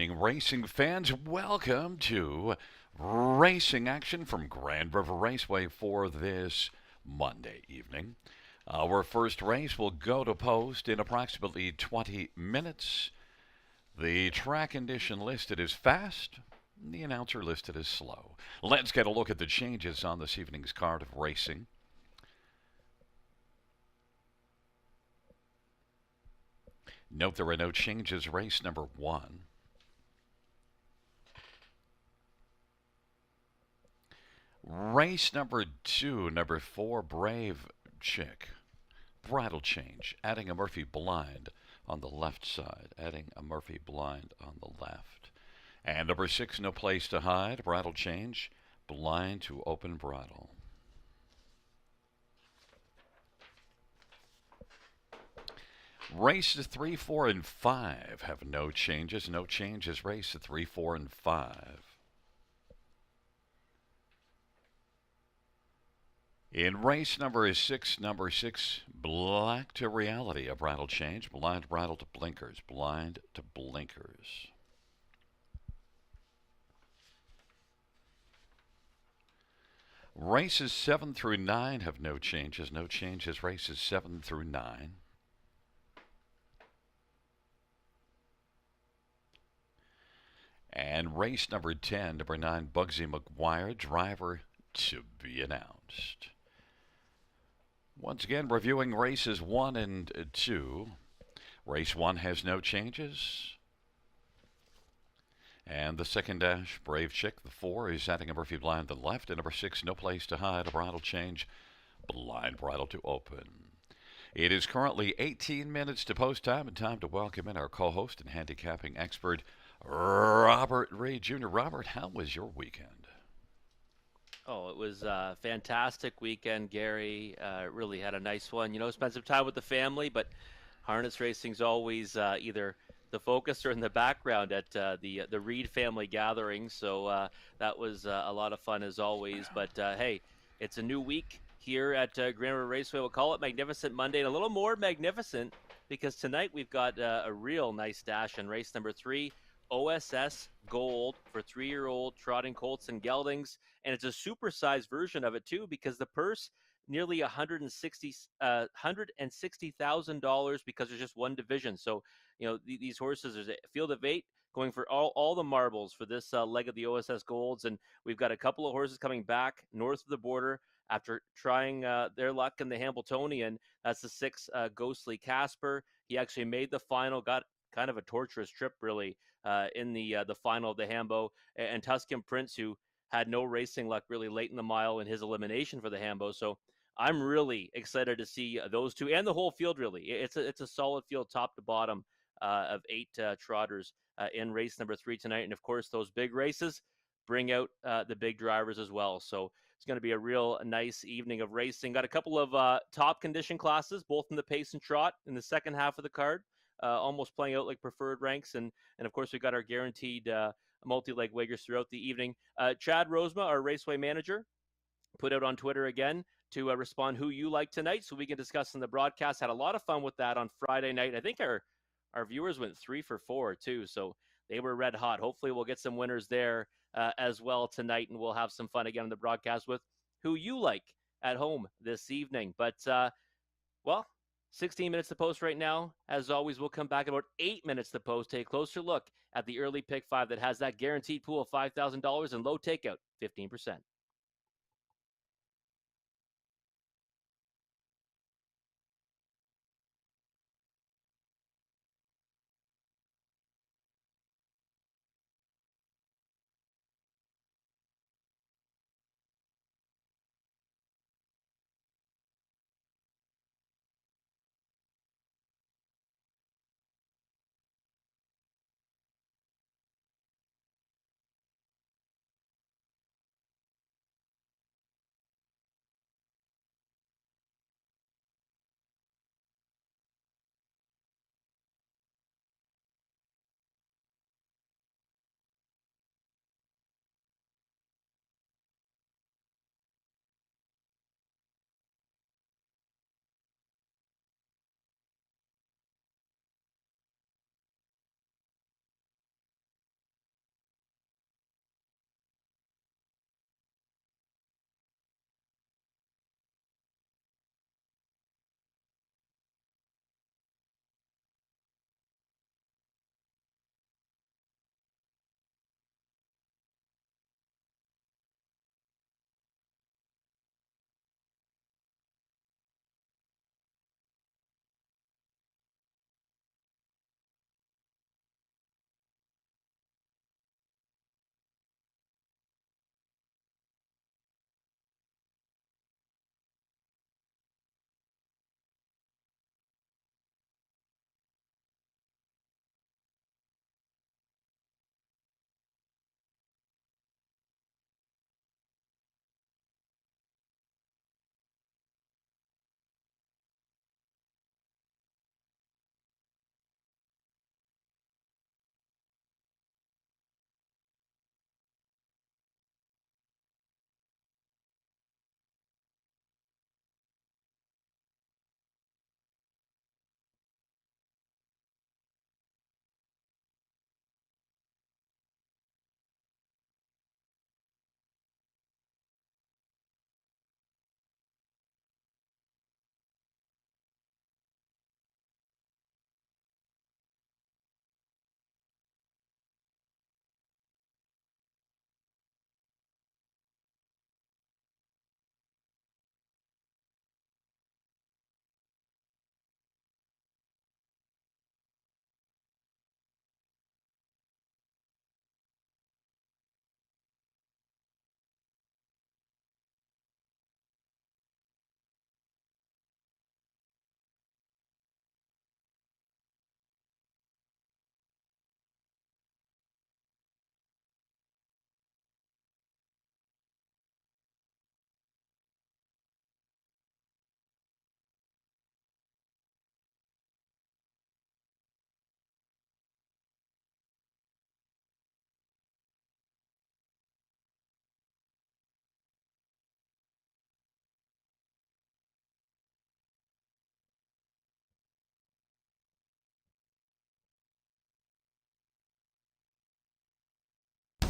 evening, racing fans. Welcome to racing action from Grand River Raceway for this Monday evening. Our first race will go to post in approximately 20 minutes. The track condition listed is fast, the announcer listed as slow. Let's get a look at the changes on this evening's card of racing. Note there are no changes. Race number 1. Race number 2, number 4, Brave Chick. Bridle change, adding a Murphy blind on the left side, adding a Murphy blind on the left. And number 6, No Place to Hide, bridle change, blind to open bridle. Races 3, 4, and 5 have no changes. No changes. Races 3, 4, and 5. In race number 6, Black to Reality, a bridle change, blind bridle to blinkers, blind to blinkers. Races 7 through 9 have no changes. No changes. Races 7 through 9. And race number 10, number 9, Bugsy McGuire, driver to be announced. Once again, reviewing races 1 and 2. Race 1 has no changes. And the second dash, Brave Chick, the 4, is adding a Murphy blind to the left. And number 6, No Place to Hide, a bridle change, blind bridle to open. It is currently 18 minutes to post time, and time to welcome in our co-host and handicapping expert, Robert Ray Jr. Robert, how was your weekend? Oh, it was a fantastic weekend, Gary. Really had a nice one. Spent some time with the family, but harness racing's always either the focus or in the background at the Reed family gathering. So that was a lot of fun as always. But hey, it's a new week here at Grand River Raceway. We'll call it Magnificent Monday, and a little more magnificent because tonight we've got a real nice dash in race number 3. OSS Gold for 3-year-old trotting colts and geldings, and it's a supersized version of it too because the purse nearly $160,000 because there's just one division. So these horses, there's a field of 8 going for all the marbles for this leg of the OSS Golds, and we've got a couple of horses coming back north of the border after trying their luck in the Hambletonian. That's the 6 Ghostly Casper. He actually made the final, got kind of a torturous trip really in the final of the Hambo, and Tuscan Prince, who had no racing luck really late in the mile in his elimination for the Hambo. So I'm really excited to see those two and the whole field. Really, it's a solid field top to bottom of 8 trotters in race number 3 tonight, and of course those big races bring out the big drivers as well. So it's going to be a real nice evening of racing. Got a couple of top condition classes, both in the pace and trot in the second half of the card. Almost playing out like preferred ranks. And of course, we got our guaranteed multi-leg wagers throughout the evening. Chad Rosema, our raceway manager, put out on Twitter again to respond who you like tonight so we can discuss in the broadcast. Had a lot of fun with that on Friday night. I think our viewers went 3 for 4 too, so they were red hot. Hopefully we'll get some winners there as well tonight, and we'll have some fun again on the broadcast with who you like at home this evening. But well, 16 minutes to post right now. As always, we'll come back about 8 minutes to post. Take a closer look at the early pick 5 that has that guaranteed pool of $5,000 and low takeout, 15%.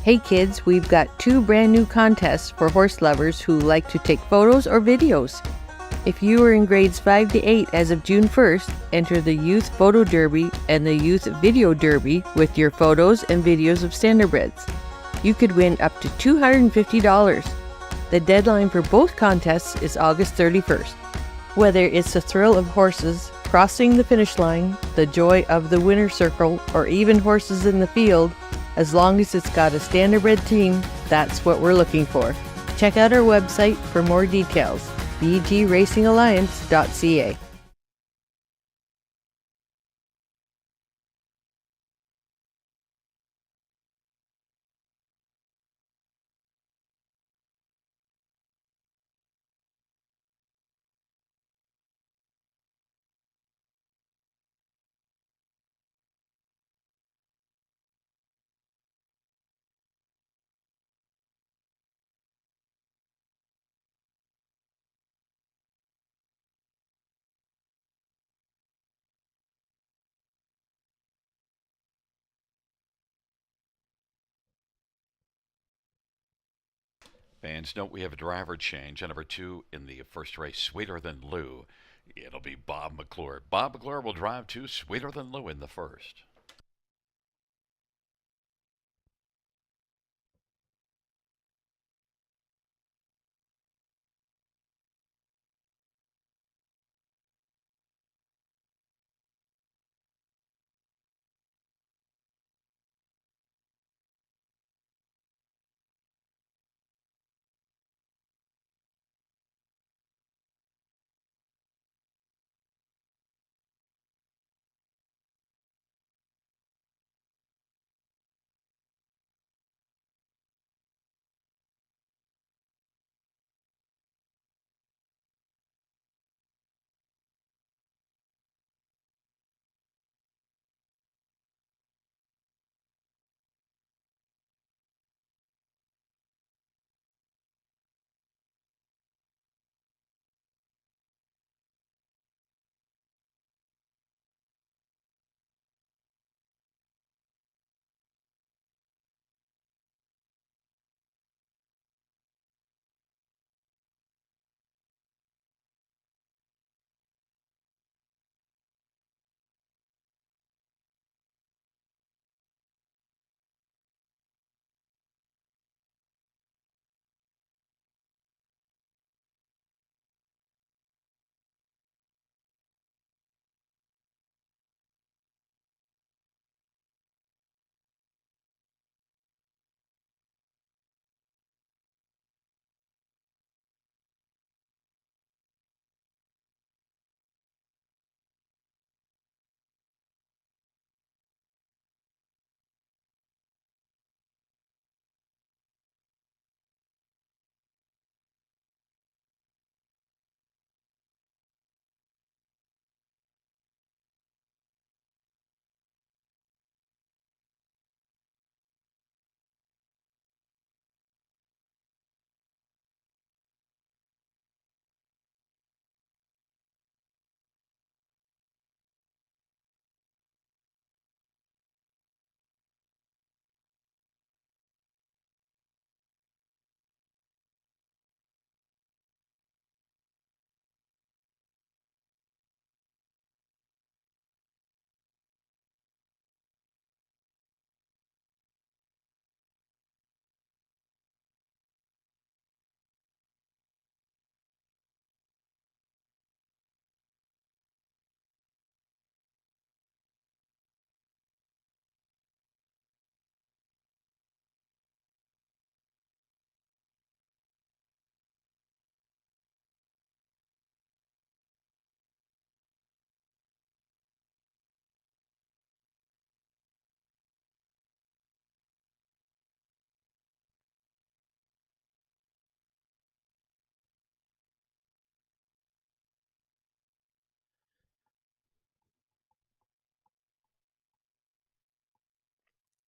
Hey kids, we've got 2 brand new contests for horse lovers who like to take photos or videos. If you are in grades 5 to 8 as of June 1st, enter the Youth Photo Derby and the Youth Video Derby with your photos and videos of standardbreds. You could win up to $250. The deadline for both contests is August 31st. Whether it's the thrill of horses, crossing the finish line, the joy of the winner's circle, or even horses in the field, as long as it's got a standardbred team, that's what we're looking for. Check out our website for more details, bgracingalliance.ca. Fans, note we have a driver change on number 2 in the first race, Sweeter Than Lou. It'll be Bob McClure. Bob McClure will drive 2, Sweeter Than Lou in the first.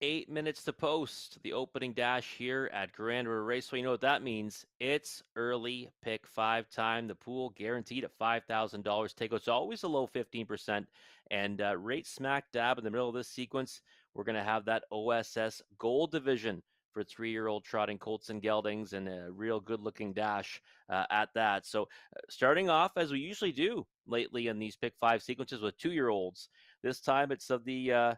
Eight minutes to post the opening dash here at Grand River Raceway. You know what that means? It's early pick 5 time. The pool guaranteed at $5,000. Takeout's always a low 15%. And right smack dab in the middle of this sequence, we're going to have that OSS Gold division. for 3-year-old trotting colts and geldings, and a real good-looking dash at that. So starting off as we usually do lately in these pick 5 sequences with 2-year-olds. This time it's of the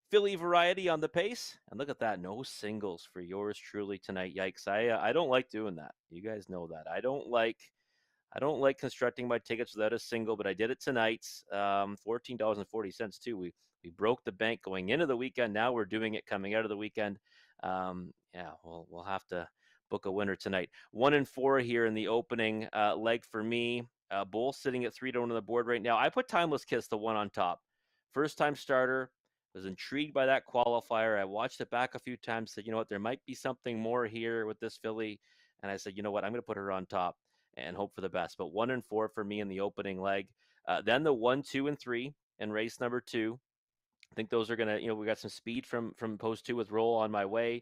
filly variety on the pace. And look at that, no singles for yours truly tonight. Yikes. I don't like doing that. You guys know that. I don't like constructing my tickets without a single, but I did it tonight. $14.40 too. We broke the bank going into the weekend. Now we're doing it coming out of the weekend. Yeah, we'll have to book a winner tonight. 1 and 4 here in the opening leg for me. Bull sitting at 3 to 1 on the board right now. I put Timeless Kiss, the one on top. First time starter. Was intrigued by that qualifier. I watched it back a few times. Said, you know what, there might be something more here with this filly. And I said, you know what, I'm going to put her on top and hope for the best. But 1 and 4 for me in the opening leg. Then the 1, 2, and 3 in race number 2. I think those are gonna, we got some speed from post 2 with Roll on my way.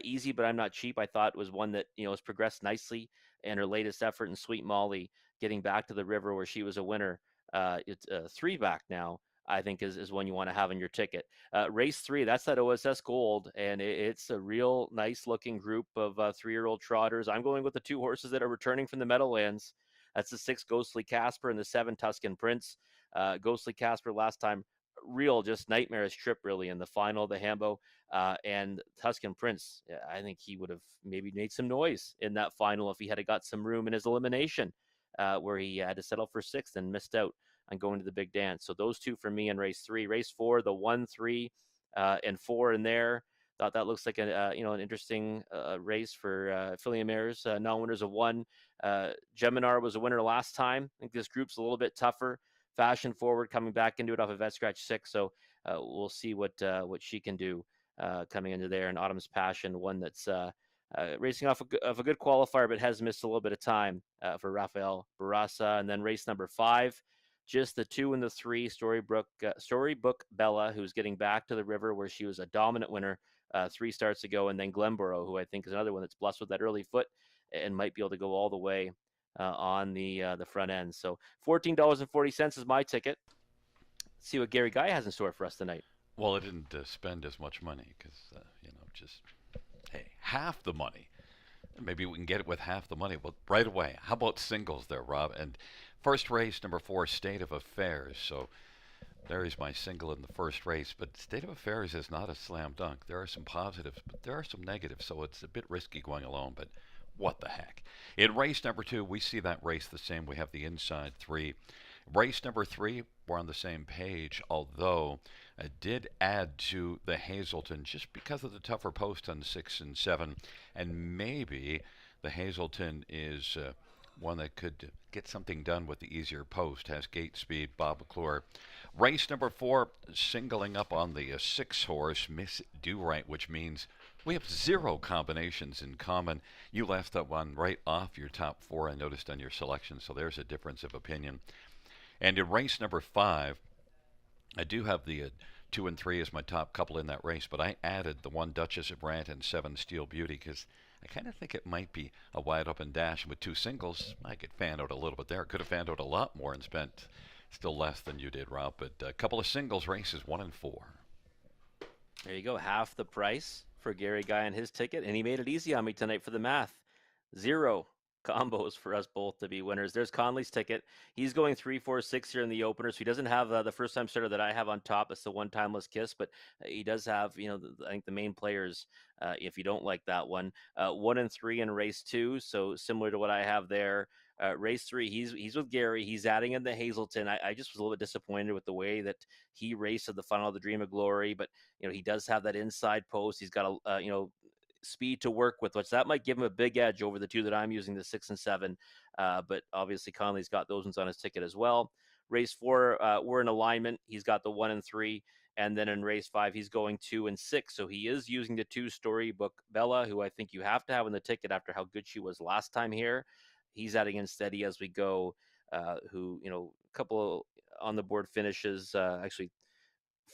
Easy, but I'm not cheap. I thought was one that has progressed nicely in her latest effort. And Sweet Molly getting back to the river where she was a winner. It's 3 back now. I think is one you want to have in your ticket. Race 3, that's that OSS Gold, and it's a real nice looking group of 3-year-old trotters. I'm going with the 2 horses that are returning from the Meadowlands. That's the 6 Ghostly Casper and the 7 Tuscan Prince. Ghostly Casper last time, real just nightmarish trip really in the final of the Hambo. And Tuscan Prince, I think he would have maybe made some noise in that final if he had got some room in his elimination, where he had to settle for 6th and missed out on going to the big dance. So those 2 for me in race 3. Race 4, the 1, 3, and 4 in there. Thought that looks like an interesting race for Philly Mares. Non-winners of 1. Geminar was a winner last time. I think this group's a little bit tougher. Fashion Forward coming back into it off of Vet Scratch 6. So we'll see what she can do coming into there. And Autumn's Passion, one that's racing off of a good qualifier, but has missed a little bit of time for Rafael Barraza. And then race number 5, just the 2 and the 3, Storybook Bella, who's getting back to the river where she was a dominant winner 3 starts ago. And then Glenborough, who I think is another one that's blessed with that early foot and might be able to go all the way on the front end. So $14.40 is my ticket. Let's see what Gary Guy has in store for us tonight. Well, I didn't spend as much money because, just, hey, half the money. Maybe we can get it with half the money. Well, right away. How about singles there, Rob? And first race, number 4, State of Affairs. So there's my single in the first race. But State of Affairs is not a slam dunk. There are some positives, but there are some negatives. So it's a bit risky going alone, but what the heck. In race number 2, we see that race the same. We have the inside 3. Race number 3, we're on the same page, although I did add to the Hazelton just because of the tougher post on 6 and 7. And maybe the Hazelton is one that could get something done with the easier post. Has gate speed, Bob McClure. Race number 4, singling up on the 6 horse, Miss Do Right, which means we have 0 combinations in common. You left that one right off your top 4, I noticed on your selection, so there's a difference of opinion. And in race number 5, I do have the 2 and 3 as my top couple in that race, but I added the 1 Duchess of Brant and 7 Steel Beauty because I kind of think it might be a wide open dash. And with 2 singles, I could fan out a little bit there. Could have fanned out a lot more and spent still less than you did, Rob. But a couple of singles races, 1 and 4. There you go, half the price for Gary Guy and his ticket, and he made it easy on me tonight for the math. 0 combos for us both to be winners. There's Conley's ticket. He's going 3, 4, 6 here in the opener, so he doesn't have the first time starter that I have on top. It's the 1 Timeless Kiss, but he does have, I think the main players, if you don't like that one. 1 and 3 in race 2, so similar to what I have there. Race 3, he's with Gary. He's adding in the Hazelton. I just was a little bit disappointed with the way that he raced at the final of the Dream of Glory, but he does have that inside post. He's got a speed to work with, which that might give him a big edge over the 2 that I'm using, the 6 and 7. But obviously Conley's got those ones on his ticket as well. Race 4, we're in alignment. He's got the 1 and 3. And then in race 5, he's going 2 and 6. So he is using the 2 Storybook Bella, who I think you have to have in the ticket after how good she was last time here. He's adding in Steady as we go, who, a couple on the board finishes, actually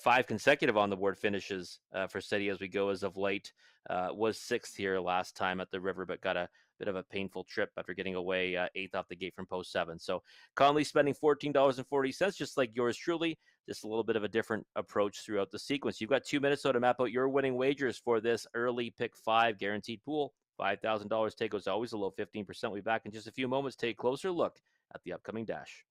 5 consecutive on the board finishes for Steady as we go as of late. Was 6th here last time at the river, but got a bit of a painful trip after getting away eighth off the gate from post 7. So Conley spending $14.40, just like yours truly, just a little bit of a different approach throughout the sequence. You've got 2 minutes so to map out your winning wagers for this early pick 5 guaranteed pool. $5,000 take is always a low 15%. We'll be back in just a few moments. Take a closer look at the upcoming dash.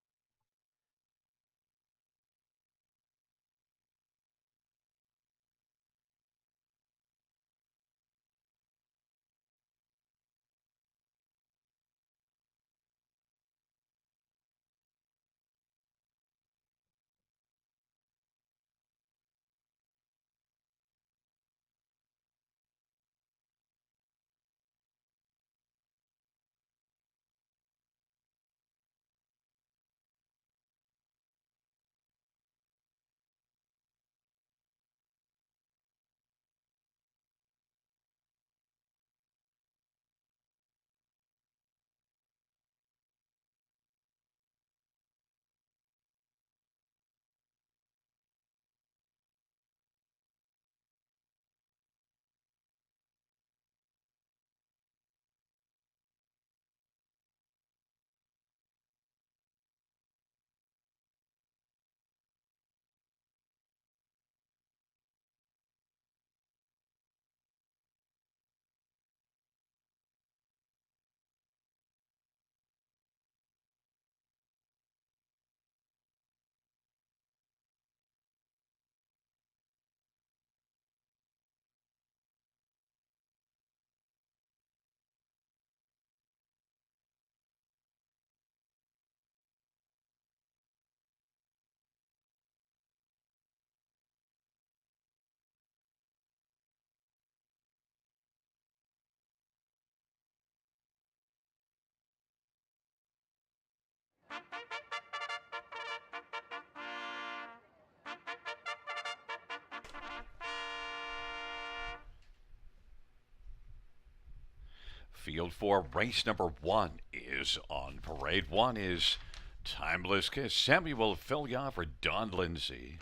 Field 4, race number 1 is on parade. 1 is Timeless Kiss. Samuel Fillion for Don Lindsay.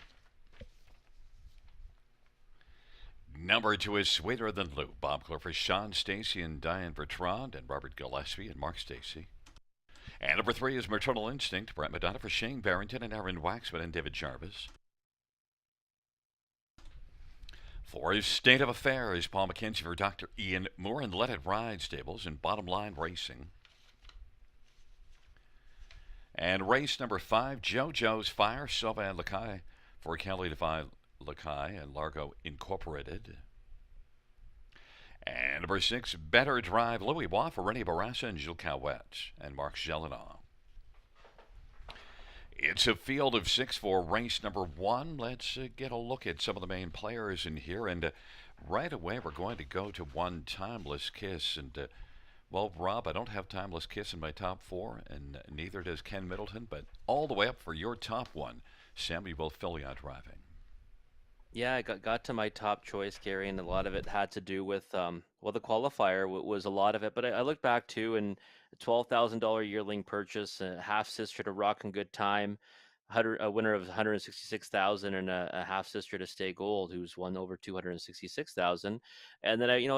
Number 2 is Sweeter Than Lou. Bob Clear for Sean Stacy and Diane Bertrand and Robert Gillespie and Mark Stacy. And number 3 is Maternal Instinct. Brett Madonna for Shane Barrington and Aaron Waxman and David Jarvis. 4 is State of Affairs. Paul McKenzie for Dr. Ian Moore and Let It Ride Stables and Bottom Line Racing. And race number 5, JoJo's Fire. Sylvain Lacaille for Kelly Levi Lacaille and Largo Incorporated. And number 6, Better Drive. Louis Bois for Rennie Barassa and Gilles Cowette and Marc Gelinas. It's a field of 6 for race number 1. Let's get a look at some of the main players in here. And right away, we're going to go to 1 Timeless Kiss. And, well, Rob, I don't have Timeless Kiss in my top 4, and neither does Ken Middleton. But all the way up for your top 1, Samuel Fillion driving. Yeah, I got to my top choice, Gary, and a lot of it had to do with, well, the qualifier was a lot of it. But I looked back, too, and a $12,000 yearling purchase, a half-sister to Rockin' Good Time, a winner of $166,000, and a half-sister to Stay Gold, who's won over $266,000. And then,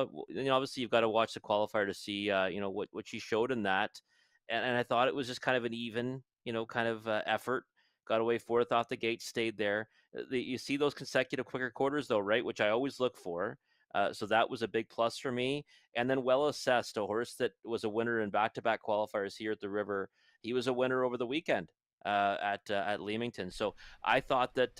obviously, you've got to watch the qualifier to see, what she showed in that. And I thought it was just kind of an even, effort. Got away 4th off the gate, stayed there. You see those consecutive quicker quarters, though, right? Which I always look for. So that was a big plus for me. And then Well Assessed, a horse that was a winner in back-to-back qualifiers here at the River. He was a winner over the weekend at Leamington. So I thought that,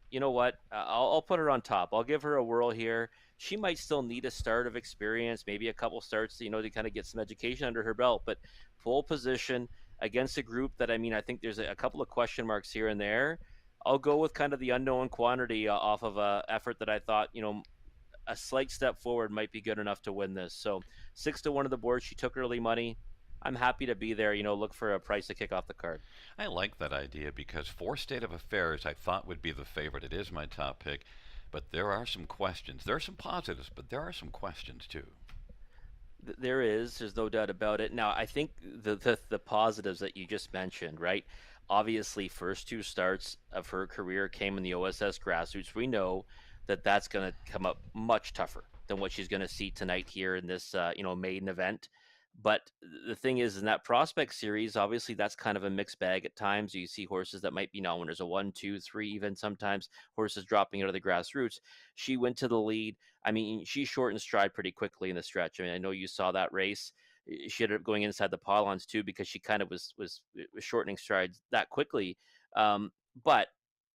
you know what? I'll put her on top. I'll give her a whirl here. She might still need a start of experience, maybe a couple starts, to kind of get some education under her belt. But pole position against a group that, I think there's a couple of question marks here and there. I'll go with kind of the unknown quantity off of a effort that I thought, a slight step forward might be good enough to win this. So 6-1 of the board. She took early money. I'm happy to be there. Look for a price to kick off the card. I like that idea because for State of Affairs, I thought would be the favorite. It is my top pick, but there are some questions. There are some positives, but there are some questions too. There's no doubt about it. Now, I think the positives that you just mentioned, right? Obviously, first 2 starts of her career came in the OSS Grassroots. We know that that's going to come up much tougher than what she's going to see tonight here in this, maiden event. But the thing is, in that prospect series, obviously that's kind of a mixed bag at times. You see horses that might be now winners of 1, 2, 3, even sometimes horses dropping out of the grassroots. She went to the lead. I mean, she shortened stride pretty quickly in the stretch. I mean, I know you saw that race. She ended up going inside the pylons too because she kind of was shortening strides that quickly. But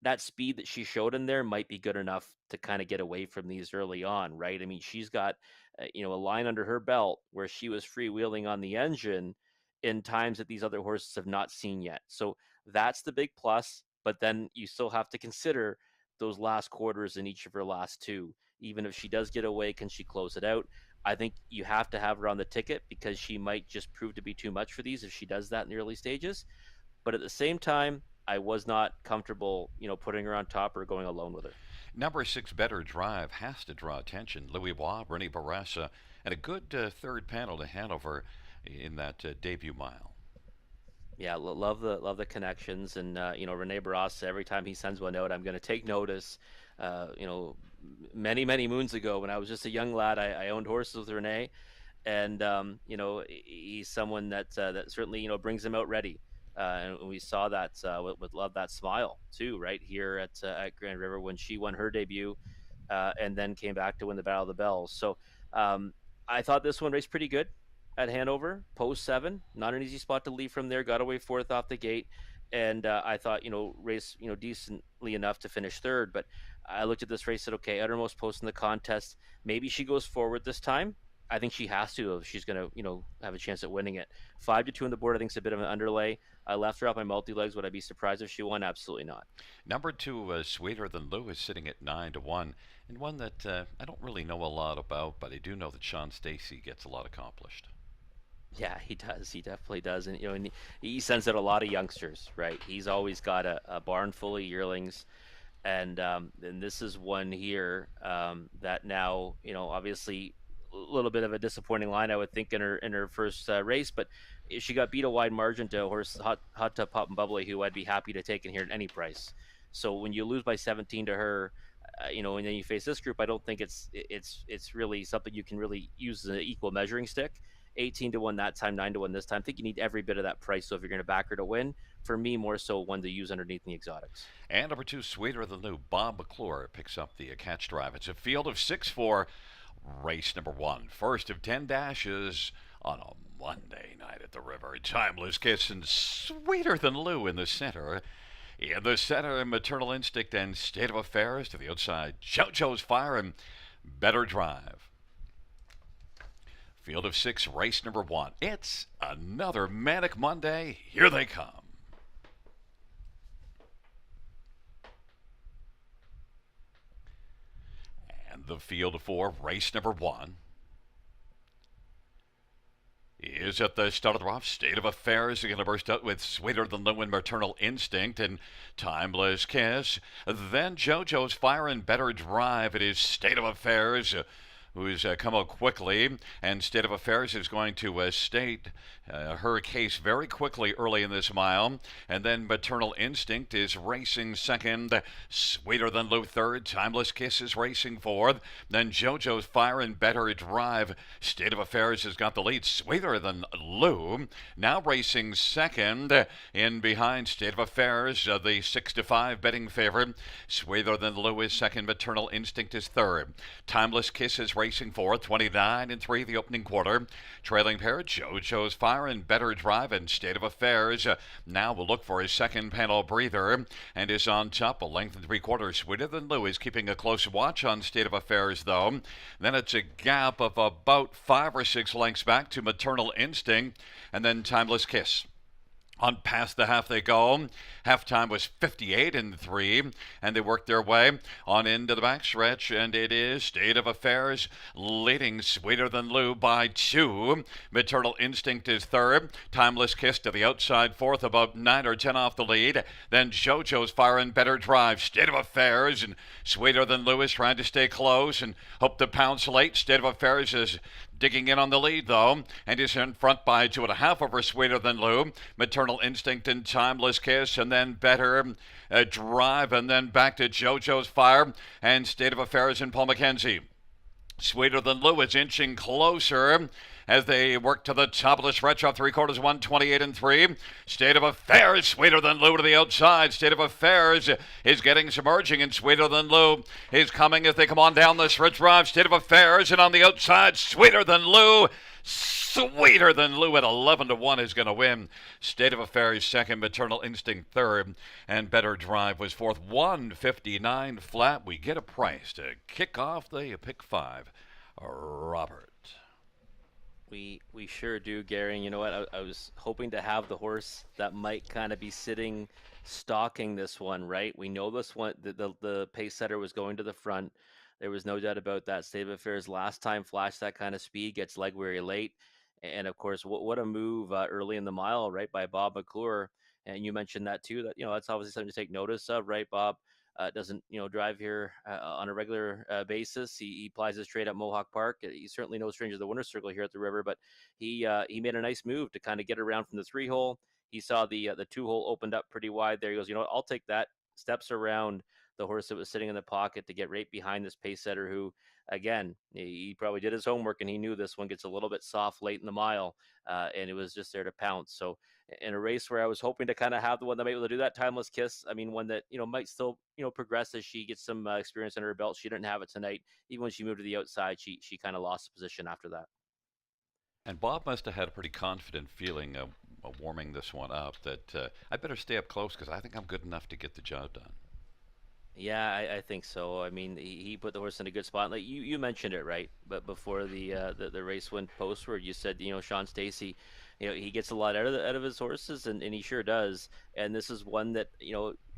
that speed that she showed in there might be good enough to kind of get away from these early on, right? I mean, she's got a line under her belt where she was freewheeling on the engine in times that these other horses have not seen yet. So that's the big plus. But then you still have to consider those last quarters in each of her last two. Even if she does get away, can she close it out? I think you have to have her on the ticket because she might just prove to be too much for these if she does that in the early stages. But at the same time, I was not comfortable, putting her on top or going alone with her. Number 6, Better Drive, has to draw attention. Louis Bois, Bernie Barassa, and a good third panel to Hanover in that debut mile. Yeah, love the connections, and Rene Barras. Every time he sends one out, I'm going to take notice. Uh, you know, many moons ago, when I was just a young lad, I owned horses with Rene, and he's someone that certainly brings him out ready. And we saw that with Love That Smile too, right here at Grand River when she won her debut, and then came back to win the Battle of the Bells. So I thought this one raced pretty good at Hanover, post 7, not an easy spot to leave from there. Got away 4th off the gate, and I thought race decently enough to finish 3rd. But I looked at this race, said, okay, uttermost post in the contest. Maybe she goes forward this time. I think she has to if she's going to have a chance at winning it. 5-2 on the board, I think, is a bit of an underlay. I left her off my multi-legs. Would I be surprised if she won? Absolutely not. Number 2, Sweeter Than Lou, is sitting at 9-1, and one that I don't really know a lot about, but I do know that Sean Stacy gets a lot accomplished. Yeah, he does. He definitely does. And he sends out a lot of youngsters, right? He's always got a barn full of yearlings. And this is one here that now, obviously a little bit of a disappointing line, I would think, in her first race, but she got beat a wide margin to a horse, Hot Tub Pop and Bubbly, who I'd be happy to take in here at any price. So when you lose by 17 to her, and then you face this group, I don't think it's really something you can really use as an equal measuring stick. 18-1 that time, 9-1 this time. I think you need every bit of that price. So if you're going to back her to win, for me, more so one to use underneath the exotics. And number 2, Sweeter Than Lou, Bob McClure picks up the catch drive. It's a field of 6 for race number 1. First of 10 dashes on a Monday night at the river. Timeless Kiss and Sweeter Than Lou in the center. In the center, Maternal Instinct and State of Affairs to the outside. JoJo's Fire and Better Drive. Field of 6, race number 1. It's another Manic Monday. Here they come. And the field of 4, race number 1, is at the start of the rough. State of Affairs are going to burst out with Sweeter Than Lou and Maternal Instinct and Timeless Kiss. Then JoJo's Fire and Better Drive. It is State of Affairs who's come out quickly, and State of Affairs is going to state her case very quickly early in this mile. And then Maternal Instinct is racing second, Sweeter Than Lou third, Timeless Kiss is racing fourth, then JoJo's Fire and Better Drive. State of Affairs has got the lead, Sweeter Than Lou now racing second. In behind State of Affairs, the 6-5 betting favorite. Sweeter Than Lou is second, Maternal Instinct is third. Timeless Kiss is racing fourth, 29-3 the opening quarter. Trailing pair, JoJo's Fire and Better Drive, and State of Affairs now will look for his second panel breather and is on top, a length and 3/4. Sweeter Than Lou is keeping a close watch on State of Affairs, though. Then it's a gap of about 5 or 6 lengths back to Maternal Instinct, and then Timeless Kiss. On past the half they go. Halftime was 58-3, and they worked their way on into the backstretch, and it is State of Affairs leading Sweeter Than Lou by 2. Maternal Instinct is third. Timeless Kiss to the outside fourth, about 9 or 10 off the lead. Then JoJo's Fire and Better Drive. State of Affairs and Sweeter Than Lou is trying to stay close and hope to pounce late. State of Affairs is digging in on the lead, though, and is in front by 2.5 over Sweeter Than Lou. Maternal Instinct and Timeless Kiss, and then Better Drive, and then back to JoJo's Fire and State of Affairs and Paul McKenzie. Sweeter Than Lou is inching closer as they work to the top of the stretch off 3/4, 128 and 3. State of Affairs, Sweeter Than Lou to the outside. State of Affairs is getting submerging, and Sweeter Than Lou is coming as they come on down the stretch drive. State of Affairs, and on the outside, Sweeter Than Lou. Sweeter Than Lou at 11 to 1 is going to win. State of Affairs second, Maternal Instinct third, and Better Drive was fourth. 159 flat. We get a price to kick off the pick five. Robert. We sure do, Gary. And you know what? I was hoping to have the horse that might kind of be sitting, stalking this one, right? We know this one. The pace setter was going to the front. There was no doubt about that. State of Affairs last time flashed that kind of speed, gets leg weary late, and of course, what a move early in the mile, right, by Bob McClure. And you mentioned that too. That that's obviously something to take notice of, right, Bob? Doesn't drive here on a regular basis. He plies his trade at Mohawk Park. He's certainly no stranger to the winner's circle here at the river, but he made a nice move to kind of get around from the 3-hole. He saw the 2-hole opened up pretty wide there. He goes, I'll take that. Steps around the horse that was sitting in the pocket to get right behind this pace setter who, again, he probably did his homework and he knew this one gets a little bit soft late in the mile, and it was just there to pounce. So in a race where I was hoping to kind of have the one that might be able to do that, Timeless Kiss, I mean, one that, might still, progress as she gets some experience under her belt. She didn't have it tonight. Even when she moved to the outside, she kind of lost the position after that. And Bob must have had a pretty confident feeling warming this one up that I better stay up close because I think I'm good enough to get the job done. Yeah, I think so. I mean, he put the horse in a good spot. Like you mentioned it, right? But before the race went postward, you said, Sean Stacy, he gets a lot out of his horses, and he sure does. And this is one that,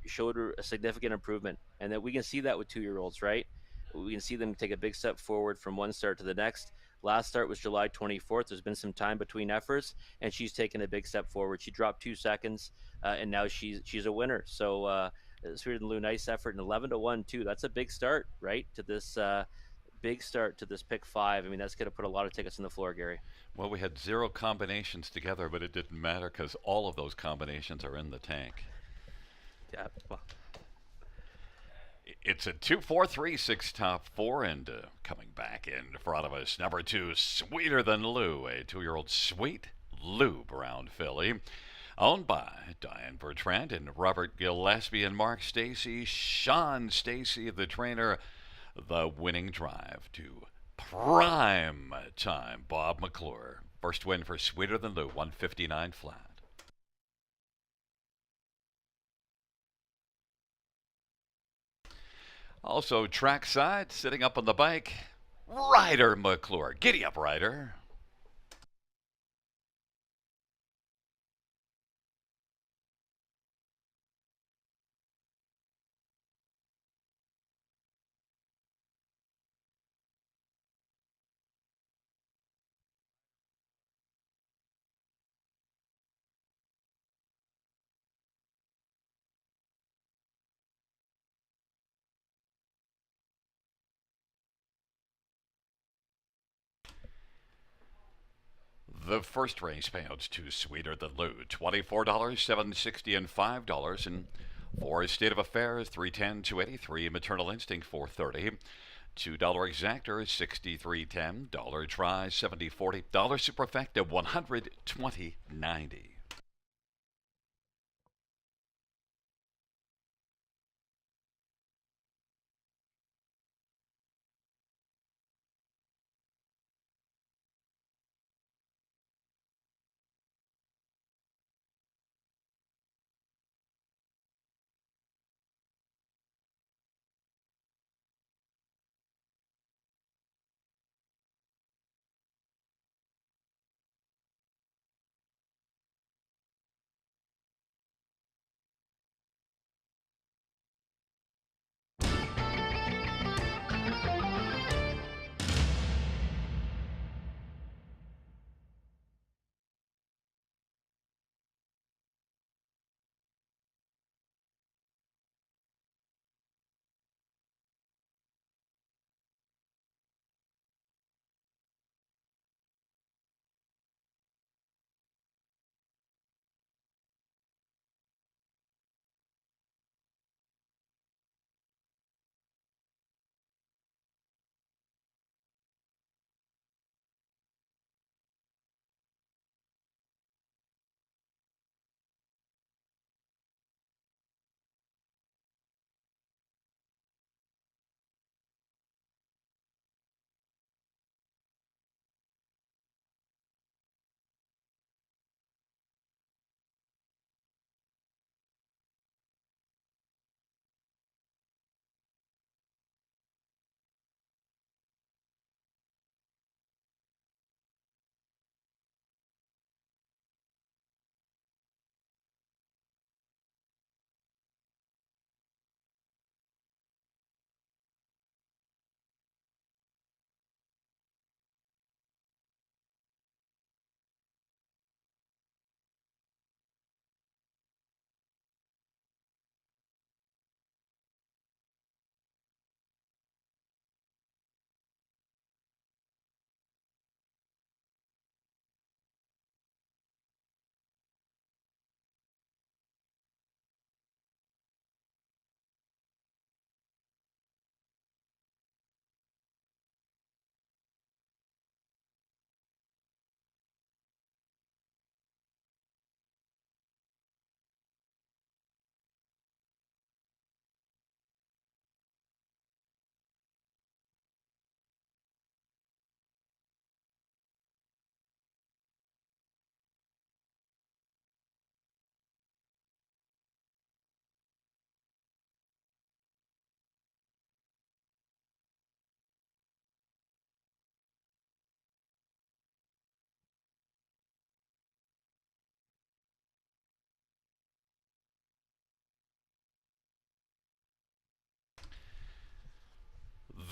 showed a significant improvement, and that we can see that with 2-year-olds, right? We can see them take a big step forward from one start to the next. Last start was July 24th. There's been some time between efforts, and she's taken a big step forward. She dropped 2 seconds, and now she's a winner. So Sweeter Than Lou, nice effort, and 11 to 1 too. That's a big start, right? To this big start to this pick five. I mean, that's going to put a lot of tickets on the floor, Gary. Well, we had 0 combinations together, but it didn't matter because all of those combinations are in the tank. Yeah. Well, It's a 2-4-3-6 top 4, and coming back in front of us, number 2, Sweeter Than Lou, a 2-year-old sweet Lou Brown filly, owned by Diane Bertrand and Robert Gillespie and Mark Stacy. Sean Stacy, the trainer, the winning drive to prime time. Bob McClure, first win for Sweeter Than Lou, 159 flat. Also, trackside, sitting up on the bike, Ryder McClure. Giddy up, Ryder. The first race payouts to Sweeter Than Lou, $24, $7.60, and $5. And for State of Affairs, $310, $283. Maternal Instinct, $430. $2 exactor, $63.10. Dollar try, $70.40. Dollar superfecta, $120.90.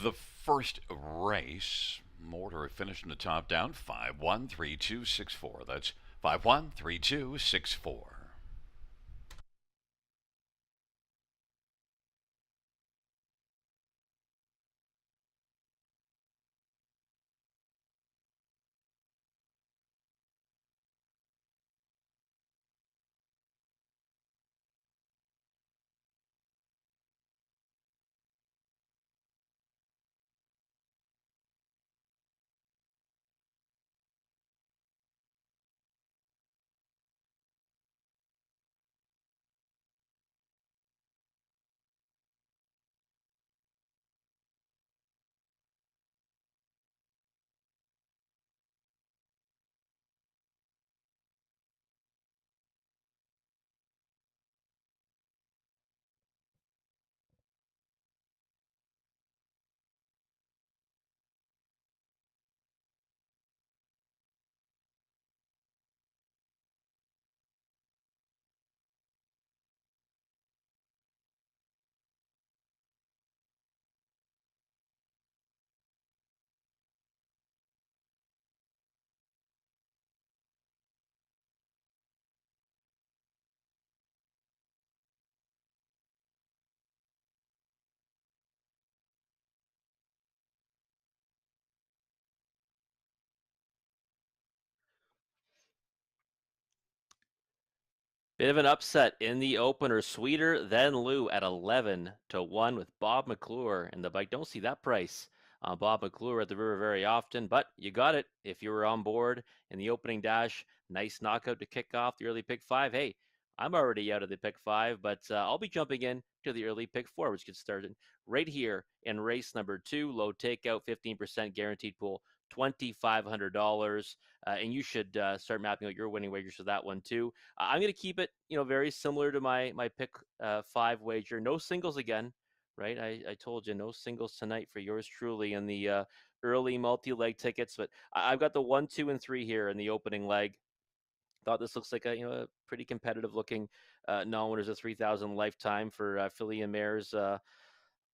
The first race, Mortar finished in the top down, 5-1-3-2-6-4. That's 5-1-3-2-6-4. Bit of an upset in the opener. Sweeter than Lou at 11-1 with Bob McClure and the bike. Don't see that price on Bob McClure at the river very often, but you got it if you were on board in the opening dash. Nice knockout to kick off the early pick 5. Hey, I'm already out of the pick 5, but I'll be jumping in to the early pick 4, which gets started right here in race number 2. Low takeout, 15% guaranteed pool, $2,500. And you should start mapping out your winning wagers for that one too. I'm going to keep it, very similar to my pick 5 wager. No singles again, right? I told you no singles tonight for yours truly in the early multi-leg tickets. But I've got the 1, 2, and 3 here in the opening leg. Thought this looks like a pretty competitive looking non-winners of 3,000 lifetime for filly and mares.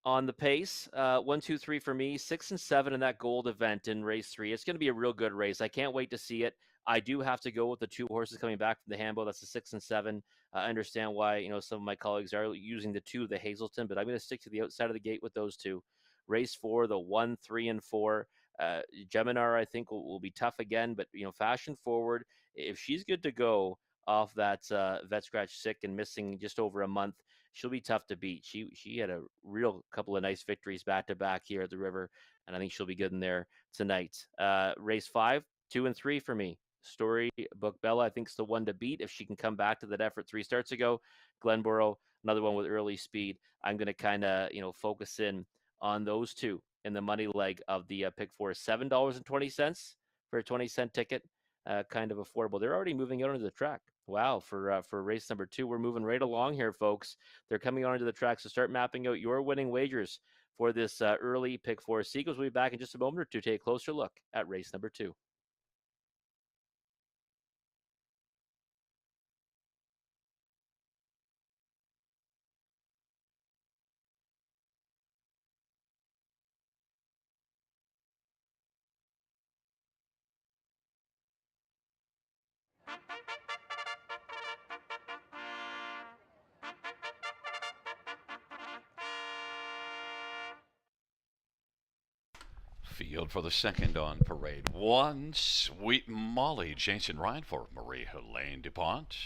On the pace, 1, 2, 3 for me, 6 and 7 in that gold event in race 3. It's going to be a real good race. I can't wait to see it. I do have to go with the 2 horses coming back from the handbook. That's the 6 and 7. I understand why some of my colleagues are using the 2, the Hazelton, but I'm going to stick to the outside of the gate with those 2. Race 4, the 1, 3, and 4. Geminar, I think, will be tough again, but fashion forward. If she's good to go off that vet scratch sick and missing just over a month, she'll be tough to beat. She had a real couple of nice victories back to back here at the river, and I think she'll be good in there tonight. Race 5, 2 and 3 for me. Storybook Bella, I think, is the one to beat if she can come back to that effort 3 starts ago. Glenborough, another one with early speed. I'm going to kind of focus in on those 2 in the money leg of the pick 4. $7.20 for a 20-cent ticket. Kind of affordable. They're already moving out onto the track. Wow, for race number 2, we're moving right along here, folks. They're coming onto the track, so start mapping out your winning wagers for this early pick 4. Seagulls will be back in just a moment or two to take a closer look at race number 2. Field for the second on parade 1, Sweet Molly, Jason Ryan for Marie-Helene DuPont.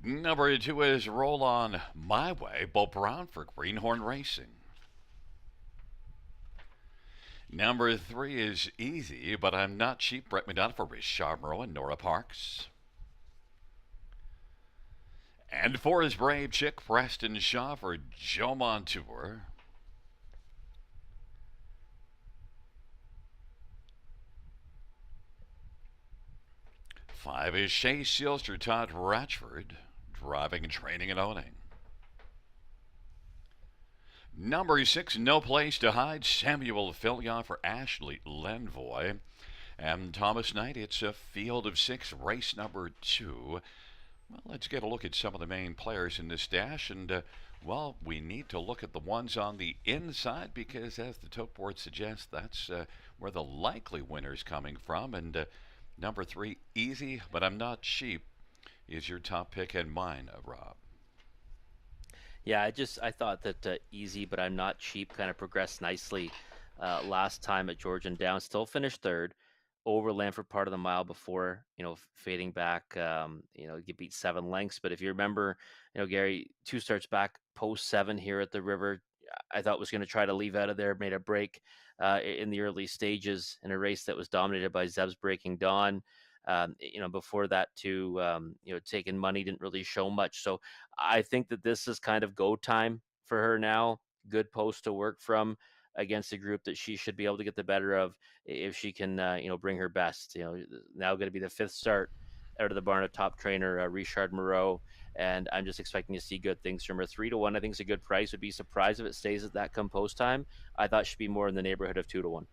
Number 2 is Roll On My Way, Bo Brown for Greenhorn Racing. Number 3 is Easy, But I'm Not Cheap, Brett McDonough for Richard Moreau and Nora Parks. And 4 is Brave Chick, Preston Shaw for Joe Montour. 5 is Shea Silster, Todd Ratchford, driving and training and owning. Number 6, No Place to Hide, Samuel Fillion for Ashley Lenvoy. And Thomas Knight, it's a field of 6, race number 2. Well, let's get a look at some of the main players in this dash, and Well, we need to look at the ones on the inside because, as the tote board suggests, that's where the likely winner's coming from. And number 3, Easy, but I'm not cheap, is your top pick and mine, Rob. Yeah, I thought that easy, but I'm not cheap. Kind of progressed nicely last time at Georgian Down. Still finished third, overland for part of the mile before fading back. You beat 7 lengths. But if you remember, Gary, 2 starts back, post 7 here at the river. I thought was going to try to leave out of there. Made a break in the early stages in a race that was dominated by Zeb's Breaking Dawn. Before that, too, taking money didn't really show much. So I think that this is kind of go time for her now. Good post to work from against a group that she should be able to get the better of if she can, bring her best. Now going to be the 5th start out of the barn of top trainer Richard Moreau, and I'm just expecting to see good things from her. 3-1, I think is a good price. Would be surprised if it stays at that come post time. I thought she'd be more in the neighborhood of 2-1.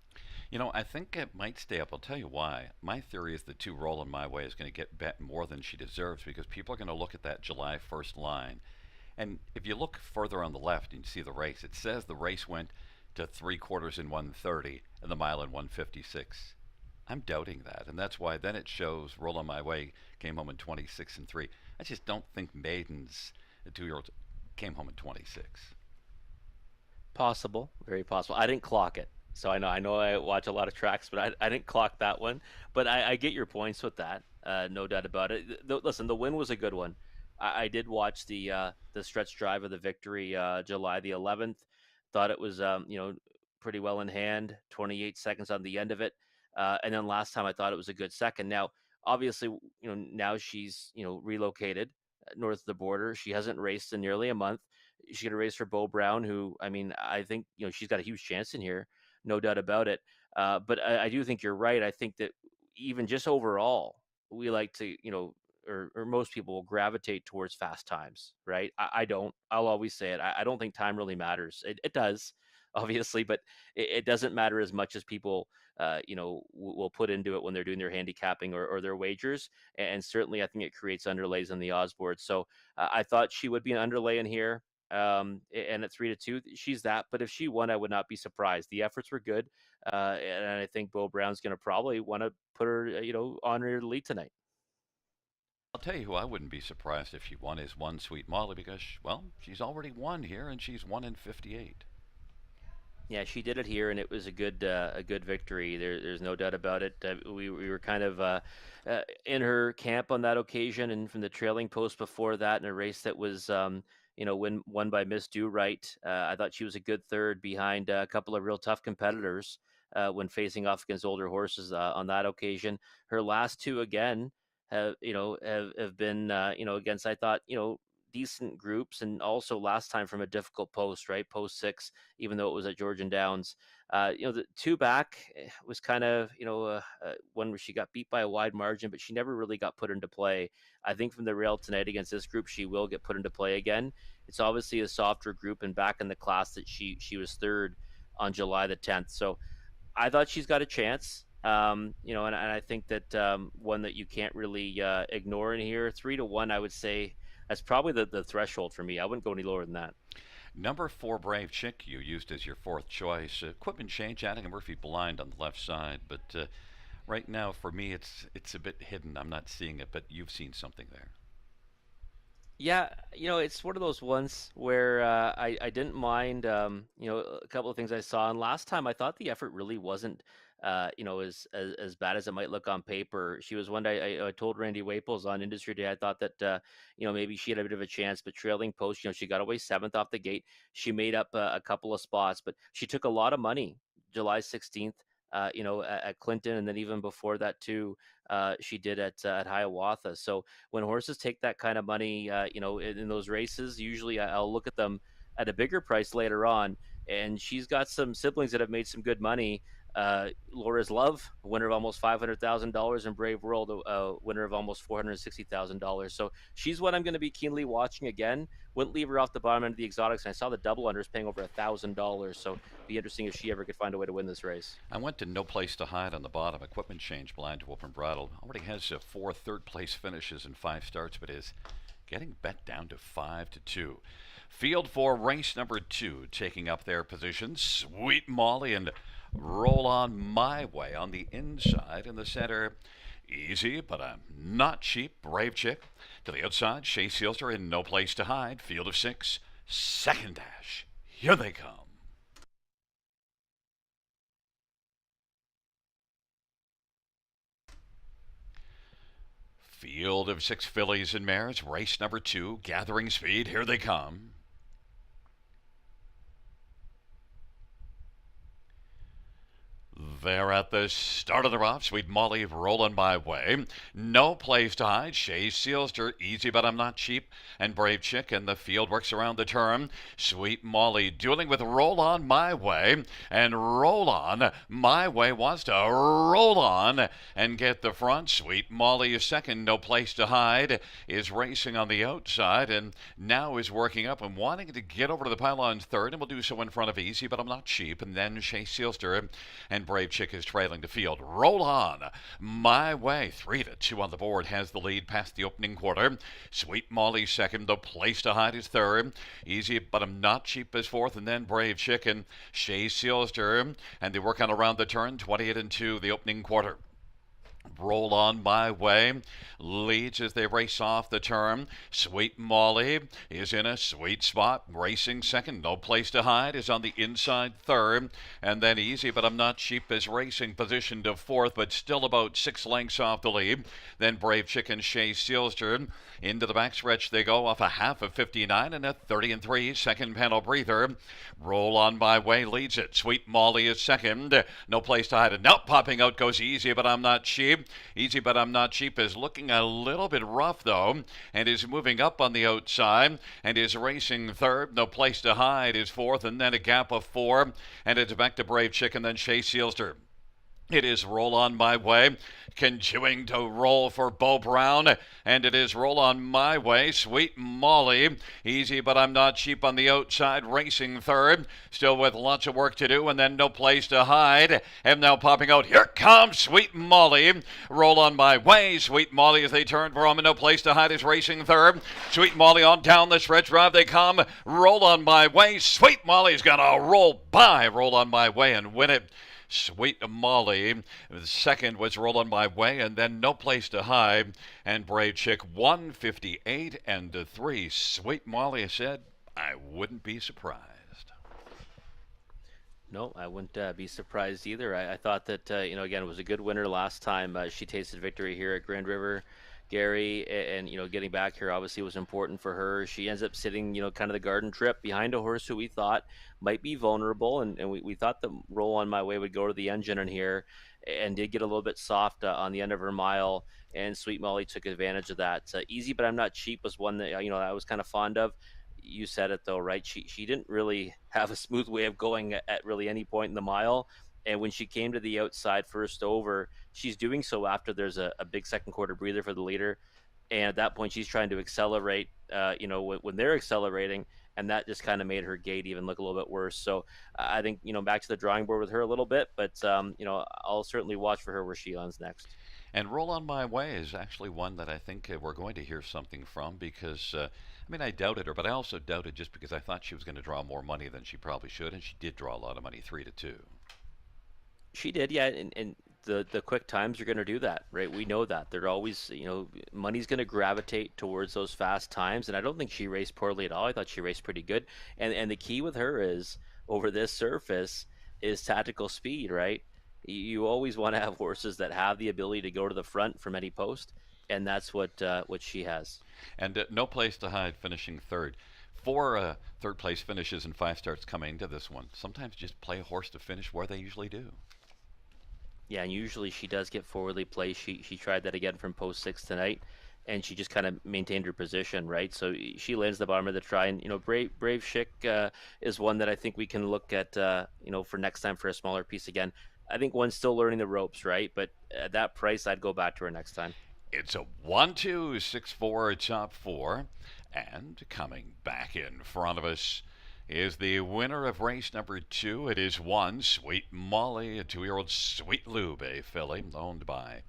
I think it might stay up. I'll tell you why. My theory is the 2 rolling my way is going to get bet more than she deserves because people are going to look at that July 1st line. And if you look further on the left and you see the race, it says the race went to 3/4 in 130 and the mile in 156. I'm doubting that, and that's why then it shows Roll on My Way came home in 26 and 3. I just don't think Maidens, the 2-year-old, came home in 26. Possible, very possible. I didn't clock it, so I know I watch a lot of tracks, but I didn't clock that one. But I get your points with that, no doubt about it. Listen, the win was a good one. I did watch the stretch drive of the victory, July the 11th. Thought it was pretty well in hand. 28 seconds on the end of it, and then last time I thought it was a good second. Now, obviously, now she's relocated north of the border. She hasn't raced in nearly a month. She's going to race for Bo Brown, who, I mean, I think, she's got a huge chance in here, no doubt about it. But I do think you're right. I think that even just overall, we like to, or most people will gravitate towards fast times, right? I don't. I'll always say it. I don't think time really matters. It does, obviously, but it doesn't matter as much as people, will put into it when they're doing their handicapping or their wagers. And certainly, I think it creates underlays on the odds board. So I thought she would be an underlay in here. And at 3-2, she's that. But if she won, I would not be surprised. The efforts were good, and I think Bo Brown's going to probably want to put her, on her lead tonight. I'll tell you who I wouldn't be surprised if she won is One Sweet Molly because, well, she's already won here and she's 1 in 58. Yeah, she did it here, and it was a good victory. There's no doubt about it. We were kind of in her camp on that occasion, and from the trailing post before that, in a race that was won by Miss Do Right. I thought she was a good third behind a couple of real tough competitors when facing off against older horses on that occasion. Her last two again have been against, I thought, decent groups, and also last time from a difficult post, right? Post 6, even though it was at Georgian Downs. The 2 back was kind of, one where she got beat by a wide margin, but she never really got put into play. I think from the rail tonight against this group, she will get put into play again. It's obviously a softer group, and back in the class that she was third on July the 10th. So I thought she's got a chance. And I think that one that you can't really ignore in here, 3-1, I would say that's probably the threshold for me. I wouldn't go any lower than that. Number 4, Brave Chick, you used as your 4th choice. Equipment change, adding a Murphy blind on the left side, but right now for me it's a bit hidden. I'm not seeing it, but you've seen something there. Yeah, it's one of those ones where I didn't mind, a couple of things I saw. And last time I thought the effort really wasn't, as bad as it might look on paper. She was one day, I told Randy Waples on Industry Day, I thought that, maybe she had a bit of a chance, but trailing post, she got away 7th off the gate. She made up a couple of spots, but she took a lot of money July 16th. At Clinton, and then even before that too, she did at Hiawatha. So when horses take that kind of money, in those races, usually I'll look at them at a bigger price later on. And she's got some siblings that have made some good money. Laura's Love, winner of almost $500,000, and Brave World, winner of almost $460,000. So she's what I'm going to be keenly watching again. Wouldn't leave her off the bottom end of the exotics. And I saw the double unders paying over $1,000. So it'd be interesting if she ever could find a way to win this race. I went to No Place to Hide on the bottom. Equipment change, blind to open bridle. Already has 4 third-place finishes and 5 starts, but is getting bet down to 5-2. Field for race number 2, taking up their position, Sweet Molly and Roll On My Way on the inside. In the center, Easy, but I'm not cheap, Brave Chick. To the outside, Shea Sealster in No Place to Hide. Field of 6, second dash. Here they come. Field of 6 fillies and mares, race number 2, gathering speed. Here they come. They're at the start of the rough. Sweet Molly rolling my way. No Place to Hide. Shea Sealster, Easy But I'm Not Cheap, and Brave Chick. And the field works around the turn. Sweet Molly dueling with Roll On My Way. And Roll On My Way wants to roll on and get the front. Sweet Molly is second. No Place to Hide is racing on the outside and now is working up and wanting to get over to the pylons third, and will do so in front of Easy But I'm Not Cheap. And then Shea Sealster and Brave Chick is trailing to field. Roll On My Way, 3-2 on the board, has the lead past the opening quarter. Sweet Molly second. The Place to Hide is third. Easy But I'm Not Cheap is fourth, and then Brave Chick and Shea Sealster, and they work on around the turn. 28-2 the opening quarter. Roll On My Way leads as they race off the turn. Sweet Molly is in a sweet spot, racing second. No Place to Hide is on the inside third. And then Easy But I'm Not Cheap is racing position to fourth, but still about 6 lengths off the lead. Then Brave Chick and Shea Sealster into the backstretch they go off a half of 59 and a 30-3 second panel breather. Roll On My Way leads it. Sweet Molly is second. No Place to Hide. And now popping out goes Easy But I'm Not Cheap. Easy But I'm Not Cheap is looking a little bit rough though, and is moving up on the outside and is racing third. No Place to Hide is fourth, and then a gap of 4, and it's back to Brave Chick and then Shea Sealster. It is Roll On My Way, continuing to roll for Beau Brown, and it is Roll On My Way. Sweet Molly, Easy But I'm Not Cheap on the outside, racing third, still with lots of work to do, and then No Place to Hide, and now popping out. Here comes Sweet Molly. Roll On My Way. Sweet Molly as they turn for him, and No Place to Hide is racing third. Sweet Molly on down the stretch drive they come. Roll On My Way. Sweet Molly's gonna roll by Roll On My Way and win it. Sweet Molly, second was Roll On My Way, and then No Place to Hide, and Brave Chick 158-3. Sweet Molly said, I wouldn't be surprised. No, I wouldn't be surprised either. I thought that, again, it was a good winner last time. She tasted victory here at Grand River. Gary, and getting back here obviously was important for her. She ends up sitting kind of the garden trip behind a horse who we thought might be vulnerable, and we thought the Roll On My Way would go to the engine in here, and did get a little bit soft on the end of her mile, and Sweet Molly took advantage of that. Easy But I'm Not Cheap was one that I was kind of fond of. You said it though, right? She didn't really have a smooth way of going at really any point in the mile. And when she came to the outside first over, she's doing so after there's a big second quarter breather for the leader. And at that point, she's trying to accelerate, when they're accelerating. And that just kind of made her gait even look a little bit worse. So I think, back to the drawing board with her a little bit. But, I'll certainly watch for her where she lands next. And Roll On My Way is actually one that I think we're going to hear something from because, I doubted her, but I also doubted just because I thought she was going to draw more money than she probably should. And she did draw a lot of money, 3-2. She did, yeah, and the quick times are going to do that, right? We know that. They're always, money's going to gravitate towards those fast times, and I don't think she raced poorly at all. I thought she raced pretty good, and the key with her is, over this surface, is tactical speed, right? You always want to have horses that have the ability to go to the front from any post, and that's what she has. And No Place to Hide finishing third. 4 third place finishes and 5 starts coming into this one. Sometimes just play a horse to finish where they usually do. Yeah, and usually she does get forwardly placed. She tried that again from post 6 tonight, and she just kind of maintained her position, right? So she lands the bottom of the try, and Brave Chick is one that I think we can look at, for next time for a smaller piece again. I think one's still learning the ropes, right? But at that price, I'd go back to her next time. It's a 1-2-6-4 top 4, and coming back in front of us is the winner of race number 2. It is one Sweet Molly, a 2-year-old Sweet Lube, a filly owned by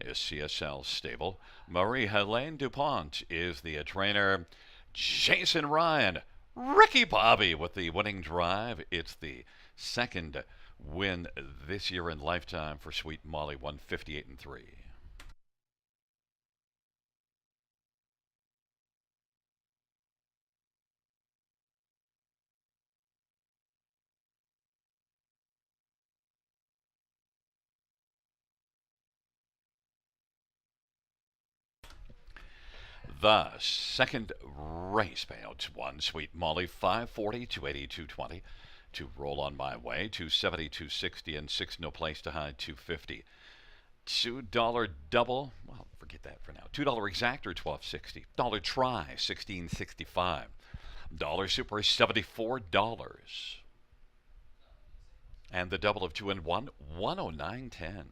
a CSL stable. Marie-Helene DuPont is the trainer. Jason Ryan Ricky Bobby with the winning drive. It's the second win this year in lifetime for Sweet Molly, 158 and 3. The second race payouts: one Sweet Molly, 540, 280, 220. Two Roll on My Way, 270, 260, and six No Place to Hide, 250. $2 double, well, forget that for now. $2 exactor, 1260. Dollar try, 1665. Dollar super, $74. And the double of 2 and 1, 109.10.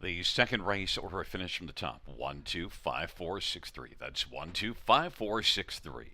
The second race order finished from the top: 1, 2, 5, 4, 6, 3. That's 1, 2, 5, 4, 6, 3.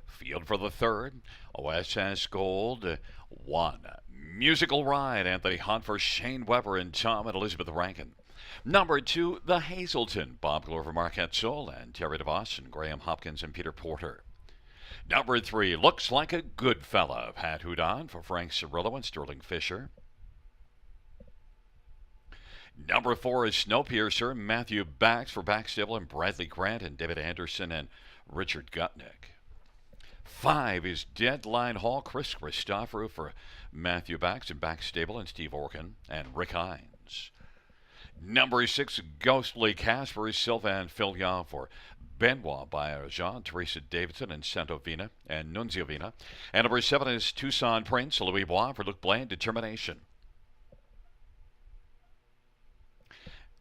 Field for the third. OSS Gold. 1. Musical Ride. Anthony Hunt for Shane Weber and Tom and Elizabeth Rankin. Number 2. The Hazelton. Bob Glover, Marquette Soul, and Terry DeVos and Graham Hopkins and Peter Porter. Number 3. Looks Like a Good Fella. Pat Houdon for Frank Cirillo and Sterling Fisher. Number 4 is Snowpiercer. Matthew Bax for Baxtable and Bradley Grant and David Anderson and Richard Gutnick. 5 is Deadline Hall. Chris Christopher for Matthew Bax and Backstable and Steve Orkin and Rick Hines. Number 6, Ghostly Casper. Sylvan Filion for Benoit Baillargeon, Teresa Davidson and Santovina and Nunziovina. And number 7 is Tucson Prince. Louis Bois for Luc Blaine, Determination.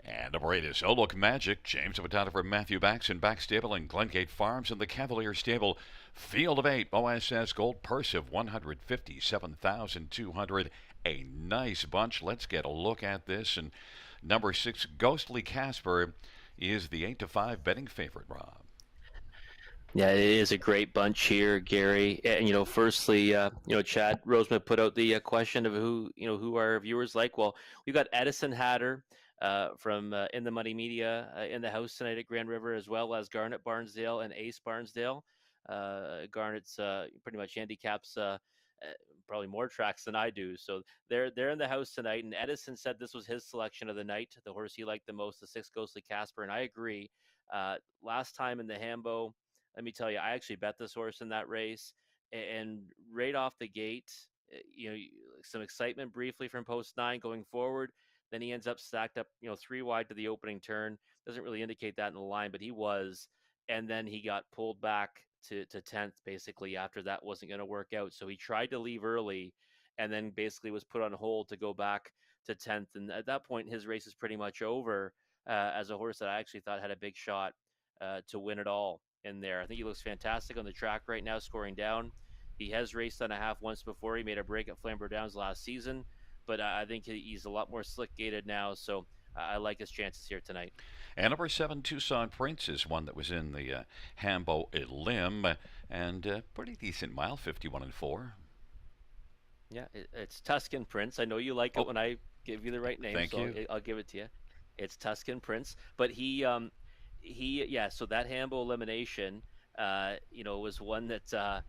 And number 8 is Oh Look Magic. James Avatana for Matthew Bax and Backstable and Glengate Farms and the Cavalier Stable. Field of 8, OSS Gold purse of $157,200. A nice bunch. Let's get a look at this. And number 6, Ghostly Casper, is the 8-5 betting favorite, Rob. Yeah, it is a great bunch here, Gary. And firstly, Chad Roseman put out the question of who our viewers like. Well, we've got Edison Hatter from In the Money Media in the house tonight at Grand River, as well as Garnet Barnsdale and Ace Barnsdale. Garnet's pretty much handicaps probably more tracks than I do, so they're in the house tonight. And Edison said this was his selection of the night, the horse he liked the most, the 6 Ghostly Casper, and I agree. Last time in the Hambo, let me tell you, I actually bet this horse in that race, and right off the gate, some excitement briefly from post 9 going forward. Then he ends up stacked up, 3 wide to the opening turn. Doesn't really indicate that in the line, but he was. And then he got pulled back to 10th basically after that wasn't going to work out. So he tried to leave early and then basically was put on hold to go back to 10th. And at that point, his race is pretty much over as a horse that I actually thought had a big shot to win it all in there. I think he looks fantastic on the track right now, scoring down. He has raced on a half once before. He made a break at Flamborough Downs last season, but I think he's a lot more slick gated now. So I like his chances here tonight. And number 7, Tucson Prince, is one that was in the Hambo Elim, and pretty decent mile, 51-4. Yeah, it's Tuscan Prince. I know you like it when I give you the right name, Thank so you. I'll give it to you. It's Tuscan Prince, but he so that Hambo elimination, was one that the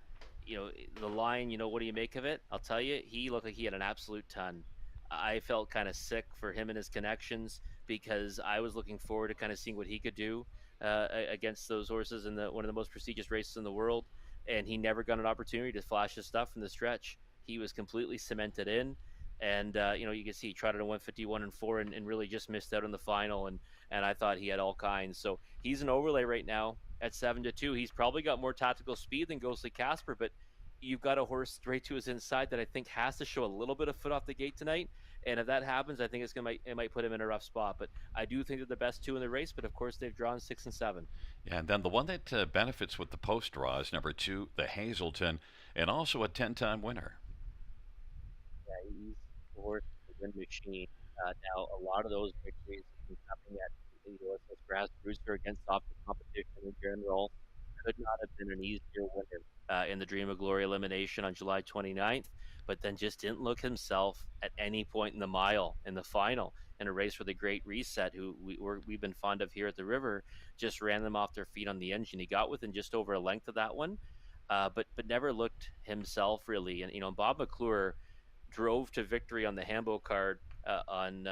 line. What do you make of it? I'll tell you, he looked like he had an absolute ton. I felt kind of sick for him and his connections because I was looking forward to kind of seeing what he could do against those horses in one of the most prestigious races in the world, and he never got an opportunity to flash his stuff in the stretch. He was completely cemented in, and you can see he trotted a 151-4 and really just missed out on the final, and I thought he had all kinds. So he's an overlay right now at 7-2. He's probably got more tactical speed than Ghostly Casper, but you've got a horse straight to his inside that I think has to show a little bit of foot off the gate tonight. And if that happens, I think it might put him in a rough spot. But I do think they're the best 2 in the race. But of course, they've drawn 6 and 7. Yeah, and then the one that benefits with the post draw is number 2, the Hazelton, and also a 10-time winner. Yeah, he's a horse, a win machine. Now, a lot of those victories have been coming at the OSS grassroots or against softer competition in general. Could not have been an easier winner in the Dream of Glory elimination on July 29th, but then just didn't look himself at any point in the mile in the final in a race for the Great Reset, who we've been fond of here at the River. Just ran them off their feet on the engine. He got within just over a length of that one, but never looked himself really. And Bob McClure drove to victory on the Hambo card on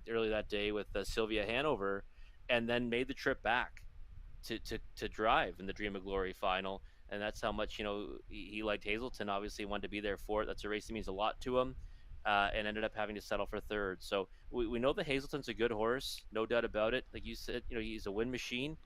early that day with Sylvia Hanover, and then made the trip back to drive in the Dream of Glory final. And that's how much he liked Hazelton. Obviously wanted to be there for it. That's a race that means a lot to him, and ended up having to settle for third. So we know that Hazelton's a good horse, no doubt about it. Like you said, he's a win machine.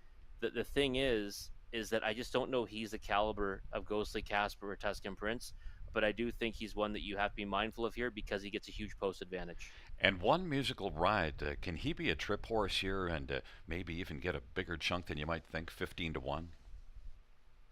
The thing is that I just don't know he's the caliber of Ghostly Casper or Tuscan Prince, but I do think he's one that you have to be mindful of here because he gets a huge post advantage. And one Musical Ride, can he be a trip horse here and maybe even get a bigger chunk than you might think, 15-1?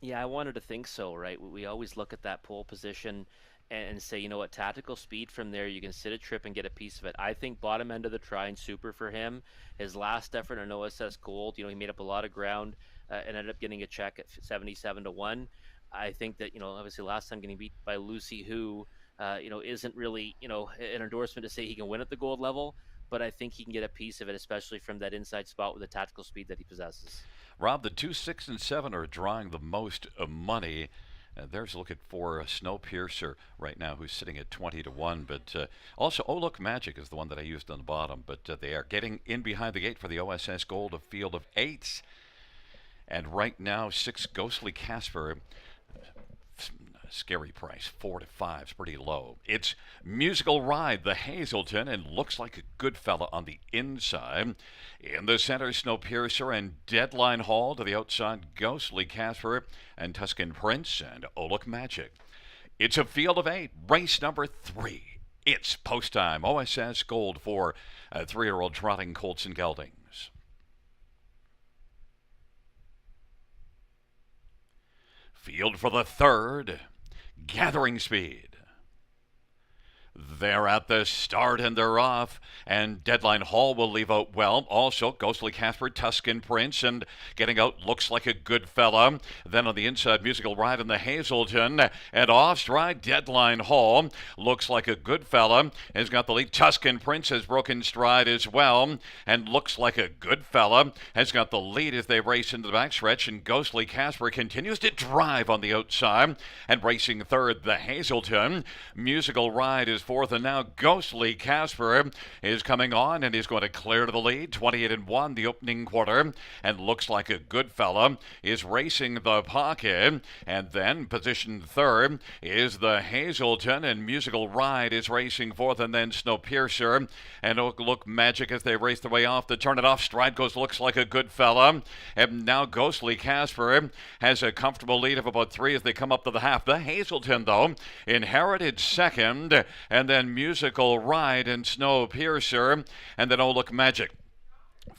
Yeah, I wanted to think so, right? We always look at that pole position, and say, you know what, tactical speed from there, you can sit a trip and get a piece of it. I think bottom end of the try and super for him. His last effort on OSS Gold, he made up a lot of ground and ended up getting a check at 77-1. I think that, obviously last time getting beat by Lucy Who, isn't really, an endorsement to say he can win at the gold level, but I think he can get a piece of it, especially from that inside spot with the tactical speed that he possesses. Rob, the 2, 6, and 7 are drawing the most money. There's a look at for Snowpiercer right now, who's sitting at 20-1. But also, Oh Look Magic is the one that I used on the bottom. But they are getting in behind the gate for the OSS Gold, a field of 8s. And right now, 6 Ghostly Casper. Scary price, 4 to 5 is pretty low. It's Musical Ride, the Hazelton, and looks like a good fella on the inside. In the center, Snowpiercer and Deadline Hall. To the outside, Ghostly Casper and Tuscan Prince and Oh Look Magic. It's a field of 8, race number 3. It's post time. OSS Gold for 3-year-old trotting colts and geldings. Field for the 3rd. Gathering Speed. They're at the start and they're off. And Deadline Hall will leave out well. Also, Ghostly Casper, Tuscan Prince, and getting out Looks Like a Good Fella. Then on the inside, Musical Ride in the Hazelton. And off stride, Deadline Hall. Looks Like a Good Fella has got the lead. Tuscan Prince has broken stride as well. And Looks Like a Good Fella has got the lead as they race into the backstretch. And Ghostly Casper continues to drive on the outside. And racing 3rd, the Hazelton. Musical Ride is 4th, and now Ghostly Casper is coming on and is going to clear to the lead. 28-1 the opening quarter, and Looks Like a Good Fella is racing the pocket. And then position 3rd is the Hazelton, and Musical Ride is racing 4th, and then Snowpiercer and Oh Look Magic as they race their way off the turn. It off stride goes Looks Like a Good Fella, and now Ghostly Casper has a comfortable lead of about 3 as they come up to the half. The Hazelton, though, inherited 2nd, and then Musical Ride and Snowpiercer, and then Oh Look Magic.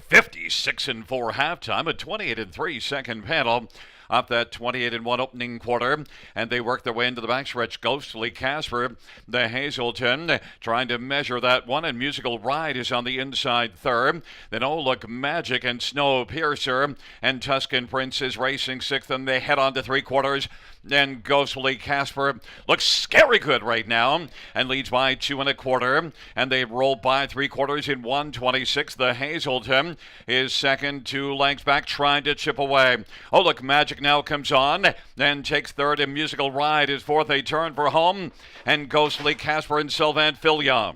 56-4 halftime, a 28-3 second panel. Off that 28-1 opening quarter, and they work their way into the backstretch. Ghostly Casper, the Hazelton, trying to measure that one, and Musical Ride is on the inside 3rd. Then Oh Look Magic and Snowpiercer, and Tuscan Prince is racing 6th, and they head on to 3/4. And Ghostly Casper looks scary good right now and leads by 2 1/4, and they roll by 3/4 in 1:26. The Hazelton is 2nd, 2 lengths back, trying to chip away. Oh Look Magic now comes on and takes 3rd, and Musical Ride is 4th. They turn for home, and Ghostly Casper and Sylvain Filia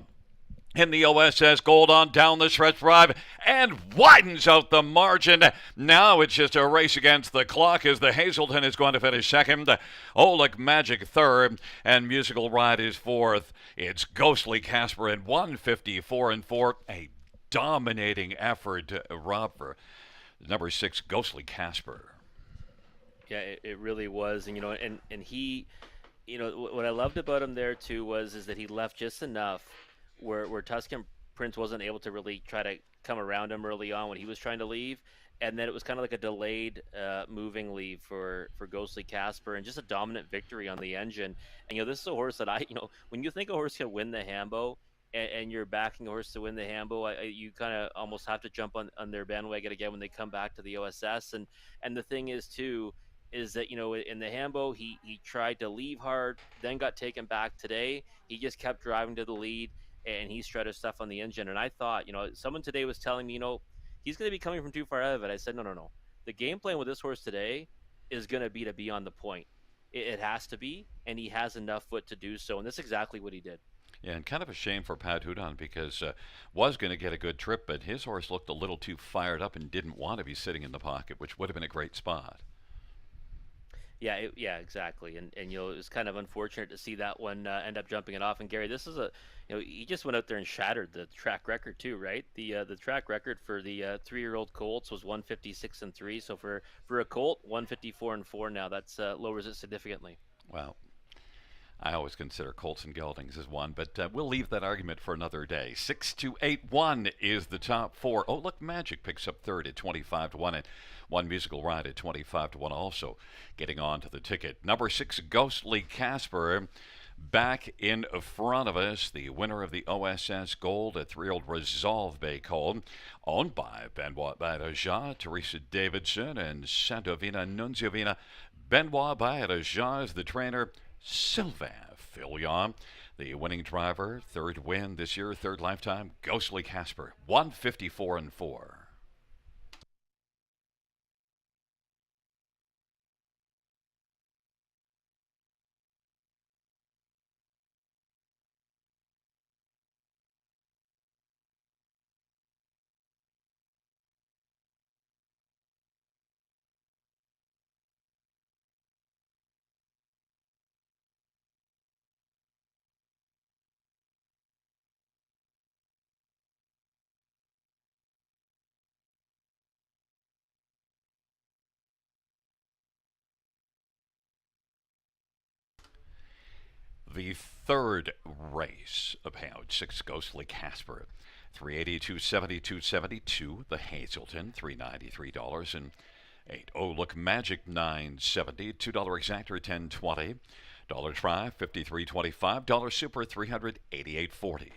in the OSS Gold on down the stretch drive and widens out the margin. Now it's just a race against the clock as the Hazelton is going to finish 2nd. Oh Look Magic 3rd, and Musical Ride is 4th. It's Ghostly Casper in 1:54-4. A dominating effort, Rob, for number 6, Ghostly Casper. Yeah, it really was, and he, what I loved about him there too is that he left just enough where Tuscan Prince wasn't able to really try to come around him early on when he was trying to leave, and then it was kind of like a delayed moving leave for Ghostly Casper, and just a dominant victory on the engine. And this is a horse that when you think a horse can win the Hambo, and you're backing a horse to win the Hambo, you kind of almost have to jump on their bandwagon again when they come back to the OSS. And the thing is too is that in the Hambo he tried to leave hard, then got taken back. Today he just kept driving to the lead, and he shredded stuff on the engine. And I thought, someone today was telling me, he's going to be coming from too far out of it. I said, no. The game plan with this horse today is going to be on the point. It has to be, and he has enough foot to do so. And that's exactly what he did. Yeah, and kind of a shame for Pat Hudon because was going to get a good trip, but his horse looked a little too fired up and didn't want to be sitting in the pocket, which would have been a great spot. Yeah, exactly, and it was kind of unfortunate to see that one end up jumping it off. And Gary, this is he just went out there and shattered the track record too, right? The track record for the 3-year-old colts was 156-3. So for a colt, 154-4 now. That's lowers it significantly. Well, I always consider colts and geldings as one, but we'll leave that argument for another day. 6-2-8-1 is the top 4. Oh Look Magic picks up 3rd at 25-1, and one Musical Ride at 25-1 also getting on to the ticket. Number 6, Ghostly Casper, Back in front of us, the winner of the OSS Gold at 3-year-old Resolve Bay Colt, owned by Benoit Badaja, Teresa Davidson, and Santovina Nunziovina. Benoit Badaja is the trainer. Sylvain Filion, the winning driver, third win this year, third lifetime. Ghostly Casper, 154 and 4. The third race of Pound 6 Ghostly Casper, 380, 270, 272. The Hazelton, $393 and 8. Oh, look, Magic 970, $2 exactor 1020. Dollar try 53.25. Dollar super 388.40.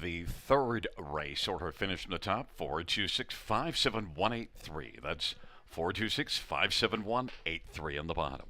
The third race order finished in the top, 426-57183. That's 426-57183 on the bottom.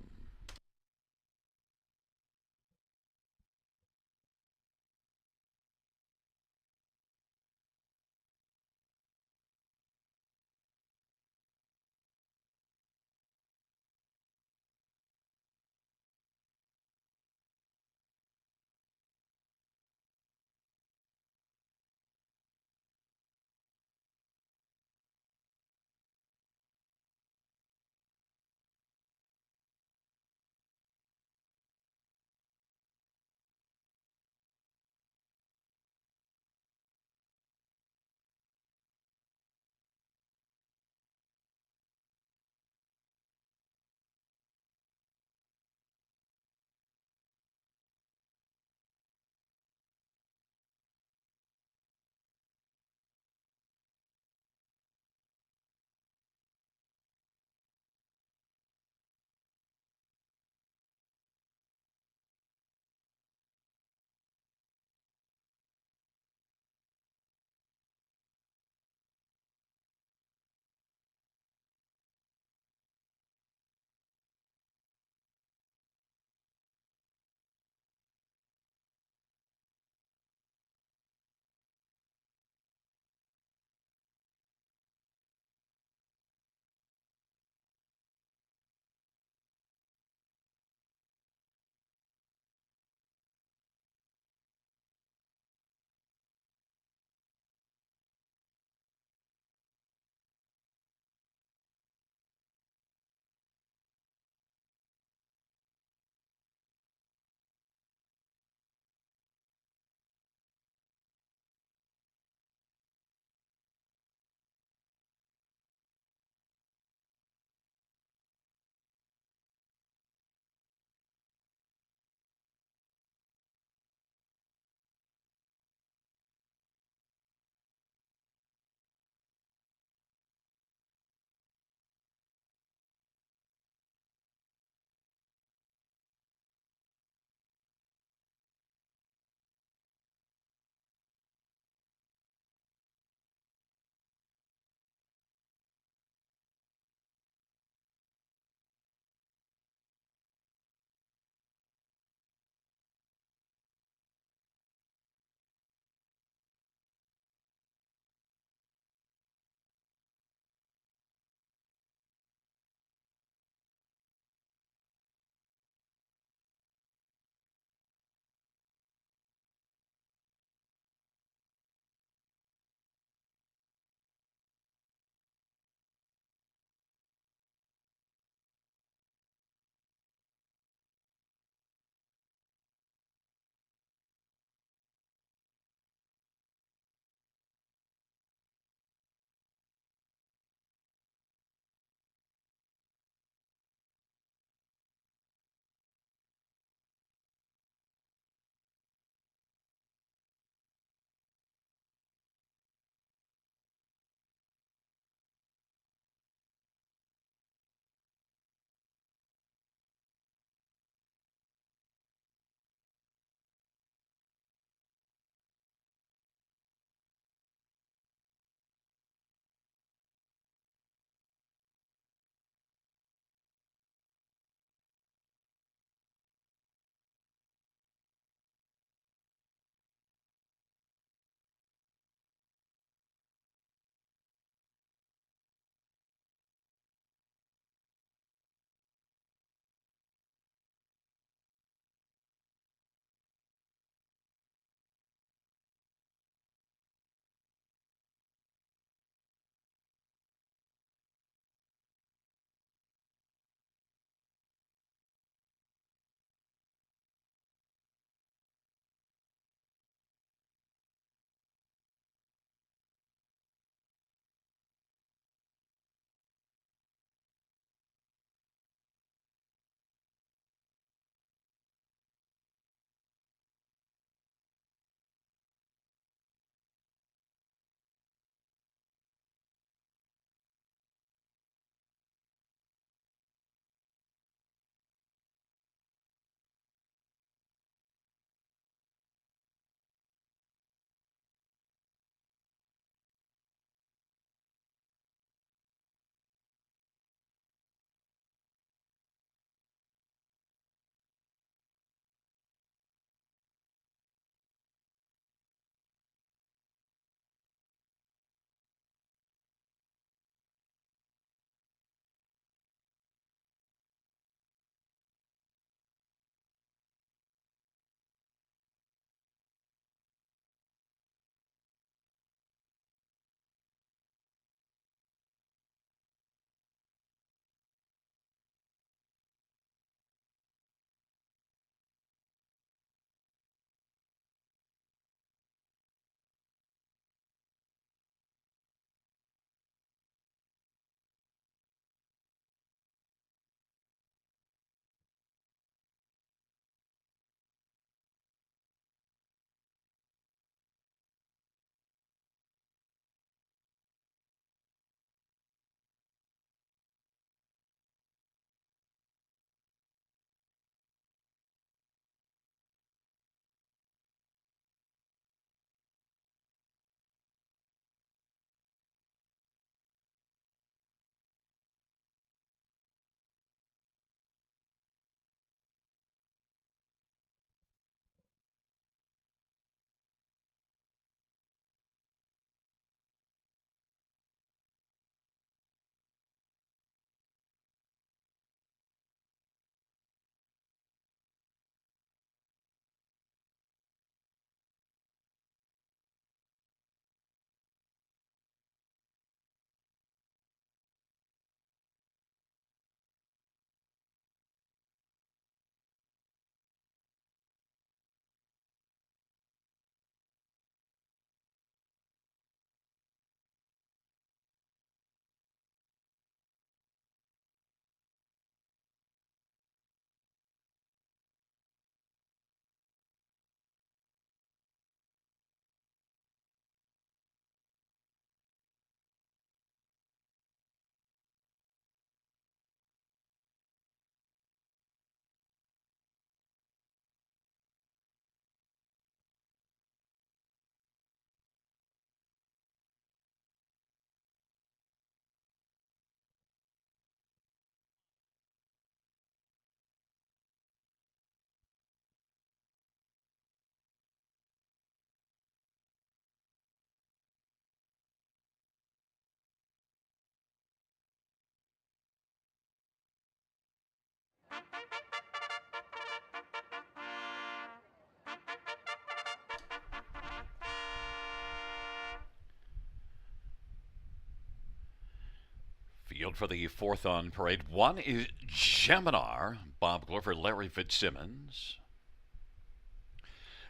Field for the fourth on parade. One is Geminar, Bob Glover, Larry Fitzsimmons.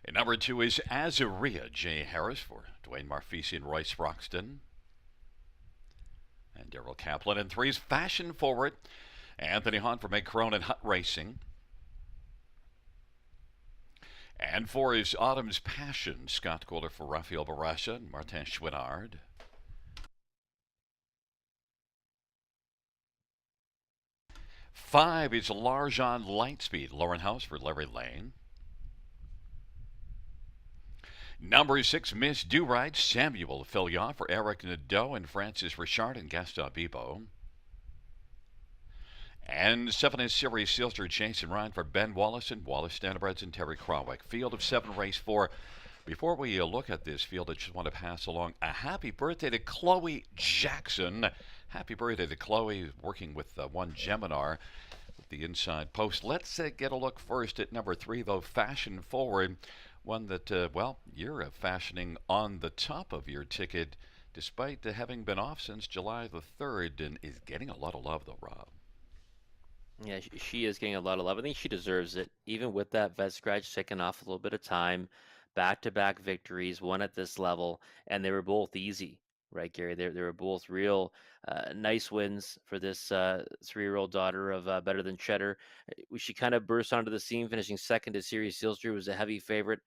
And number two is Azaria, Jay Harris for Dwayne Marfisi and Royce Broxton. And Daryl Kaplan. And three is Fashion Forward, Anthony Hahn for Meg Crone and Hut Racing. And four is Autumn's Passion, Scott Golder for Rafael Barasha and Martin Chouinard. Five is Larjon Lightspeed, Lauren House for Larry Lane. Number six, Miss Do-Right, Samuel Fillion for Eric Nadeau and Francis Richard and Gaston Bibo. And seven is Series Sealster, Jason Ryan for Ben Wallace and Wallace Standards and Terry Krawick. Field of seven, race four. Before we look at this field, I just want to pass along a happy birthday to Chloe Jackson. Happy birthday to Chloe, working with one Geminar with the inside post. Let's get a look first at number three, though, Fashion Forward. One that, well, you're fashioning on the top of your ticket, despite having been off since July the 3rd, and is getting a lot of love, though, Rob. Yeah, she is getting a lot of love. I think she deserves it. Even with that vet scratch taking off a little bit of time, back-to-back victories, one at this level, and they were both easy, right, Gary? They were both real nice wins for this 3-year-old daughter of Better Than Cheddar. She kind of burst onto the scene, finishing second to Series Sealster, was a heavy favorite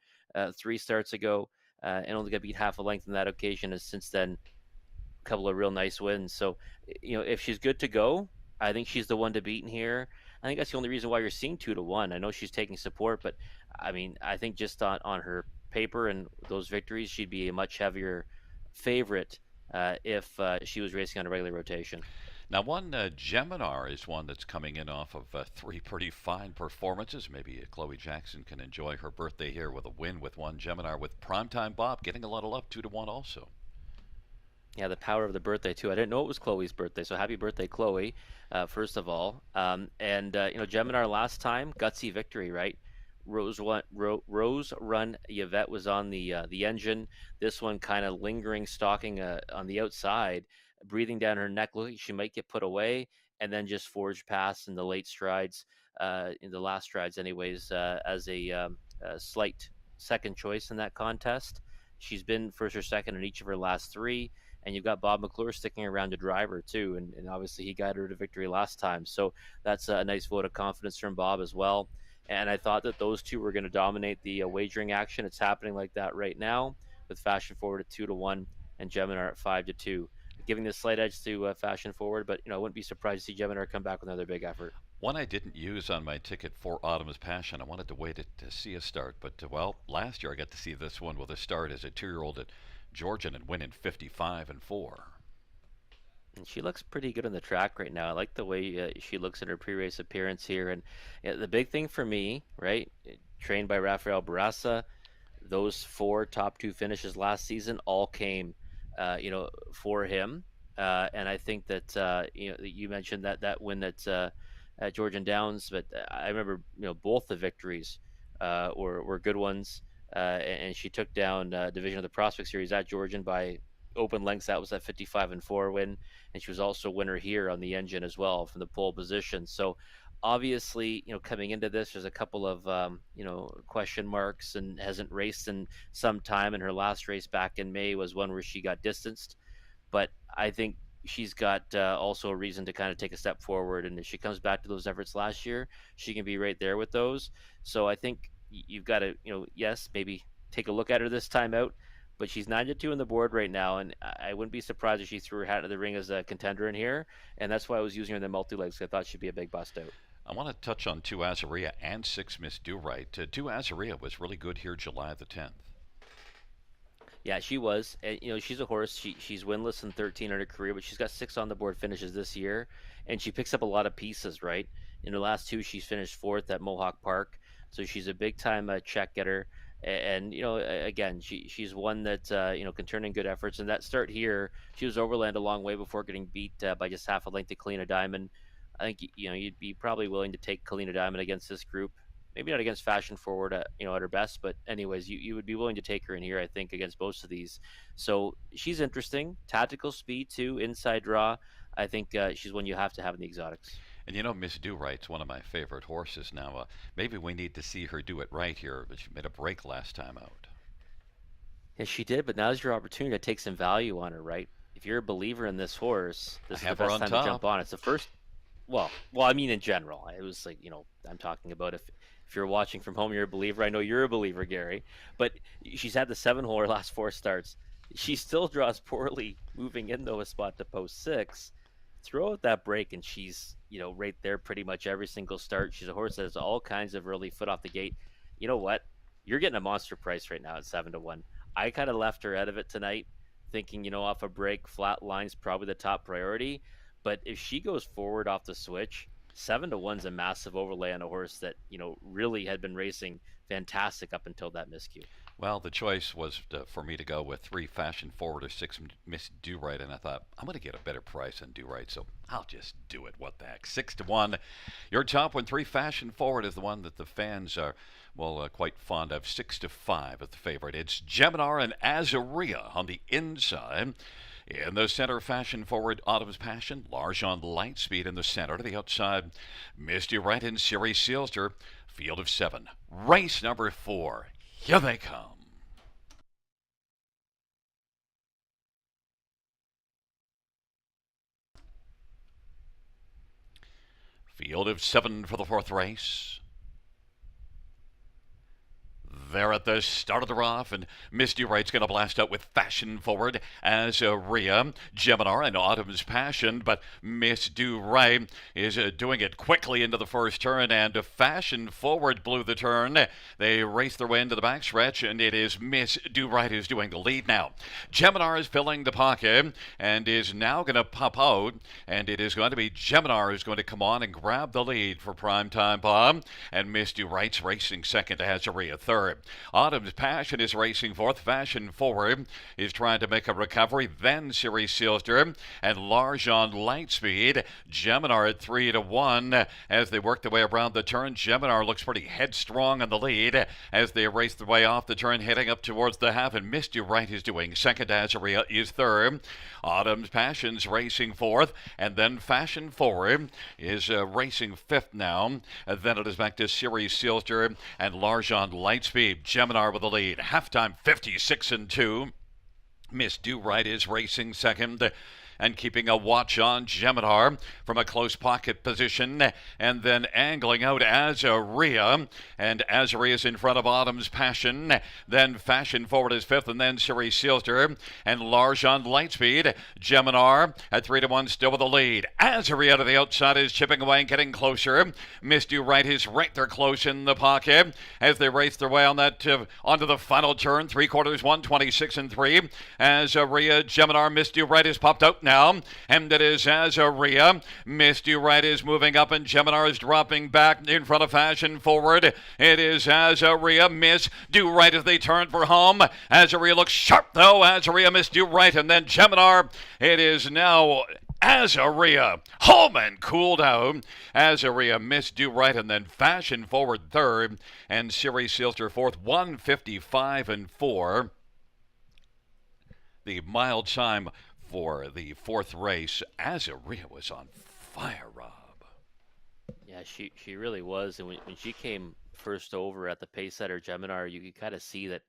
3 starts ago, and only got beat half a length on that occasion. And since then, a couple of real nice wins. So, if she's good to go, I think she's the one to beat in here. I think that's the only reason why you're seeing 2-1. I know she's taking support, but I mean, I think just on her paper and those victories, she'd be a much heavier favorite if she was racing on a regular rotation. Now, one Geminar is one that's coming in off of 3 pretty fine performances. Maybe Chloe Jackson can enjoy her birthday here with a win with one Geminar, with Primetime Bob getting a lot of love, 2-1 also. Yeah, the power of the birthday too. I didn't know it was Chloe's birthday, so happy birthday, Chloe! First of all, Geminar last time, gutsy victory, right? Rose Run Yvette was on the engine. This one kind of lingering, stalking on the outside, breathing down her neck, looking she might get put away, and then just forged past in the late strides, in the last strides, anyways, as a slight second choice in that contest. She's been first or second in each of her last 3. And you've got Bob McClure sticking around to drive her too, and obviously he guided her to victory last time. So that's a nice vote of confidence from Bob as well. And I thought that those two were going to dominate the wagering action. It's happening like that right now, with Fashion Forward at 2-1 and Geminar at 5-2, giving the slight edge to Fashion Forward. But I wouldn't be surprised to see Geminar come back with another big effort. One I didn't use on my ticket for Autumn's Passion. I wanted to wait to see a start, but well, last year I got to see this one with a start as a 2-year-old at Georgian and winning 55-4. And she looks pretty good on the track right now. I like the way she looks in her pre-race appearance here. And the big thing for me, right, trained by Rafael Barraza, those 4 top 2 finishes last season all came, for him. And I think that you mentioned that win at Georgian Downs, but I remember both the victories were good ones. And she took down Division of the Prospect Series at Georgian by open lengths. That was that 55-4 win, and she was also winner here on the engine as well from the pole position. So obviously, coming into this, there's a couple of question marks, and hasn't raced in some time. And her last race back in May was one where she got distanced. But I think she's got also a reason to kind of take a step forward. And if she comes back to those efforts last year, she can be right there with those. So I think you've got to, yes, maybe take a look at her this time out, but she's 9-2 on the board right now, and I wouldn't be surprised if she threw her hat in the ring as a contender in here, and that's why I was using her in the multi-legs. I thought she'd be a big bust out. I want to touch on 2 Azaria and 6 Miss Do-Right. 2 Azaria was really good here July the 10th. Yeah, she was. And, she's a horse. She's winless in 13 in her career, but she's got 6 on the board finishes this year, and she picks up a lot of pieces, right? In her last 2, she's finished 4th at Mohawk Park. So she's a big-time check getter, and again, she's one that can turn in good efforts. And that start here, she was overland a long way before getting beat by just half a length to Kalina Diamond. I think you'd be probably willing to take Kalina Diamond against this group. Maybe not against Fashion Forward at at her best, but anyways, you would be willing to take her in here, I think, against most of these. So she's interesting. Tactical speed too, inside draw. I think she's one you have to have in the exotics. And Miss Do Right's one of my favorite horses. Now, maybe we need to see her do it right here, but she made a break last time out. Yes, she did, but now's your opportunity to take some value on her, right? If you're a believer in this horse, I this is the have her best on time to jump top. on. It's the first. Well, I mean in general. It was like I'm talking about if you're watching from home, you're a believer. I know you're a believer, Gary. But she's had the 7 hole her last 4 starts. She still draws poorly, moving in though a spot to post 6. Throw out that break, and she's right there pretty much every single start. She's a horse that has all kinds of early foot off the gate. You know what? You're getting a monster price right now at 7-1. I kind of left her out of it tonight, thinking off a break, flat line's probably the top priority. But if she goes forward off the switch, 7-1's a massive overlay on a horse that really had been racing fantastic up until that miscue. Well, the choice was for me to go with 3 Fashion Forward or 6 Miss Do Right, and I thought I'm going to get a better price on Do Right, so I'll just do it. What the heck? 6-1. Your top one, 3 Fashion Forward, is the one that the fans are quite fond of. 6-5 at the favorite. It's Geminar and Azaria on the inside. In the center, Fashion Forward, Autumn's Passion, Largent Lightspeed in the center. To the outside, Misty Right and Siri Sealster. Field of 7. Race number 4. Here they come. Field of 7 for the 4th race. There at the start of the rough, and Misty Right's going to blast out with Fashion Forward as Rhea, Geminar, and Autumn's Passion, but Miss Do Right is doing it quickly into the first turn, and Fashion Forward blew the turn. They race their way into the backstretch, and it is Miss Do Right who's doing the lead now. Geminar is filling the pocket and is now going to pop out, and it is going to be Geminar who's going to come on and grab the lead for Primetime Bob, and Miss Do Right's racing second as Rhea third. Autumn's Passion is racing fourth. Fashion Forward is trying to make a recovery. Then Series Sealster and Largent Lightspeed. Geminar at 3-1 as they work their way around the turn. Geminar looks pretty headstrong in the lead as they race their way off the turn, heading up towards the half. And Misty Right is doing second. Azaria is third. Autumn's Passion's racing fourth, and then Fashion Forward is racing fifth now. Then it is back to Series Sealster and Largent Lightspeed. Geminar with the lead. Halftime 56-2. Miss Do Right is racing second and keeping a watch on Geminar from a close pocket position, and then angling out Azaria, and Azaria is in front of Autumn's Passion. Then Fashion Forward is fifth, and then Series Sealster and Largent Lightspeed. Geminar at 3-1 still with the lead. Azaria to the outside is chipping away and getting closer. Miss Do Right is right there close in the pocket as they race their way on that onto the final turn. 3/4, 126-3. Azaria, Geminar, Miss Do Right is popped out now, and it is Azaria. Miss Do Right is moving up, and Geminar is dropping back in front of Fashion Forward. It is Azaria, Miss Do Right as they turn for home. Azaria looks sharp though. Azaria, Miss Do Right, and then Geminar. It is now Azaria home and cooled down. Azaria, Miss Do Right, and then Fashion Forward third, and Series Sealster fourth. 155-4. The mile time for the 4th race. Azaria was on fire, Rob. Yeah, she really was. And when she came first over at the pace setter Geminar, you could kind of see that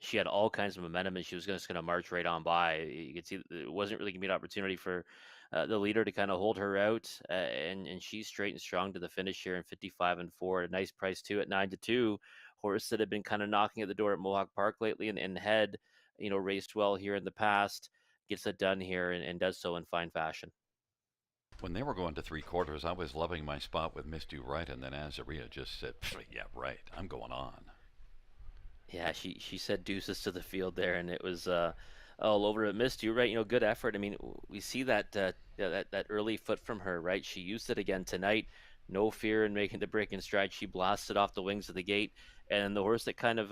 she had all kinds of momentum and she was just going to march right on by. You could see it wasn't really going to be an opportunity for the leader to kind of hold her out. And she's straight and strong to the finish here in 55-4. A nice price too at 9-2. Horse that had been kind of knocking at the door at Mohawk Park lately and had, raced well here in the past. Gets it done here and does so in fine fashion. When they were going to 3/4, I was loving my spot with Miss Do Right, and then Azaria just said, yeah, right, I'm going on. Yeah, she said deuces to the field there, and it was all over it. Miss Do Right, good effort. I mean, we see that that early foot from her, right? She used it again tonight. no fear in making the break in stride. She blasted off the wings of the gate, and the horse that kind of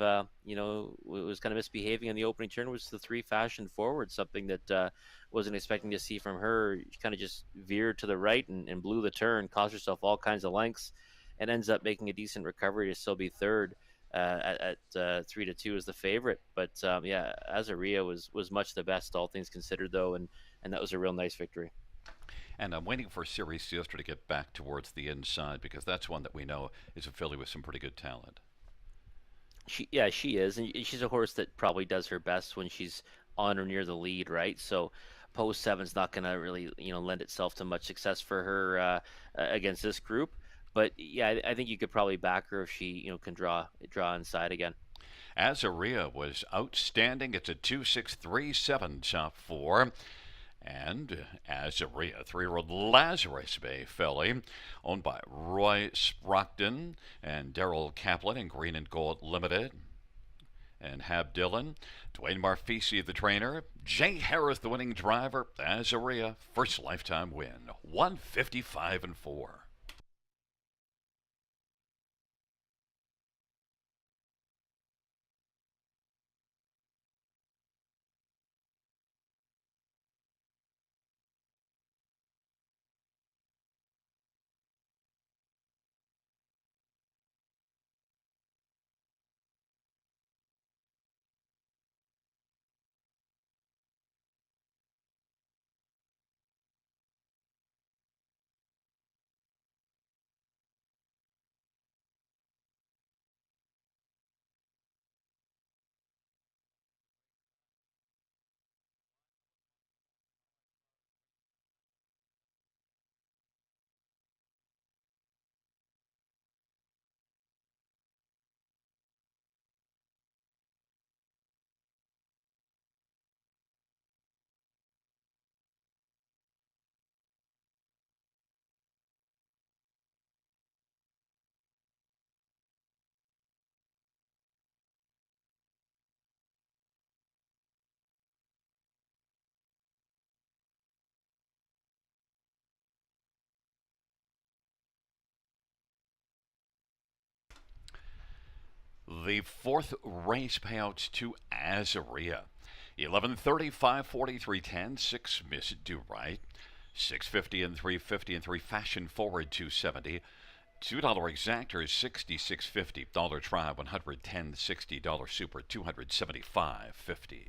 was kind of misbehaving in the opening turn was the 3 Fashion Forward, something that wasn't expecting to see from her. She kind of just veered to the right and blew the turn, caused herself all kinds of lengths, and ends up making a decent recovery to still be third. At 3-2 as the favorite, but yeah, Azaria was much the best, all things considered, though, and that was a real nice victory. And I'm waiting for Series Sister to get back towards the inside because that's one that we know is a filly with some pretty good talent. She is, and she's a horse that probably does her best when she's on or near the lead, right? So post seven's not going to really, lend itself to much success for her against this group. But yeah, I think you could probably back her if she, can draw inside again. Azaria was outstanding. It's a 2.637 top four. And Azaria, 3-year-old Lazarus Bay filly, owned by Roy Sprockton and Daryl Kaplan in Green and Gold Limited. And Hab Dillon, Dwayne Marfisi, the trainer, Jay Harris, the winning driver, Azaria, first lifetime win, 155-4. The fourth race payouts to Azaria. 11:30, 5:43, 10, 6 Miss Do Right, 650 and 350 and 3 Fashion Forward 270. $2 exactors 66.50. Dollar try 110.60. Dollar super 275.50.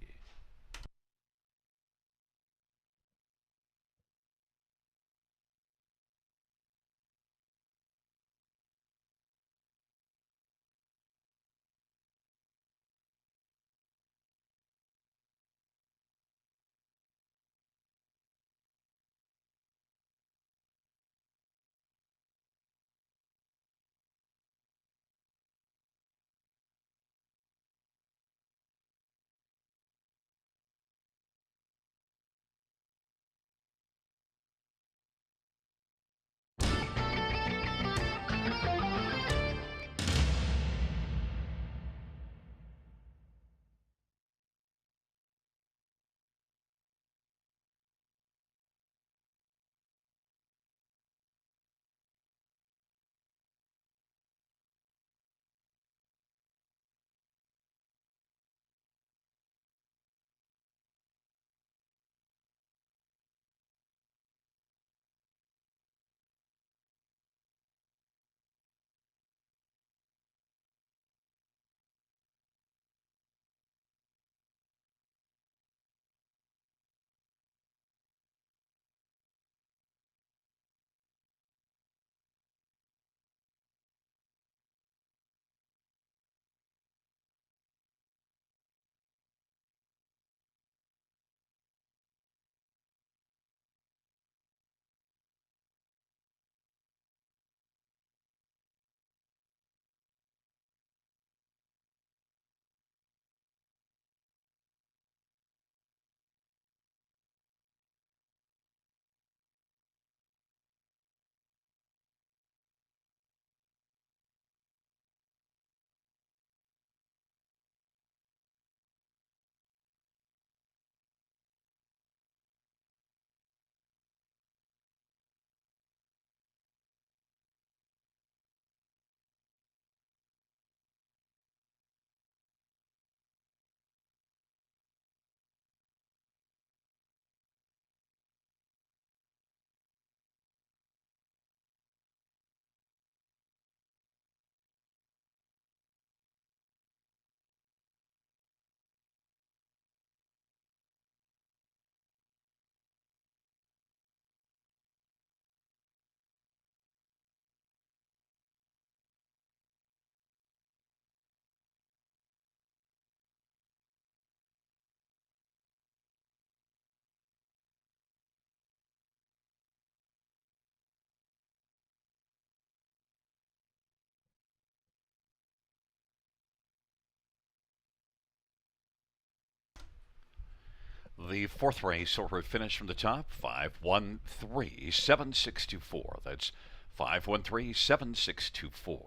the fourth race or finish from the top, 513-7624. That's 513-7624.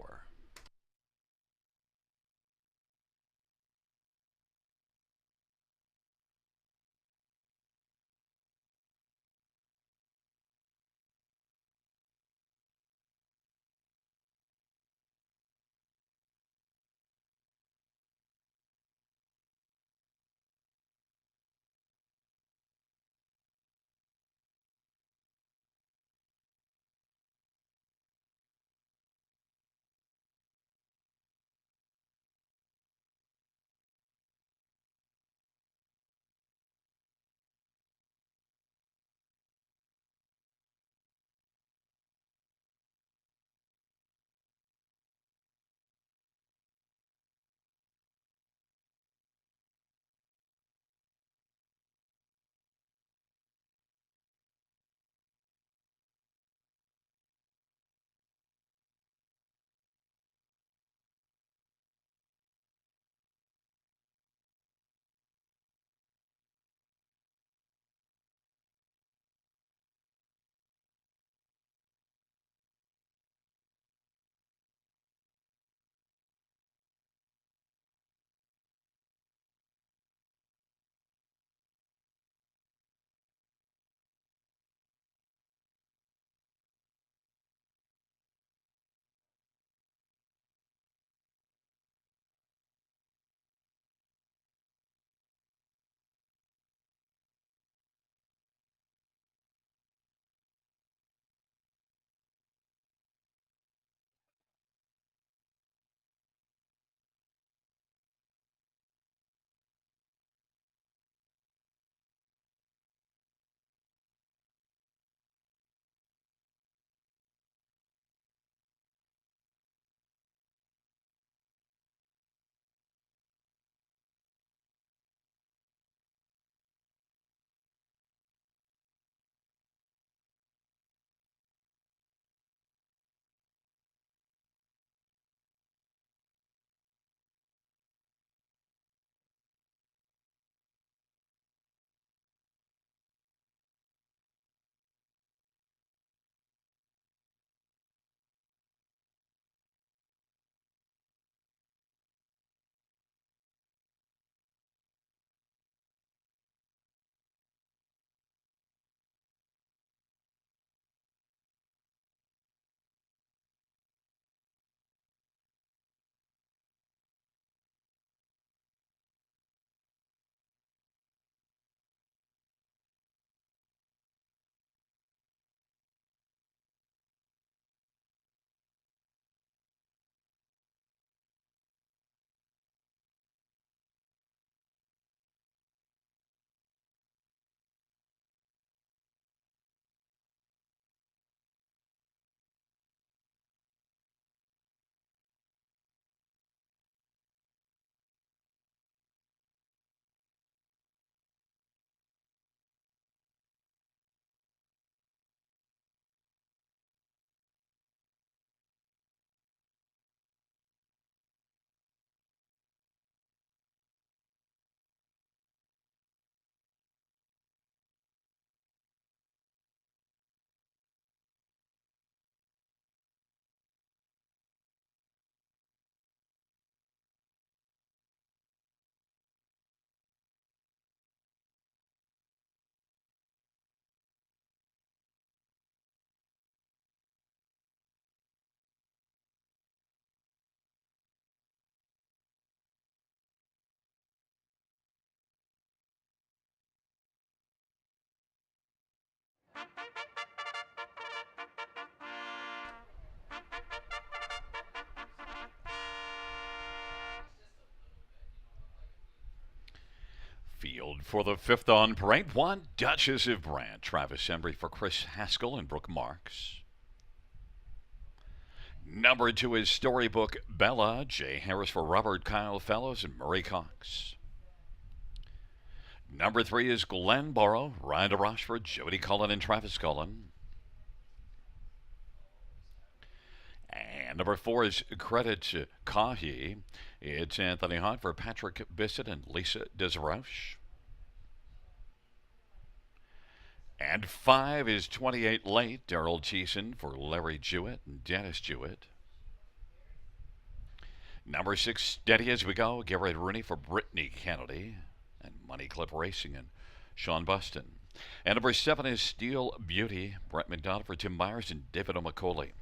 Field for the fifth on parade. One, Duchess of Brant. Travis Embry for Chris Haskell and Brooke Marks. Number 2 is Storybook Bella. Jay Harris for Robert Kyle Fellows and Murray Cox. Number 3 is Glenboro. Ryan DeRoche for Jody Cullen and Travis Cullen. And number 4 is Credit Kahi. It's Anthony Hunt for Patrick Bissett and Lisa Desroche. And 5 is 28 late. Daryl Cheeson for Larry Jewett and Dennis Jewett. Number 6, Steady As We Go. Garrett Rooney for Brittany Kennedy and Money Clip Racing and Sean Buston. And number 7 is Steel Beauty. Brett McDonald for Tim Myers and David O'Macaulay.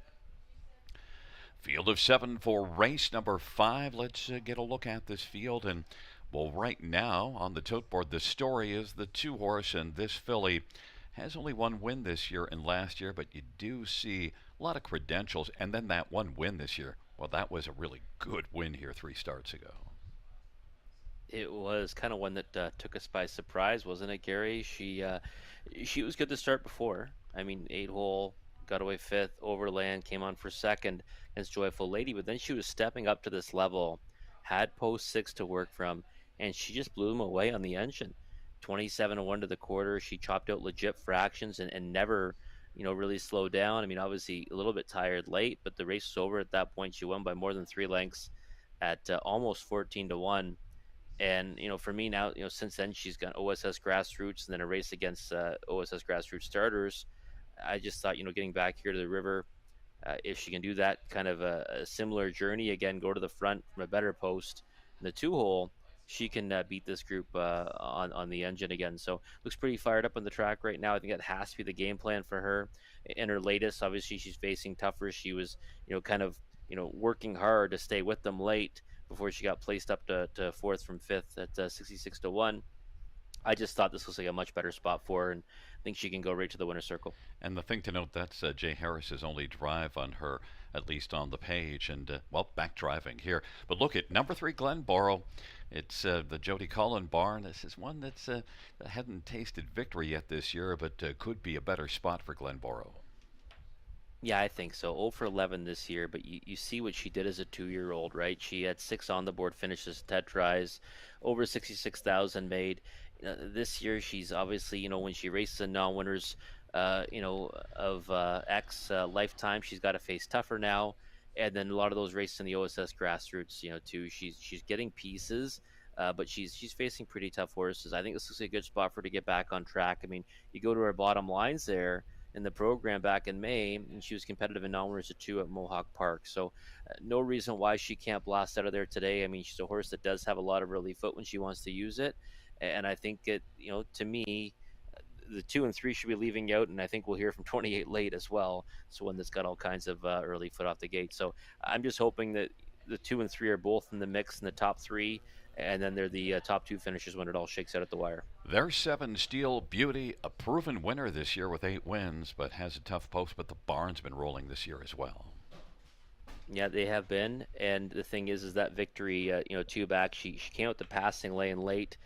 Field of 7 for race number 5. Let's get a look at this field. And, well, right now on the tote board, the story is the 2-horse, and this filly has only one win this year and last year, but you do see a lot of credentials. And then that one win this year, well, that was a really good win here 3 starts ago. It was kind of one that took us by surprise, wasn't it, Gary? She was good to start before. I mean, 8-hole, got away 5th, Overland, came on for 2nd against Joyful Lady, but then she was stepping up to this level, had post 6 to work from, and she just blew them away on the engine. 27-1 to the quarter. She chopped out legit fractions and never, really slowed down. I mean, obviously a little bit tired late, but the race was over at that point. She won by more than 3 lengths at almost 14-1. And, for me now, since then she's got OSS Grassroots and then a race against OSS Grassroots starters. I just thought, getting back here to the river, if she can do that kind of a similar journey again, go to the front from a better post in the 2-hole, she can beat this group on the engine again. So looks pretty fired up on the track right now. I think that has to be the game plan for her. In her latest, obviously she's facing tougher. She was, kind of, working hard to stay with them late before she got placed up to 4th from 5th at 66-1. I just thought this was like a much better spot for her, and I think she can go right to the winner's circle. And the thing to note, that's Jay Harris's only drive on her, at least on the page. And, back driving here. But look at number 3, Glenboro. It's the Jody Collin barn. This is one that's hadn't tasted victory yet this year, but could be a better spot for Glenboro. Yeah, I think so. 0 for 11 this year, but you see what she did as a 2-year-old, right? She had 6 on the board finishes, 10 tries, over 66,000 made. This year, she's obviously, when she races the non-winners, of X lifetime, she's got to face tougher now. And then a lot of those races in the OSS Grassroots, too. She's getting pieces, but she's facing pretty tough horses. I think this is a good spot for her to get back on track. I mean, you go to her bottom lines there in the program back in May, and she was competitive in non-winners at 2 at Mohawk Park. So no reason why she can't blast out of there today. I mean, she's a horse that does have a lot of early foot when she wants to use it. And I think it, to me, the 2 and 3 should be leaving out, and I think we'll hear from 28 late as well. So one that's got all kinds of early foot off the gate. So I'm just hoping that the 2 and 3 are both in the mix in the top 3, and then they're the top 2 finishers when it all shakes out at the wire. There's 7, Steel Beauty, a proven winner this year with 8 wins, but has a tough post. But the barn's been rolling this year as well. Yeah, they have been, and the thing is that victory, 2 back, she came out the passing lane late.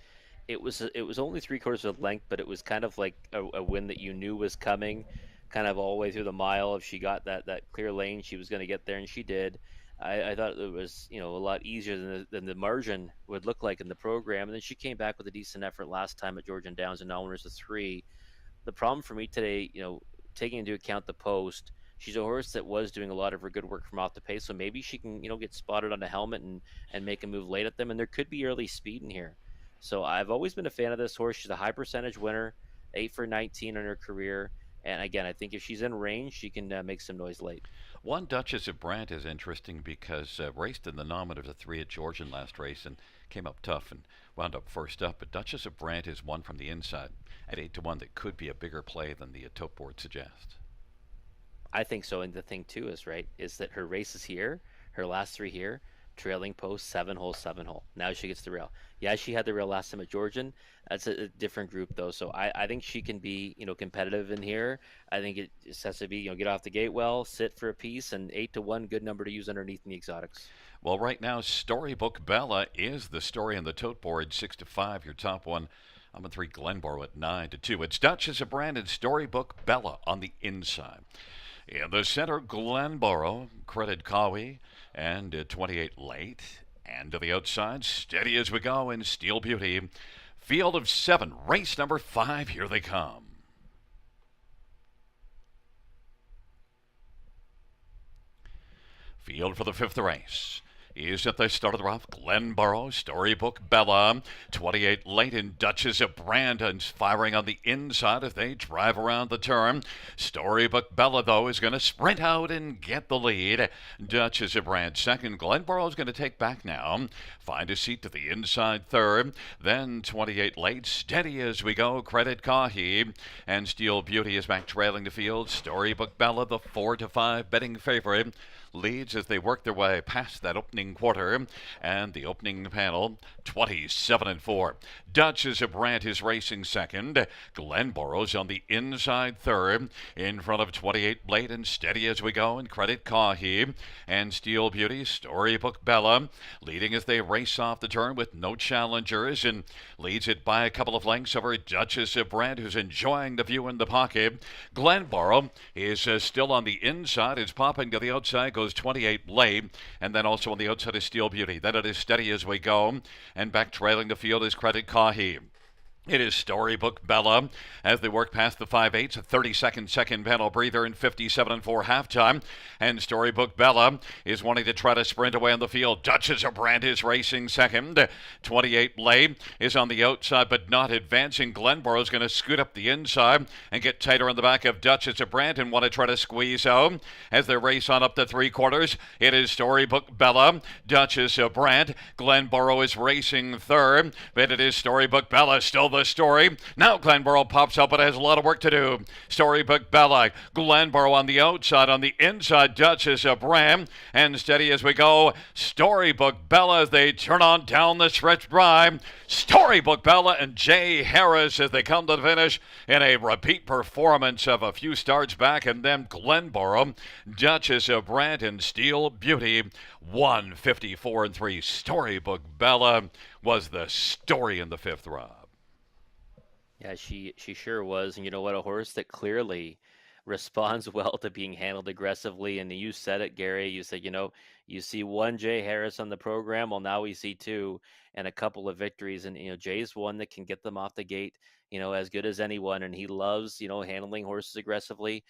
It was only 3/4 of a length, but it was kind of like a win that you knew was coming, kind of all the way through the mile. If she got that clear lane, she was going to get there, and she did. I thought it was a lot easier than the margin would look like in the program, and then she came back with a decent effort last time at Georgian Downs and non-winners of 3. The problem for me today, taking into account the post, she's a horse that was doing a lot of her good work from off the pace, so maybe she can get spotted on a helmet and make a move late at them, and there could be early speed in here. So I've always been a fan of this horse. She's a high percentage winner, 8 for 19 in her career. And again, I think if she's in range, she can make some noise late. One, Duchess of Brant is interesting because raced in the nominative of 3 at Georgian last race and came up tough and wound up first up. But Duchess of Brant is one from the inside at 8-1 that could be a bigger play than the tote board suggests. I think so. And the thing too is that her races here, her last 3 here, trailing post, 7-hole, 7-hole. Now she gets the rail. Yeah, she had the rail last time at Georgian. That's a different group though. So I think she can be, competitive in here. I think it just has to be, get off the gate well, sit for a piece, and 8-1, good number to use underneath in the exotics. Well, right now, Storybook Bella is the story on the tote board, 6-5, your top one. I'm a 3, Glenboro at 9-2. It's Duchess of Brant and Storybook Bella on the inside. In the center, Glenboro, Credit Cowie, and 28 late. And to the outside, Steady As We Go in Steel Beauty. Field of 7, race number 5, here they come. Field for the 5th race. is at the start of the rough. Glenborough, Storybook Bella, 28 late, and Duchess of Brandon's firing on the inside as they drive around the turn. Storybook Bella, though, is going to sprint out and get the lead. Duchess of Brand second. Glenborough is going to take back now. Find a seat to the inside third. Then 28 late, steady as we go. Credit Kahi. And Steel Beauty is back trailing the field. Storybook Bella, the 4-5 betting favorite, leads as they work their way past that opening quarter and the opening panel. 27-4. Duchess of Brant is racing second. Glenborough's on the inside third, in front of 28 Blade and steady as we go. And Credit Kahi and Steel Beauty, Storybook Bella, leading as they race off the turn with no challengers, and leads it by a couple of lengths over Duchess of Brant, who's enjoying the view in the pocket. Glenborough is still on the inside. It's popping to the outside, goes 28 Blade, and then also on the outside is Steel Beauty. Then it is steady as we go, and back trailing the field is Credit Kahi. It is Storybook Bella as they work past the 5/8, a 30-second second panel breather in 57-4 halftime. And Storybook Bella is wanting to try to sprint away on the field. Duchess of Brand is racing second. 28 Blade is on the outside but not advancing. Glenborough is going to scoot up the inside and get tighter on the back of Duchess of Brand and want to try to squeeze out as they race on up to three quarters. It is Storybook Bella, Duchess of Brand. Glenborough is racing third, but it is Storybook Bella still the story. Now Glenborough pops up but has a lot of work to do. Storybook Bella, Glenborough on the outside, on the inside Duchess of Brand, and steady as we go. Storybook Bella as they turn on down the stretch drive. Storybook Bella and Jay Harris as they come to the finish in a repeat performance of a few starts back, and then Glenborough, Duchess of Brand, and Steel Beauty. 154-3. Storybook Bella was the story in the fifth, Rob. Yeah, she sure was. And you know what? A horse that clearly responds well to being handled aggressively. And you said it, Gary. You said, you see one Jay Harris on the program. Well, now we see two and a couple of victories. And, Jay's one that can get them off the gate, as good as anyone. And he loves, handling horses aggressively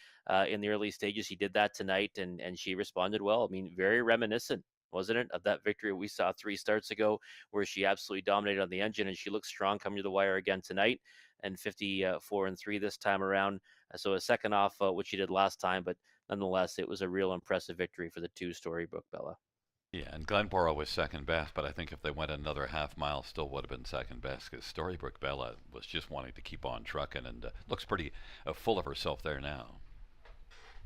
in the early stages. He did that tonight, and she responded well. I mean, very reminiscent, wasn't it, of that victory we saw 3 starts ago where she absolutely dominated on the engine, and she looks strong coming to the wire again tonight, and 54-3 this time around. So a second off what she did last time, but nonetheless, it was a real impressive victory for the two Storybook Bella. Yeah, and Glenborough was second best, but I think if they went another half mile, still would have been second best, because Storybook Bella was just wanting to keep on trucking, and looks pretty full of herself there now.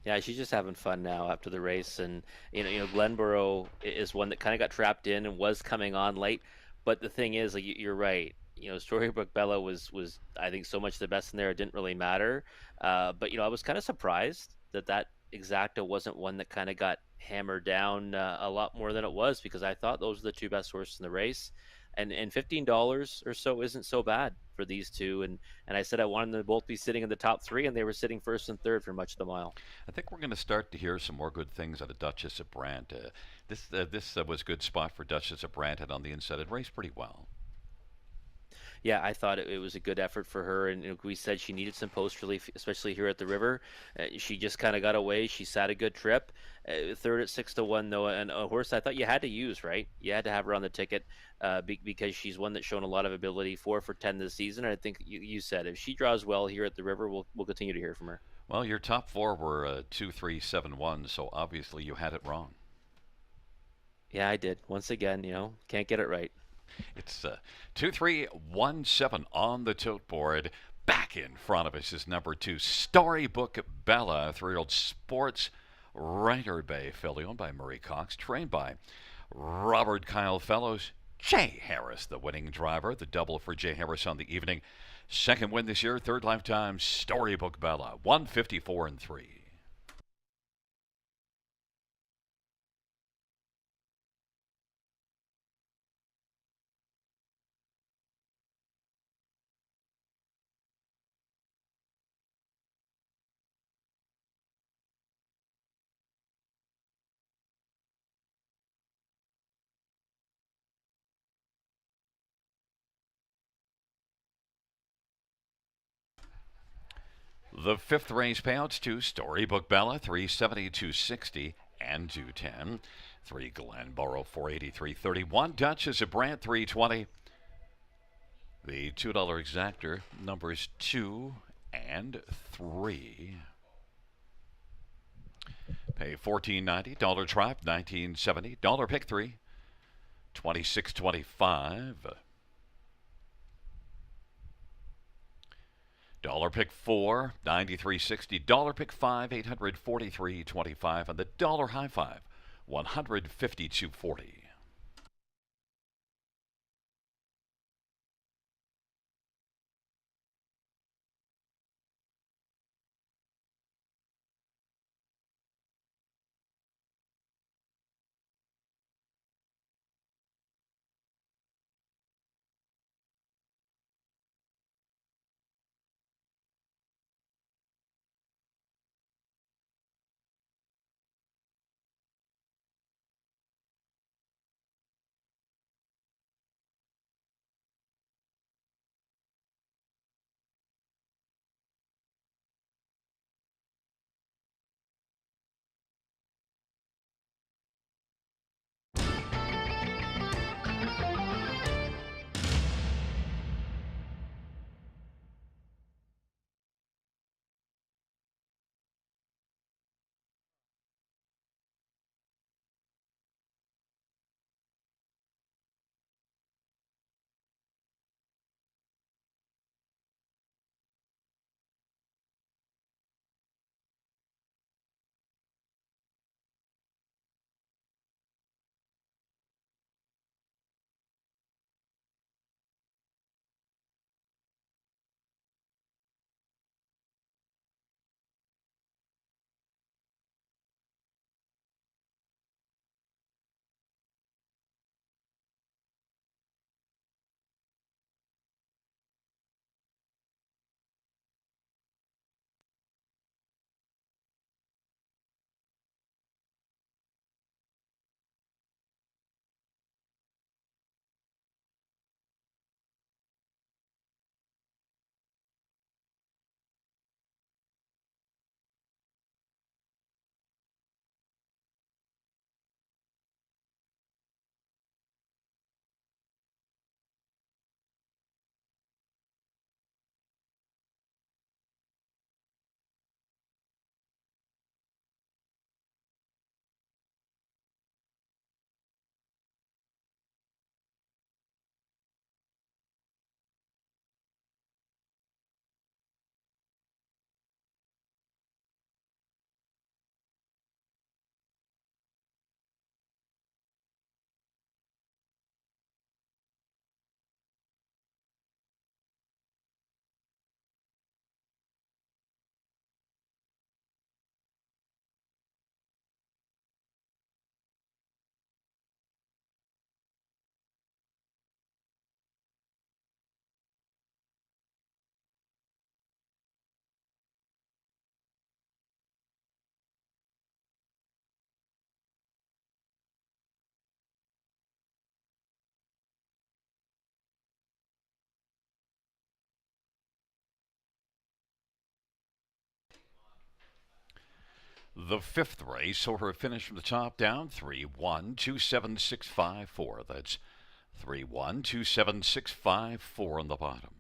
Yeah, she's just having fun now after the race, and Glenborough is one that kind of got trapped in and was coming on late. But the thing is, like, you're right. Storybook Bella was I think so much the best in there, it didn't really matter. But I was kind of surprised that Exacta wasn't one that kind of got hammered down a lot more than it was, because I thought those were the two best horses in the race. And $15 or so isn't so bad for these two. And I said I wanted them to both be sitting in the top 3, and they were sitting first and third for much of the mile. I think we're going to start to hear some more good things out of Duchess of Brant. This was a good spot for Duchess of Brant, and on the inside it raced pretty well. Yeah, I thought it was a good effort for her, and we said she needed some post relief, especially here at the river. She just kind of got away. She sat a good trip. Third at 6-1 though, and a horse I thought you had to use, right? You had to have her on the ticket because she's one that's shown a lot of ability. 4 for 10 this season. And I think you said if she draws well here at the river, we'll continue to hear from her. Well, your top 4 were 2, 3, 7, 1, so obviously you had it wrong. Yeah, I did. Once again, can't get it right. It's 2-3-1-7 on the tilt board. Back in front of us is number 2, Storybook Bella, 3-year-old sports Writer Bay filly, owned by Murray Cox, trained by Robert Kyle Fellows. Jay Harris, the winning driver, the double for Jay Harris on the evening. Second win this year, third lifetime, Storybook Bella, 154-3. The fifth race payouts to Storybook Bella, 370, 260, and 210. 3 Glenboro 483.31. Dutch is at Brant 320. The $2 exactor numbers 2 and 3. Pay $14.90. Dollar Tribe 19.70. Dollar Pick 3 26.25. Dollar Pick 4 93.60. Dollar Pick 5 843.25. And the Dollar High Five 152.40. The fifth race saw her finish from the top down 3-1-2-7-6-5-4. That's 3-1-2-7-6-5-4 on the bottom.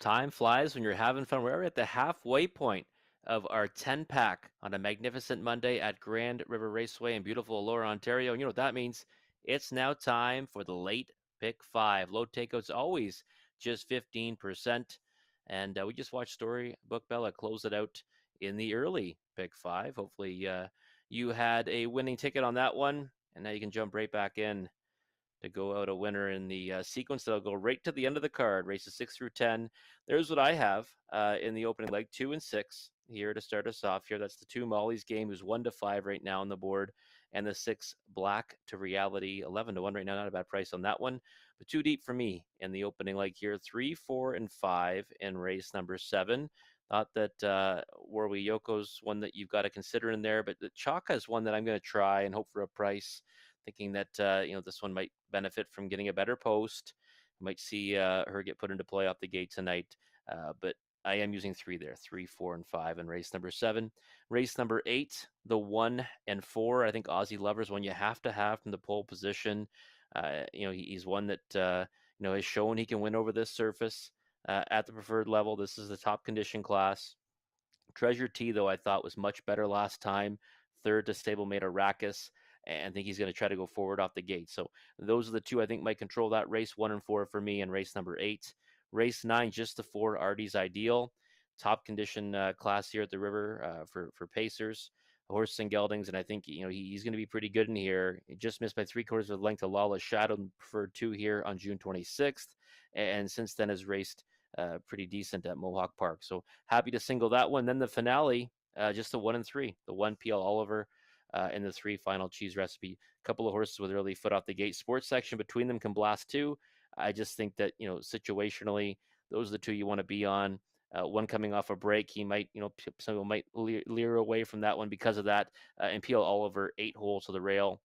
Time flies when you're having fun. We're at the halfway point of our 10 pack on a magnificent Monday at Grand River Raceway in beautiful Elora, Ontario. And you know what that means? It's now time for the late pick five. Low takeouts always just 15%. And we just watched Storybook Bella close it out in the early pick 5. Hopefully, you had a winning ticket on that one, and now you can jump right back in to go out a winner in the sequence that'll go right to the end of the card, races 6 through 10. There's what I have in the opening leg, 2 and 6 here to start us off here. That's the 2 Molly's game, who's 1 to 5 right now on the board, and the 6 Black to Reality, 11 to 1 right now. Not a bad price on that one, but too deep for me in the opening leg here. 3, 4, and 5 in race number 7. Thought that Warwi Yoko's one that you've got to consider in there, but the Chaka is one that I'm going to try and hope for a price, thinking that this one might benefit from getting a better post. Might see her get put into play off the gate tonight, but I am using 3 there, 3, 4, and 5 in race number 7. Race number 8, the 1 and 4. I think Aussie Lover's one you have to have from the pole position. He's one that has shown he can win over this surface at the preferred level. This is the top condition class. Treasure T, though, I thought was much better last time. Third to stablemate Arrakis, and I think he's going to try to go forward off the gate. So those are the 2 I think might control that race, 1 and 4 for me, and race number 8. Race 9, just the 4, Artie's Ideal. Top condition class here at the river for Pacers, horses and geldings, and I think he's going to be pretty good in here. He just missed by 3/4 of the length to Lawless Shadow, preferred 2 here on June 26th, and since then has raced pretty decent at Mohawk Park. So happy to single that one. Then the finale, just the 1 and 3, the 1 PL Oliver and the 3 Final Cheese Recipe. A couple of horses with early foot off the gate. Sports section between them can blast too. I just think that situationally, those are the 2 you want to be on. One coming off a break, he might, some people might leer away from that one because of that. And PL Oliver, 8 holes to the rail.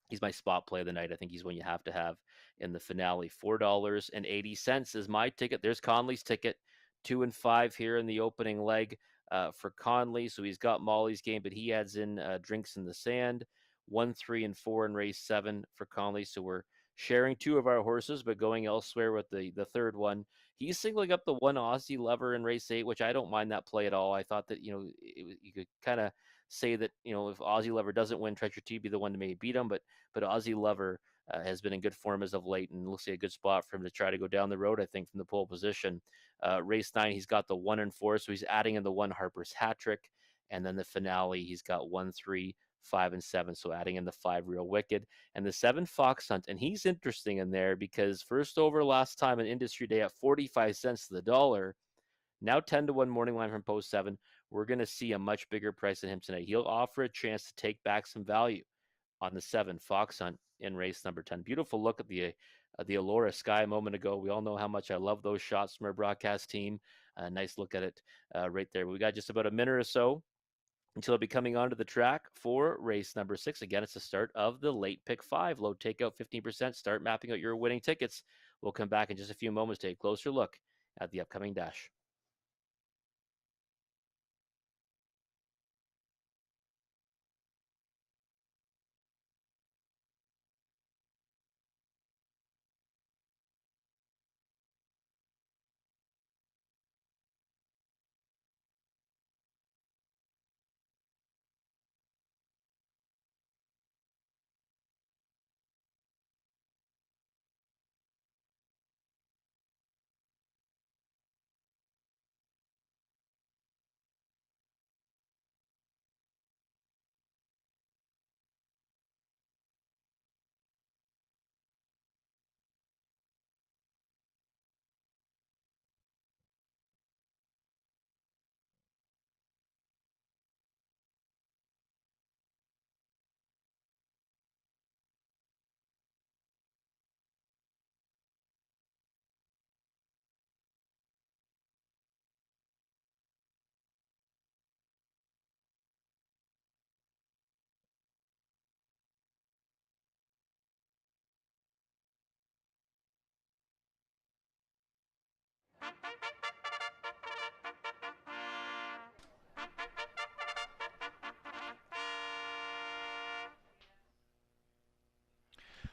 He's my spot play of the night. I think he's one you have to have in the finale. $4.80 is my ticket. There's Conley's ticket. 2 and 5 here in the opening leg for Conley. So he's got Molly's game, but he adds in Drinks in the Sand. 1, 3, and 4 in race 7 for Conley. So we're sharing 2 of our horses, but going elsewhere with the third one. He's singling up the 1 Aussie Lover in race 8, which I don't mind that play at all. I thought that, you could kind of say that, if Aussie Lover doesn't win, Treasure T be the one to maybe beat him, but Aussie Lover has been in good form as of late, and looks like a good spot for him to try to go down the road, I think, from the pole position. Race 9, he's got the 1 and 4, so he's adding in the 1 Harper's Hat Trick, and then the finale, he's got 1, 3, 5, and 7, so adding in the 5 Real Wicked, and the 7 Fox Hunt, and he's interesting in there because first over last time in Industry Day at 45 cents to the dollar, now 10 to 1 morning line from post 7. We're going to see a much bigger price than him tonight. He'll offer a chance to take back some value on the 7 Fox Hunt in race number 10. Beautiful look at the Allura Sky a moment ago. We all know how much I love those shots from our broadcast team. Nice look at it right there. We got just about a minute or so until I'll be coming onto the track for race number 6. Again, it's the start of the late pick 5. Low takeout 15%. Start mapping out your winning tickets. We'll come back in just a few moments to take a closer look at the upcoming dash.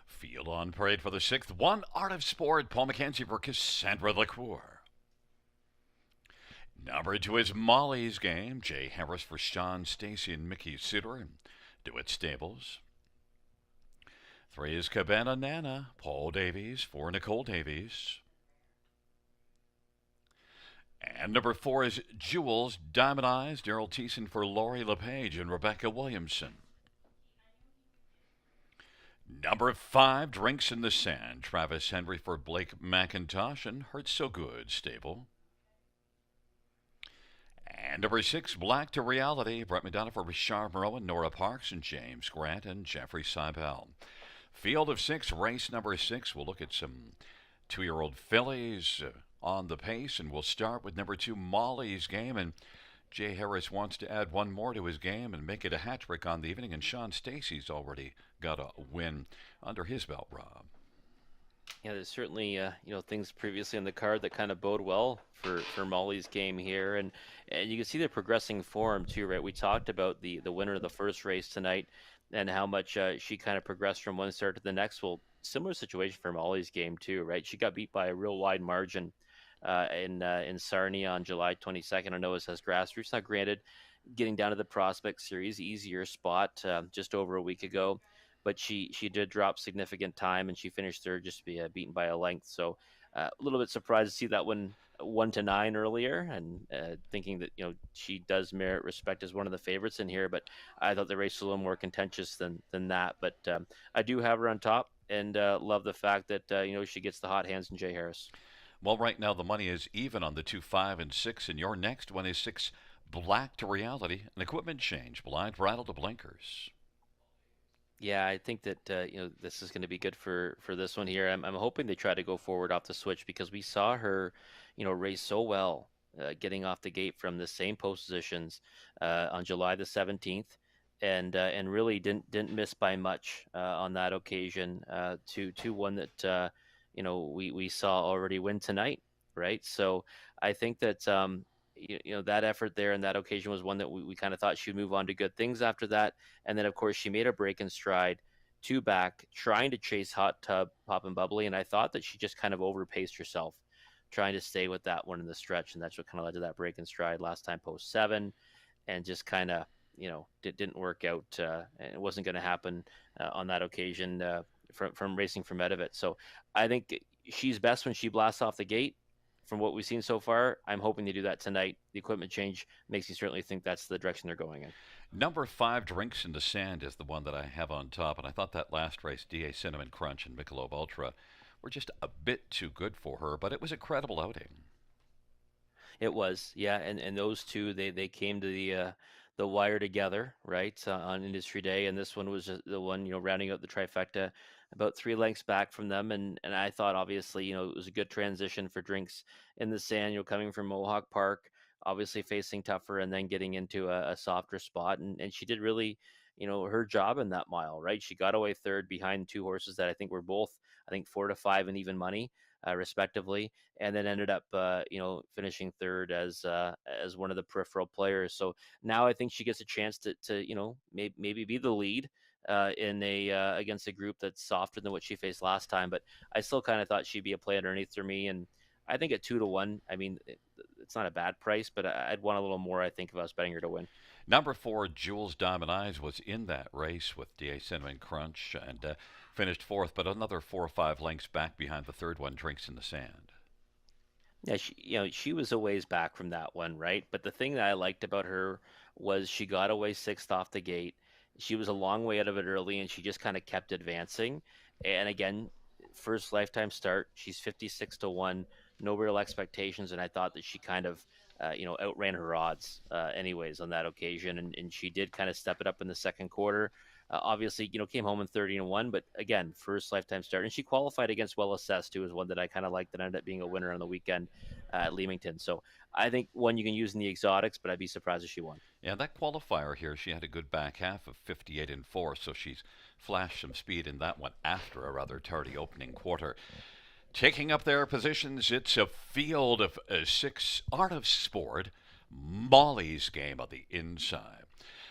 Field on parade for the 6th. 1 Art of Sport. Paul McKenzie for Cassandra LaCour. Number 2 is Molly's Game. Jay Harris for Sean, Stacy, and Mickey Suter and DeWitt Stables. 3 is Cabana Nana. Paul Davies for Nicole Davies. And number 4 is Jewels, Diamond Eyes, Daryl Thiessen for Lori LePage and Rebecca Williamson. Number 5, Drinks in the Sand, Travis Henry for Blake McIntosh and Hurt So Good stable. And number 6, Black to Reality, Brett McDonough for Richard Moreau and Nora Parks and James Grant and Jeffrey Seibel. Field of 6, race number 6. We'll look at some 2-year-old fillies on the pace, and we'll start with number 2, Molly's Game. And Jay Harris wants to add one more to his game and make it a hat trick on the evening, and Sean Stacy's already got a win under his belt, Rob. Yeah, there's certainly things previously on the card that kind of bode well for Molly's Game here, and you can see the progressing form too, right? We talked about the winner of the first race tonight and how much she kind of progressed from one start to the next. Well, similar situation for Molly's Game too, right? She got beat by a real wide margin in Sarnia on July 22nd on OSS Grassroots. Now, granted, getting down to the Prospect Series, easier spot just over a week ago, but she did drop significant time and she finished third, just to be beaten by a length. So a little bit surprised to see that one 1-9 earlier, and thinking that she does merit respect as one of the favorites in here. But I thought the race was a little more contentious than that. But I do have her on top, and love the fact that she gets the hot hands in Jay Harris. Well, right now the money is even on the 2, 5, and 6, and your next one is 6, Black to Reality, an equipment change, blind rattle to blinkers. Yeah, I think that this is going to be good for this one here. I'm hoping they try to go forward off the switch, because we saw her, race so well, getting off the gate from the same post positions on July the 17th, and really didn't miss by much on that occasion to one that we saw already win tonight, right? So I think that that effort there and that occasion was one that we kind of thought she'd move on to good things after that. And then, of course, she made a break in stride, 2 back, trying to chase Hot Tub, Pop and Bubbly. And I thought that she just kind of overpaced herself, trying to stay with that one in the stretch. And that's what kind of led to that break in stride last time, post 7, and just kind of, didn't work out. And it wasn't going to happen on that occasion from racing for Medovit. So I think she's best when she blasts off the gate. From what we've seen so far, I'm hoping they do that tonight. The equipment change makes me certainly think that's the direction they're going in. Number 5, Drinks in the Sand, is the one that I have on top, and I thought that last race, DA Cinnamon Crunch and Michelob Ultra, were just a bit too good for her, but it was a credible outing. It was, yeah, and those two they came to the wire together, right, on Industry Day, and this one was the one rounding out the trifecta, about 3 lengths back from them, and I thought obviously it was a good transition for Drinks in the Sand, coming from Mohawk Park, obviously facing tougher, and then getting into a softer spot, and she did really her job in that mile, right? She got away third behind 2 horses that I think were both 4 to 5 and even money. Respectively, and then ended up, finishing third as one of the peripheral players. So now I think she gets a chance to maybe be the lead in against a group that's softer than what she faced last time. But I still kind of thought she'd be a play underneath for me, and I think at 2 to 1, I mean, it's not a bad price, but I'd want a little more, I think, if I was betting her to win. Number 4, Jules Diamond Eyes, was in that race with DA Cinnamon Crunch and finished 4th, but another 4 or 5 lengths back behind the third one, Drinks in the Sand. Yeah, she was a ways back from that one, right? But the thing that I liked about her was she got away 6th off the gate. She was a long way out of it early, and she just kind of kept advancing. And again, first lifetime start, she's 56 to 1, no real expectations, and I thought that she kind of outran her odds anyways on that occasion, and she did kind of step it up in the second quarter. Obviously, came home in 30 and 1, but again, first lifetime start, and she qualified against Well Assessed, who was one that I kind of liked that ended up being a winner on the weekend at Leamington. So I think one you can use in the exotics, but I'd be surprised if she won. Yeah, that qualifier here, she had a good back half of 58 and 4, so she's flashed some speed in that one after a rather tardy opening quarter. Taking up their positions, it's a field of 6, Art of Sport, Molly's Game on the inside.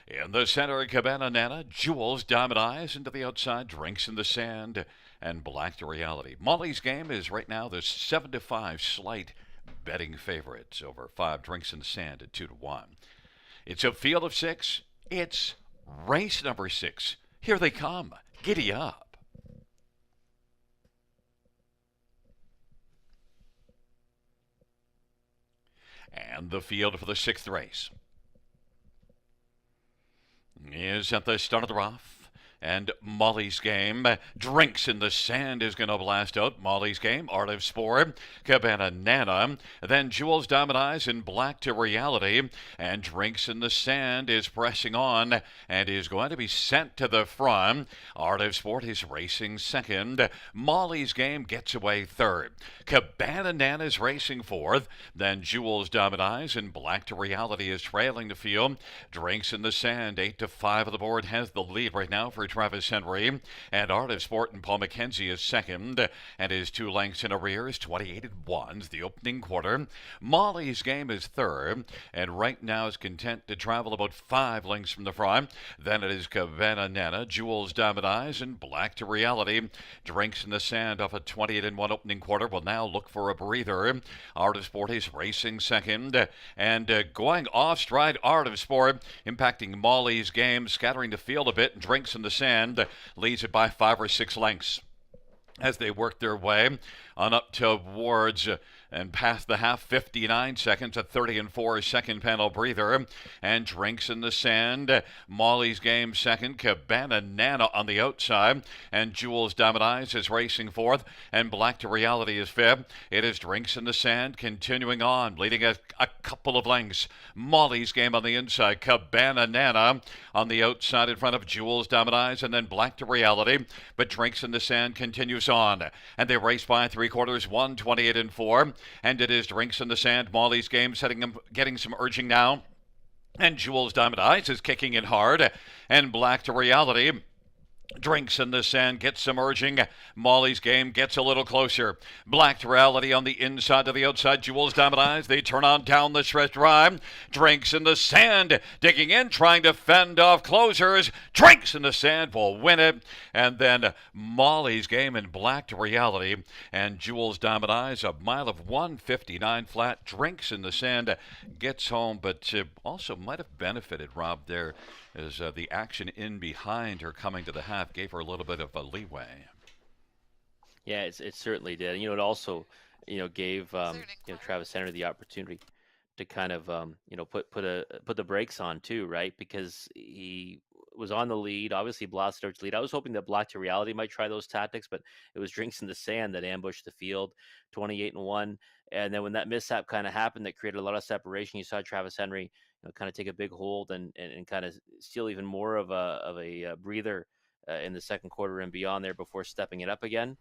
In the center, Cabana Nana, Jewels, Diamond Eyes, into the outside, Drinks in the Sand, and Black to Reality. Molly's Game is right now the 7 to 5 slight betting favorites over 5 Drinks in the Sand at 2 to 1. It's a field of 6. It's race number 6. Here they come. Giddy up. And the field for the sixth race is at the start of the rough. And Molly's Game. Drinks in the Sand is going to blast out. Molly's Game, Art of Sport, Cabana Nana. Then Jules Diamond Eyes in Black to Reality. And Drinks in the Sand is pressing on and is going to be sent to the front. Art of Sport is racing second. Molly's Game gets away third. Cabana Nana is racing fourth. Then Jules Diamond Eyes in Black to Reality is trailing the field. Drinks in the Sand, 8-5 of the board, has the lead right now for Travis Henry. And Art of Sport and Paul McKenzie is second. And his 2 lengths in arrears, 28-1's the opening quarter. Molly's Game is third. And right now is content to travel about 5 lengths from the front. Then it is Cabana Nana, Jules Diamond Eyes, and Black to Reality. Drinks in the Sand off a 28-1 opening quarter will now look for a breather. Art of Sport is racing second. And going off stride, Art of Sport impacting Molly's Game, scattering the field a bit, and Drinks in the Sand leads it by 5 or 6 lengths as they work their way on up towards and past the half, 59 seconds, a 30-4 second panel breather. And Drinks in the Sand, Molly's Game second, Cabana Nana on the outside, and Jules Diamond Eyes is racing fourth, and Black to Reality is fifth. It is Drinks in the Sand continuing on, leading a couple of lengths. Molly's Game on the inside, Cabana Nana on the outside in front of Jules Diamond Eyes, and then Black to Reality. But Drinks in the Sand continues on, and they race by 3/4, 1:28-4. And it is Drinks in the Sand, Molly's Game getting some urging now. And Jules Diamond Eyes is kicking in hard. And Black to Reality. Drinks in the Sand gets some urging. Molly's Game gets a little closer. Black to Reality on the inside to the outside. Jules Diamond Eyes, they turn on down the stretch drive. Drinks in the Sand digging in, trying to fend off closers. Drinks in the Sand will win it. And then Molly's Game in Black to Reality. And Jules Diamond Eyes, a mile of 1:59 flat. Drinks in the Sand gets home, but also might have benefited, Rob, there as the action in behind her coming to the half gave her a little bit of a leeway. Yeah, it certainly did. It also, gave Travis Henry the opportunity to kind of put the brakes on too, right? Because he was on the lead, obviously blasted out to lead. I was hoping that Black to Reality might try those tactics, but it was Drinks in the Sand that ambushed the field, 28-1. And then when that mishap kind of happened, that created a lot of separation. You saw Travis Henry, kind of take a big hold and kind of steal even more of a breather in the second quarter and beyond there before stepping it up again.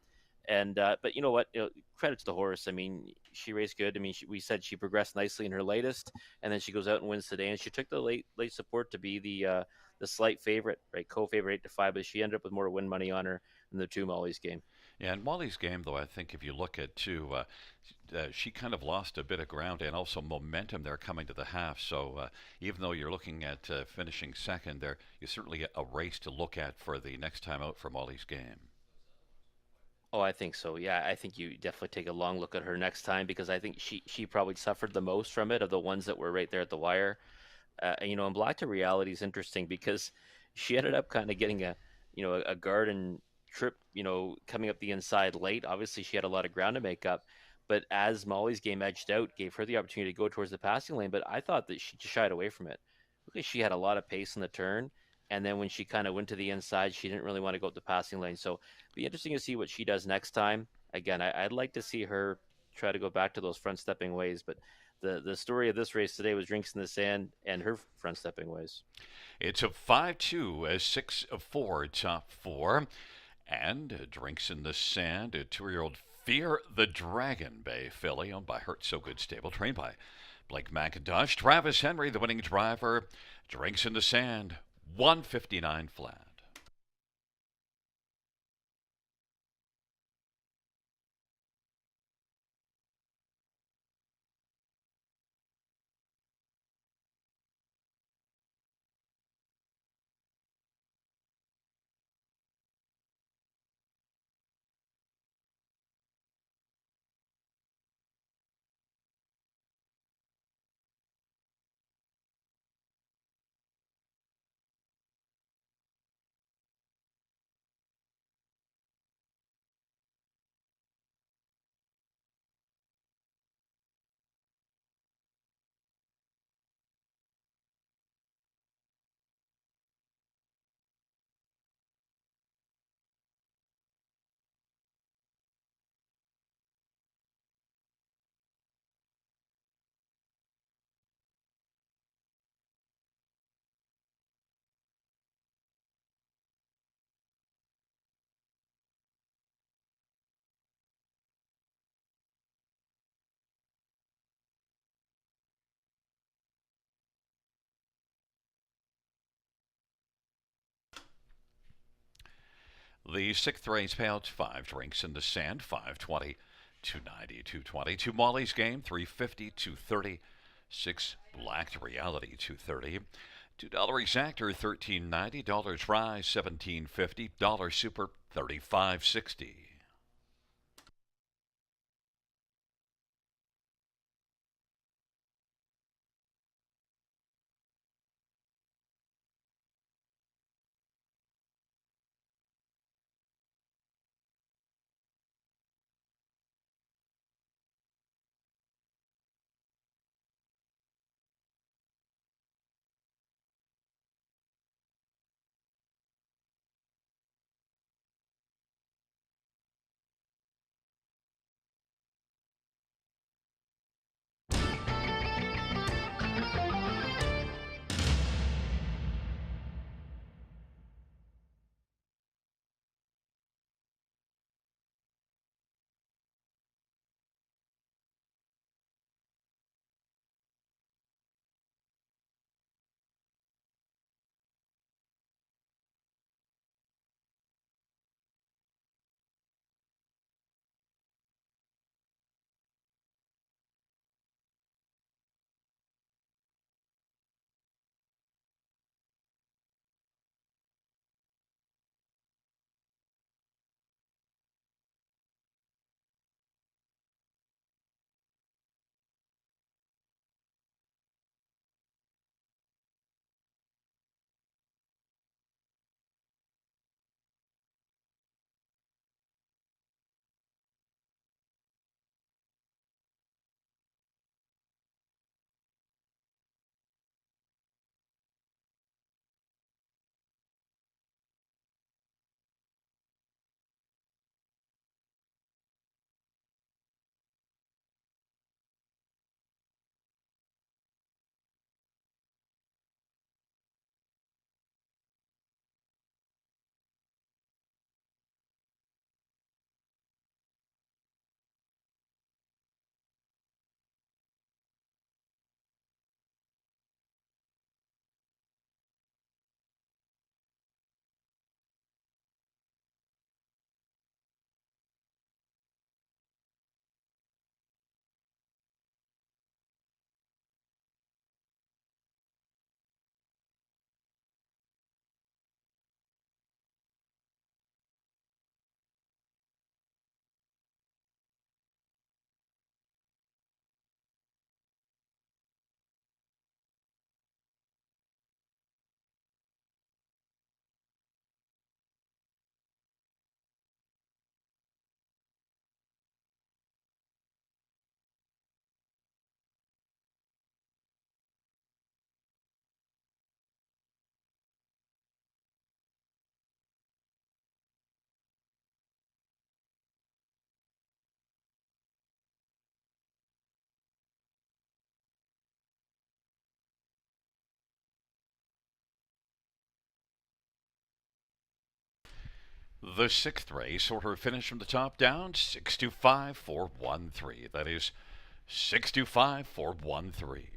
And but you know what? Credit to the horse. I mean, she raced good. I mean, we said she progressed nicely in her latest, and then she goes out and wins today. And she took the late support to be the slight favorite, right? Co-favorite 8-5, but she ended up with more win money on her than the 2 Molly's Game. Yeah, and Molly's Game, though, I think if you look at too, she kind of lost a bit of ground and also momentum there coming to the half. So even though you're looking at finishing second there, you certainly get a race to look at for the next time out for Molly's Game. Oh, I think so. Yeah, I think you definitely take a long look at her next time because I think she probably suffered the most from it of the ones that were right there at the wire. And Black to Reality is interesting because she ended up kind of getting a garden trip, coming up the inside late. Obviously, she had a lot of ground to make up, but as Molly's Game edged out, gave her the opportunity to go towards the passing lane. But I thought that she just shied away from it because she had a lot of pace in the turn. And then when she kind of went to the inside, she didn't really want to go up the passing lane. So it'll be interesting to see what she does next time. Again, I'd like to see her try to go back to those front stepping ways, but the story of this race today was Drinks in the Sand and her front stepping ways. It's a 5-2, a 6-4 top four. And Drinks in the Sand, a 2-year-old Fear the Dragon Bay filly owned by Hurt So Good Stable, trained by Blake McIntosh. Travis Henry, the winning driver. Drinks in the Sand, 1:59 flat. The sixth race payouts 5 drinks in the sand, 520, 290, 220. Two Molly's game, 350, 230. Six black to reality, 230. $2 exactor, 13.90. Dollar try, 17.50. Dollar super, 35.60. The sixth race, order finish from the top down, 625413. That is 625413.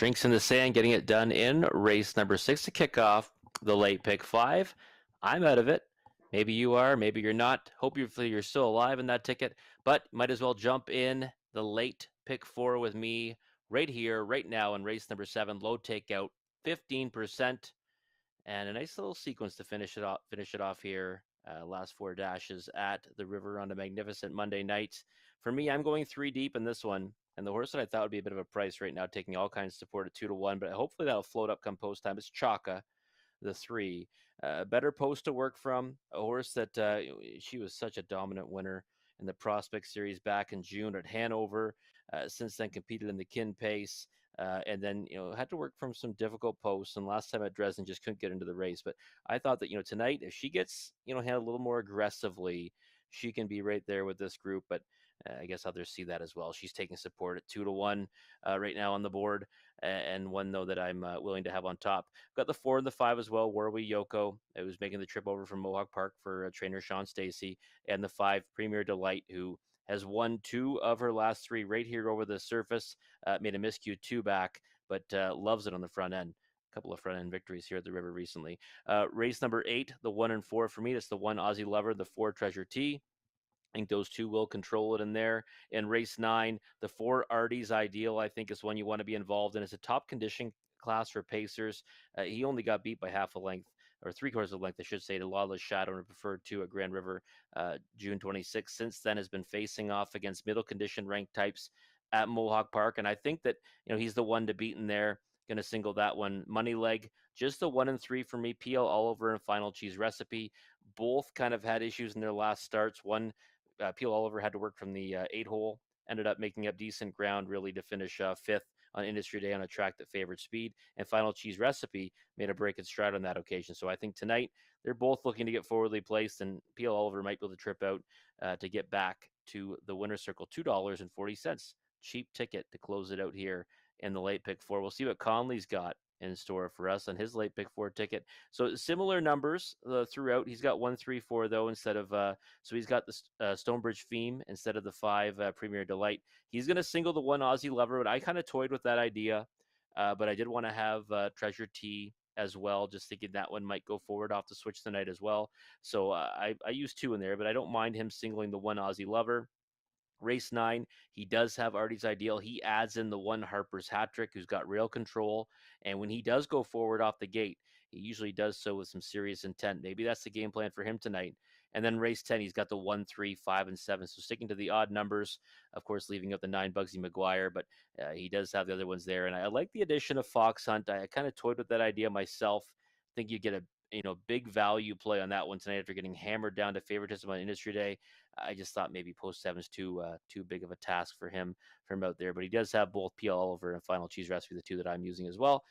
Drinks in the sand, getting it done in race number 6 to kick off the late pick 5. I'm out of it. Maybe you are, maybe you're not. Hope you're still alive in that ticket, but might as well jump in the late pick 4 with me right here, right now in race number 7. Low takeout, 15%, and a nice little sequence to finish it off. Here. Last 4 dashes at the river on a magnificent Monday night. For me, I'm going 3 deep in this one. And the horse that I thought would be a bit of a price right now, taking all kinds of support at 2-1, but hopefully that'll float up come post time. It's Chaka, the 3. Better post to work from. A horse that she was such a dominant winner in the Prospect Series back in June at Hanover. Since then, competed in the Kin Pace. And then had to work from some difficult posts. And last time at Dresden, just couldn't get into the race. But I thought that tonight, if she gets handled a little more aggressively, she can be right there with this group. But I guess others see that as well. She's taking support at 2-1 right now on the board, and one though that I'm willing to have on top. Got the 4 and the 5 as well. Warwi Yoko, it was making the trip over from Mohawk Park for trainer Sean Stacy, and the 5 Premier Delight, who has won 2 of her last 3 right here over the surface. Made a miscue 2 back, but loves it on the front end. A couple of front end victories here at the river recently. Race number 8, the 1 and 4 for me. That's the 1 Aussie Lover, the 4 Treasure T. I think those 2 will control it in there. In race 9, the 4 Artie's Ideal, I think, is one you want to be involved in. It's a top condition class for pacers. He only got beat by half a length, or 3/4 of a length, I should say, to Lawless Shadow and Preferred 2 at Grand River June 26th. Since then, has been facing off against middle condition ranked types at Mohawk Park. And I think that, he's the one to beat in there. Going to single that one. Money Leg, just the 1 and 3 for me. PL Oliver and Final Cheese Recipe. Both kind of had issues in their last starts. One, Peel Oliver had to work from the 8-hole, ended up making up decent ground really to finish 5th on Industry Day on a track that favored speed. And Final Cheese Recipe made a break in stride on that occasion. So I think tonight they're both looking to get forwardly placed, and Peel Oliver might be able to trip out to get back to the winner's circle. $2.40. Cheap ticket to close it out here in the late pick 4. We'll see what Conley's got in store for us on his late pick 4 ticket. So similar numbers throughout. He's got 1, 3, 4 though instead of so he's got the Stonebridge Theme instead of the 5 Premier Delight. He's going to single the 1 Aussie Lover, but I kind of toyed with that idea, but I did want to have Treasure T as well, just thinking that one might go forward off the switch tonight as well. So I used 2 in there, but I don't mind him singling the 1 Aussie Lover. Race 9, he does have Artie's Ideal. He adds in the 1 Harper's Hat Trick, who's got rail control. And when he does go forward off the gate, he usually does so with some serious intent. Maybe that's the game plan for him tonight. And then race 10, he's got the 1, 3, 5, and 7. So sticking to the odd numbers, of course, leaving out the 9 Bugsy McGuire, but he does have the other ones there. And I like the addition of Fox Hunt. I kind of toyed with that idea myself. I think you get a big value play on that one tonight after getting hammered down to favoritism on Industry Day. I just thought maybe post 7's too big of a task for him out there. But he does have both PL Oliver and Final Cheese Recipe, the 2 that I'm using as well.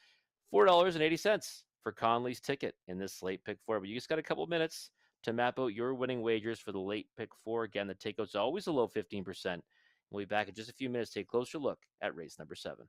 $4.80 for Conley's ticket in this late pick 4. But you just got a couple minutes to map out your winning wagers for the late pick 4. Again, the takeout's always a low 15%. We'll be back in just a few minutes to take a closer look at race number 7.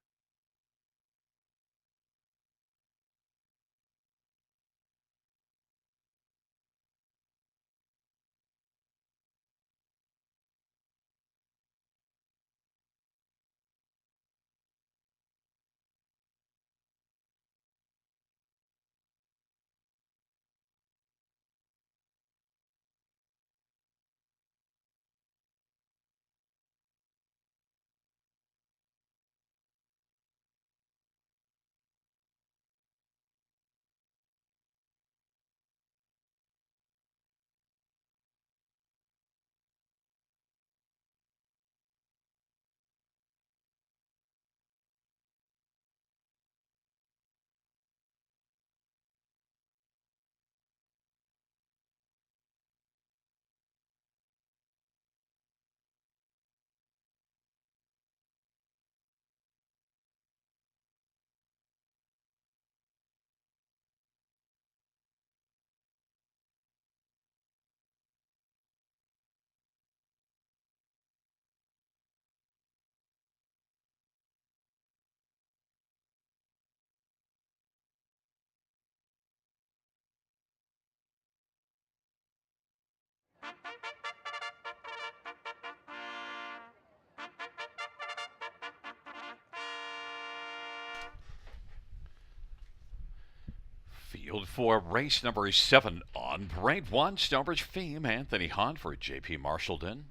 Field for race number 7 on parade 1. Starbridge Fame, Anthony Hunt for J.P. Marshallton.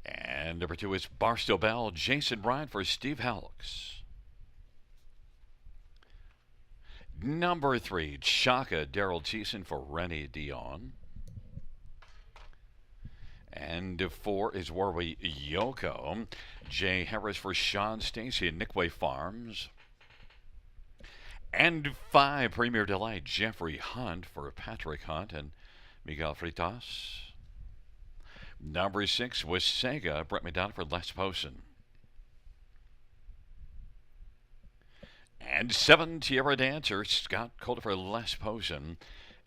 And number 2 is Barstow Bell, Jason Ryan for Steve Helks. Number 3, Chaka, Daryl Thiessen for Rennie Dion. And 4 is Warwi Yoko, Jay Harris for Sean Stacy and Nickway Farms. And 5, Premier Delight, Jeffrey Hunt for Patrick Hunt and Miguel Fritas. Number 6 was Sega, Brett McDonald for Les Posen. And 7, Tierra Dancer, Scott Calder for Les Posen.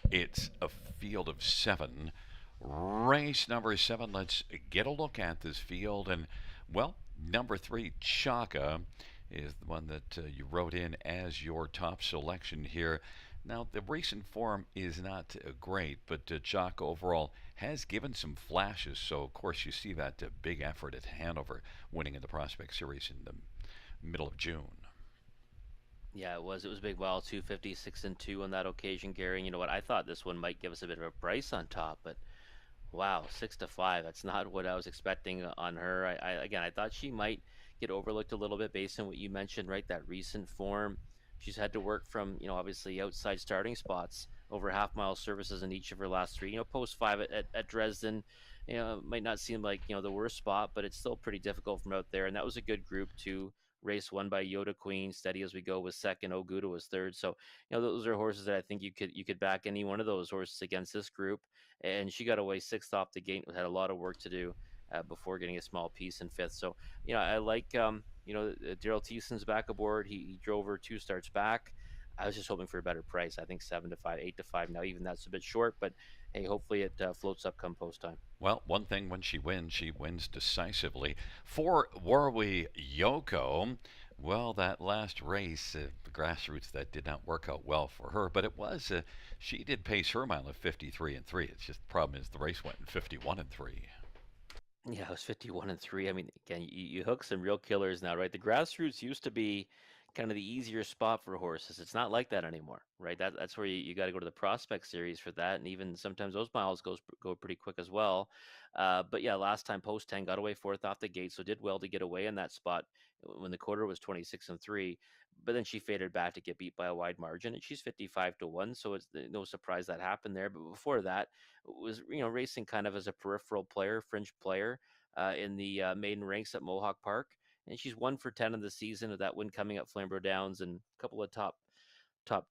It's a field of 7. Race number 7, let's get a look at this field. And, well, number 3, Chaka, is the one that you wrote in as your top selection here. Now, the recent form is not great, but Chaka overall has given some flashes. So, of course, you see that big effort at Hanover, winning in the Prospect Series in the middle of June. Yeah, it was. It was big. Well, 256-2 on that occasion, Gary. And you know what? I thought this one might give us a bit of a price on top, but wow, 6-5. That's not what I was expecting on her. I thought she might get overlooked a little bit based on what you mentioned, right? That recent form. She's had to work from, obviously outside starting spots, over half mile services in each of her last 3. Post 5 at Dresden, might not seem like, the worst spot, but it's still pretty difficult from out there. And that was a good group too. Race won by Yoda Queen, Steady as We Go was second, Oguda was third. So, those are horses that I think you could back any one of those horses against this group. And she got away 6th off the gate, had a lot of work to do before getting a small piece in 5th. So, I like Daryl Thiessen's back aboard. He drove her 2 starts back. I was just hoping for a better price. I think 7-5, 8-5. Now even that's a bit short, but hey, hopefully it floats up come post time. Well, one thing when she wins decisively. For Warwi Yoko, well, that last race, the grassroots, that did not work out well for her, but it was, she did pace her mile at 53-3. It's just the problem is the race went in 51-3. Yeah, it was 51-3. I mean, again, you hook some real killers now, right? The grassroots used to be kind of the easier spot for horses. It's not like that anymore, right? That's where you got to go to the prospect series for that, and even sometimes those miles go pretty quick as well. But yeah, last time post 10 got away 4th off the gate, so did well to get away in that spot when the quarter was 26-3. But then she faded back to get beat by a wide margin, and she's 55-1, so it's no surprise that happened there. But before that, was racing kind of as a peripheral player, fringe player in the maiden ranks at Mohawk Park, and she's 1 for 10 of the season with that win coming up Flamborough Downs and a couple of top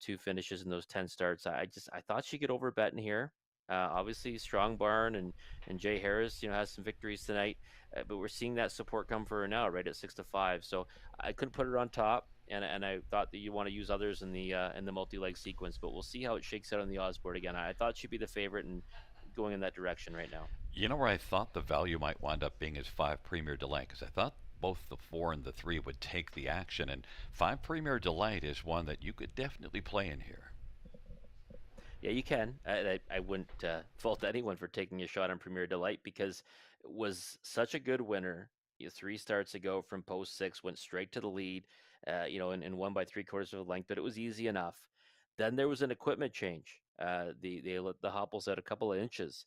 2 finishes in those 10 starts. I thought she could overbet in here. Obviously, Strong Barn and Jay Harris, has some victories tonight, but we're seeing that support come for her now, right at 6-5. So I couldn't put her on top, and I thought that you want to use others in the multi-leg sequence, but we'll see how it shakes out on the odds board again. I thought she'd be the favorite and going in that direction right now. You know where I thought the value might wind up being is 5, Premier Delight, because I thought both the 4 and the 3 would take the action, and 5, Premier Delight is one that you could definitely play in here. Yeah, you can. I wouldn't fault anyone for taking a shot on Premier Delight because it was such a good winner. 3 starts ago from post 6, went straight to the lead, and won by 3/4 of a length, but it was easy enough. Then there was an equipment change. They let the Hopples out a couple of inches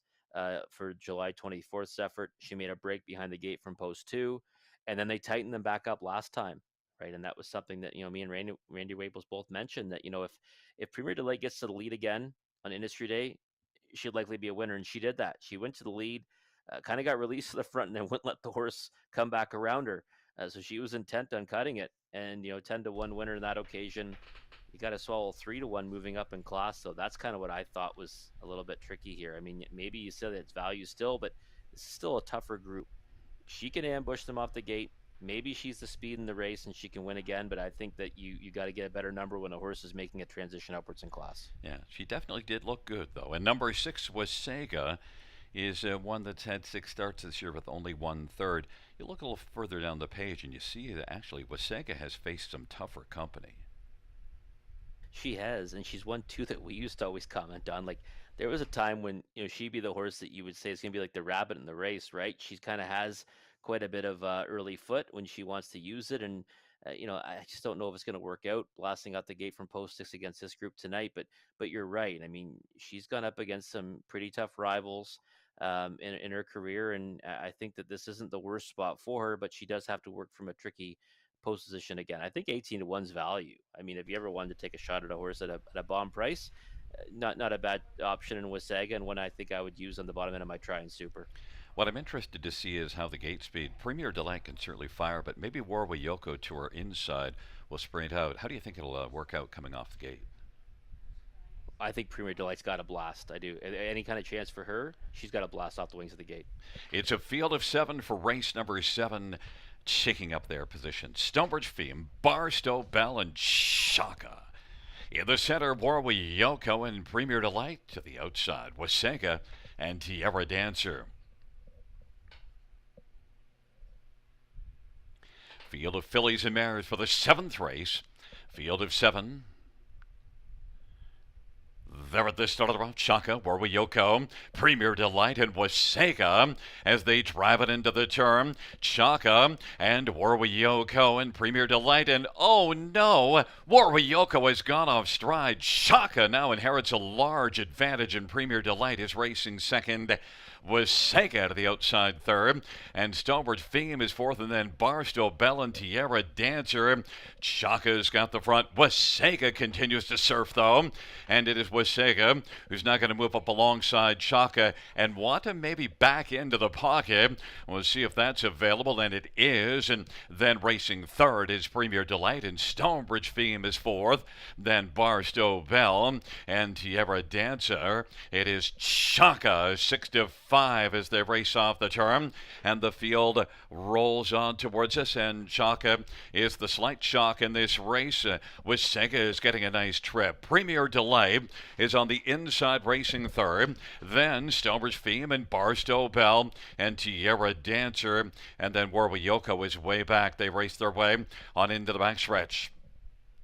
for July 24th effort. She made a break behind the gate from post 2, and then they tightened them back up last time. Right, and that was something that me and Randy Waples both mentioned that if Premier Delight gets to the lead again on Industry Day, she'd likely be a winner, and she did that. She went to the lead, kind of got released to the front, and then wouldn't let the horse come back around her. So she was intent on cutting it, and 10-1 winner in that occasion. You got to swallow 3-1 moving up in class, so that's kind of what I thought was a little bit tricky here. I mean, maybe you said it's value still, but this is still a tougher group. She can ambush them off the gate. Maybe she's the speed in the race and she can win again, but I think that you got to get a better number when a horse is making a transition upwards in class. Yeah, she definitely did look good, though. And number 6 was Sega, is one that's had 6 starts this year with only 1/3. You look a little further down the page and you see that actually Wasega has faced some tougher company. She has, and she's one too that we used to always comment on. Like there was a time when she'd be the horse that you would say is going to be like the rabbit in the race, right? She kind of has quite a bit of early foot when she wants to use it, and I just don't know if it's going to work out blasting out the gate from post six against this group tonight. But you're right. I mean, she's gone up against some pretty tough rivals in her career, and I think that this isn't the worst spot for her. But she does have to work from a tricky post position again. I think 18-1's value. I mean, if you ever wanted to take a shot at a horse at a bomb price, not a bad option in Wasaga, and one I think I would use on the bottom end of my try and super. What I'm interested to see is how the gate speed. Premier Delight can certainly fire, but maybe Warwa Yoko to her inside will sprint out. How do you think it'll work out coming off the gate? I think Premier Delight's got a blast. I do. Any kind of chance for her, she's got a blast off the wings of the gate. It's a field of 7 for race number 7, shaking up their position. Stonebridge Feme, Barstow Bell, and Shaka. In the center, Warwa Yoko and Premier Delight. To the outside, Wasaga and Tierra Dancer. Field of fillies and mares for the 7th race. Field of 7. There at the start of the route, Shaka, Warwa Yoko, Premier Delight, and Wasaga as they drive it into the turn. Shaka and Warwa Yoko and Premier Delight, and oh no, Warwa Yoko has gone off stride. Shaka now inherits a large advantage, and Premier Delight is racing second. Wasaga to the outside third, and Stonebridge Feme is fourth, and then Barstow Bell and Tierra Dancer. Shaka's got the front. Wasaga continues to surf though, and it is Wasaga who's now going to move up alongside Shaka and want to maybe back into the pocket. We'll see if that's available, and it is. And then racing third is Premier Delight, and Stonebridge Feme is fourth, then Barstow Bell and Tierra Dancer. It is Shaka 6-5 as they race off the turn, and the field rolls on towards us, and Shaka is the slight shock in this race. Wasaga is getting a nice trip. Premier Delight is on the inside racing third, then Stonebridge Feme and Barstow Bell and Tierra Dancer, and then Warwa Yoko is way back. They race their way on into the backstretch.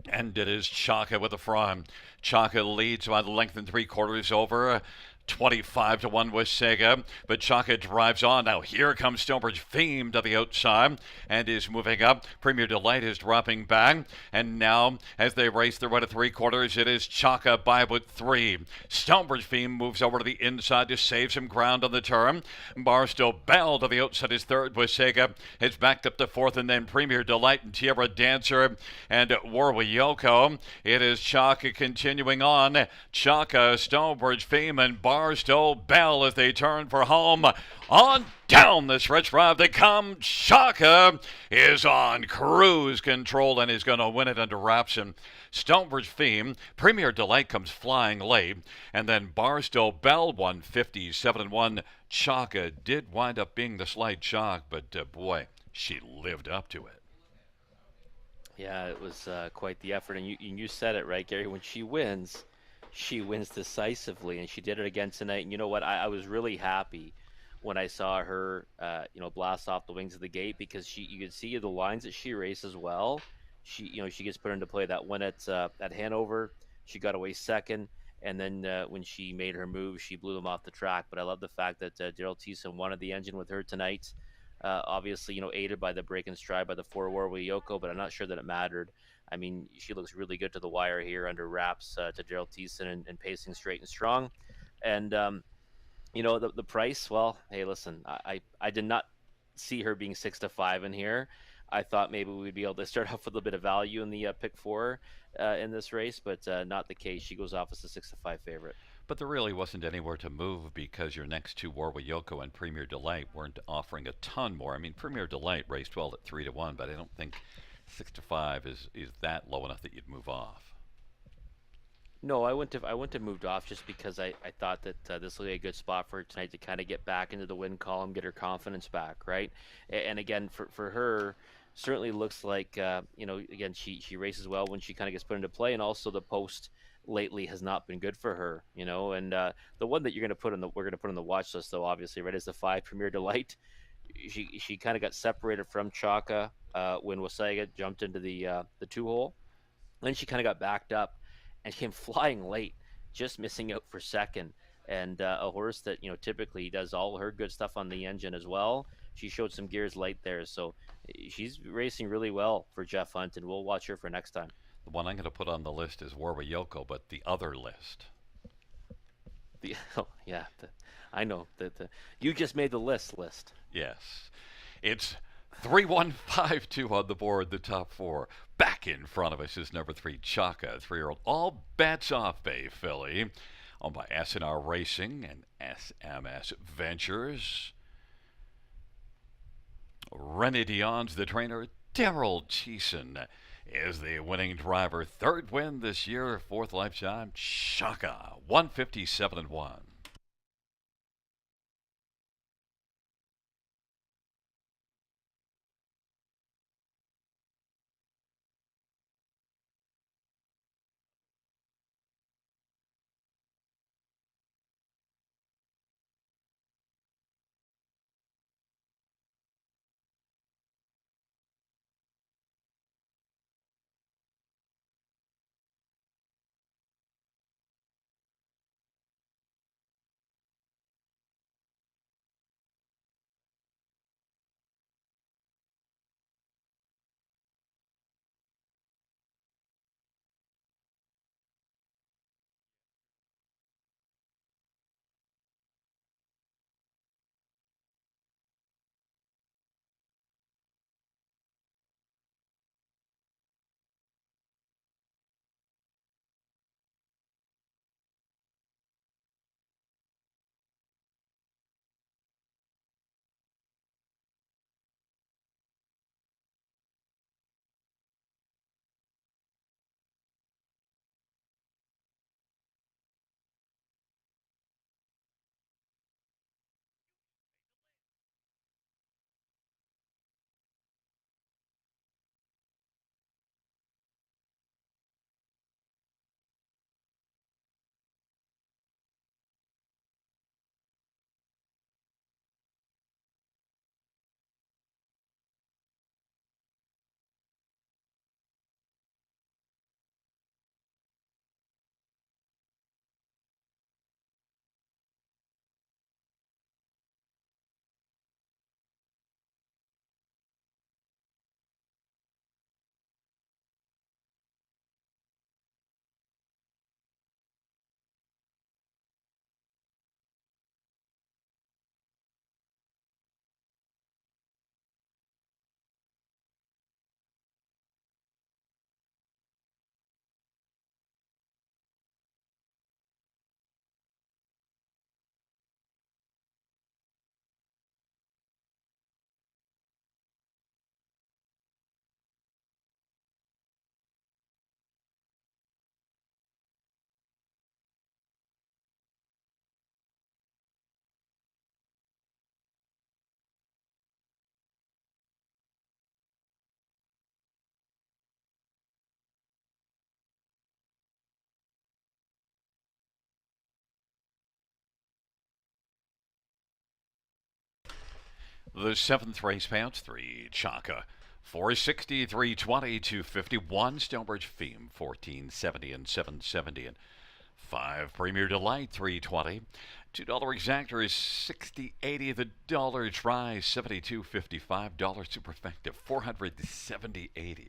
And it is Shaka with the front. Shaka leads by the length and 3/4 over 25-1 Wasaga, but Shaka drives on. Now here comes Stonebridge Feme to the outside and is moving up. Premier Delight is dropping back, and now as they race their way to 3/4, it is Shaka by with 3. Stonebridge Feme moves over to the inside to save some ground on the turn. Barstow Bell to the outside is third. Wasaga is backed up to fourth, and then Premier Delight and Tierra Dancer and Warwa Yoko. It is Shaka continuing on. Shaka, Stonebridge Feme, and Barstow Bell as they turn for home. On down the stretch drive they come. Shaka is on cruise control and is going to win it under wraps. And Stonebridge Feme, Premier Delight comes flying late, and then Barstow Bell won 57-1. Shaka did wind up being the slight shock, but boy, she lived up to it. Yeah, it was quite the effort, and you said it right, Gary. When she wins decisively, and she did it again tonight. And you know what? I was really happy when I saw her, blast off the wings of the gate, because you could see the lines that she races well. She gets put into play. That one at Hanover, she got away second, and then when she made her move, she blew them off the track. But I love the fact that Daryl Thiessen wanted the engine with her tonight. Obviously, aided by the break and stride by the 4 Warwa Yoko, but I'm not sure that it mattered. I mean, she looks really good to the wire here under wraps to Daryl Thiessen and pacing straight and strong. And, the price, well, hey, listen, I did not see her being 6-5 in here. I thought maybe we'd be able to start off with a little bit of value in the pick 4 in this race, but not the case. She goes off as a 6-5 favorite. But there really wasn't anywhere to move because your next two, Warwa Yoko and Premier Delight, weren't offering a ton more. I mean, Premier Delight raced well at 3-1, but I don't think 6-5 is that low enough that you'd move off. No, I wouldn't have moved off just because I thought that this will be a good spot for her tonight to kind of get back into the win column, get her confidence back, right? And again, for her, certainly looks like, again, she races well when she kind of gets put into play, and also the post lately has not been good for her, and the one that we're going to put on the watch list, though, obviously, right, is the 5 Premier Delight. She kind of got separated from Chaka when Wasaga jumped into the 2-hole. Then she kind of got backed up and came flying late, just missing out for second. And a horse that typically does all her good stuff on the engine as well. she showed some gears light there. So she's racing really well for Jeff Hunt, and we'll watch her for next time. The one I'm going to put on the list is Warwa Yoko, but the other list. Oh, yeah, I know that you just made the list. Yes. It's 3152 on the board, the top four. Back in front of us is number 3, Chaka, 3-year-old. All bets off Bay filly, owned by SNR Racing and SMS Ventures. Rennie Dion's the trainer. Daryl Cheeson is the winning driver. Third win this year, fourth lifetime. Chaka, 157-1. The seventh race bounce, 3, Chaka. 460, 320, 251. Stonebridge Feme, 1470 and 770. And 5, Premier Delight, 320. $2 exactor is 60.80. The dollar try, 72.55. Dollar superfecta, 470.80.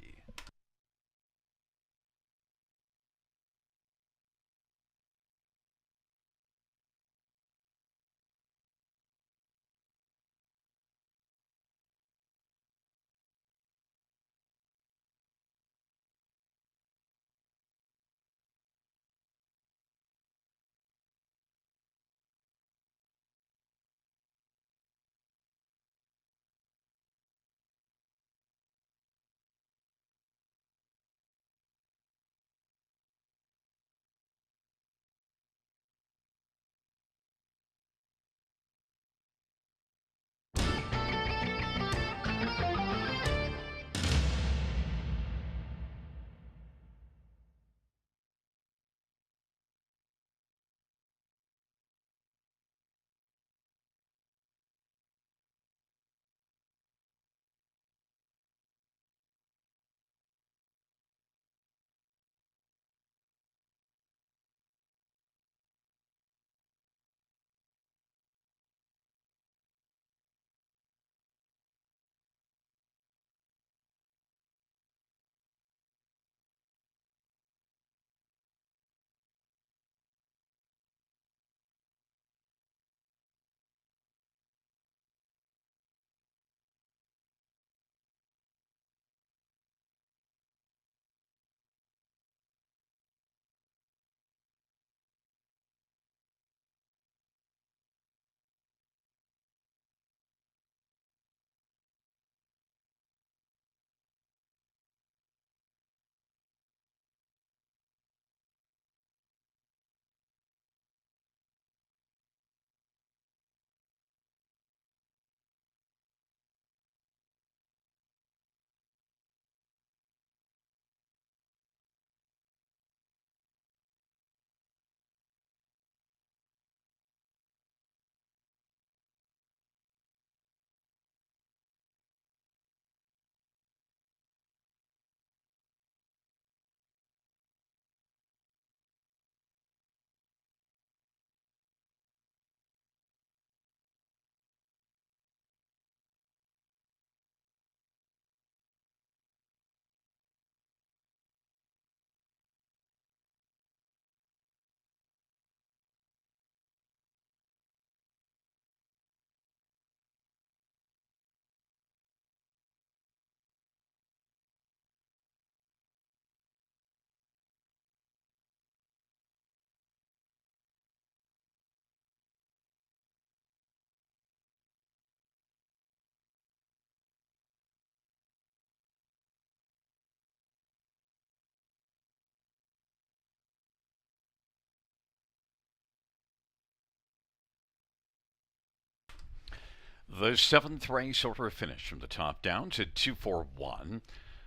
The seventh race order finished from the top down to 2-4-1.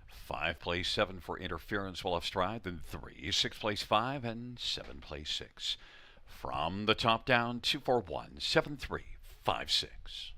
5 place 7 for interference while off stride, then 3, 6 place 5, and 7 place 6. From the top down, 2-4-1, 7-3, 5-6.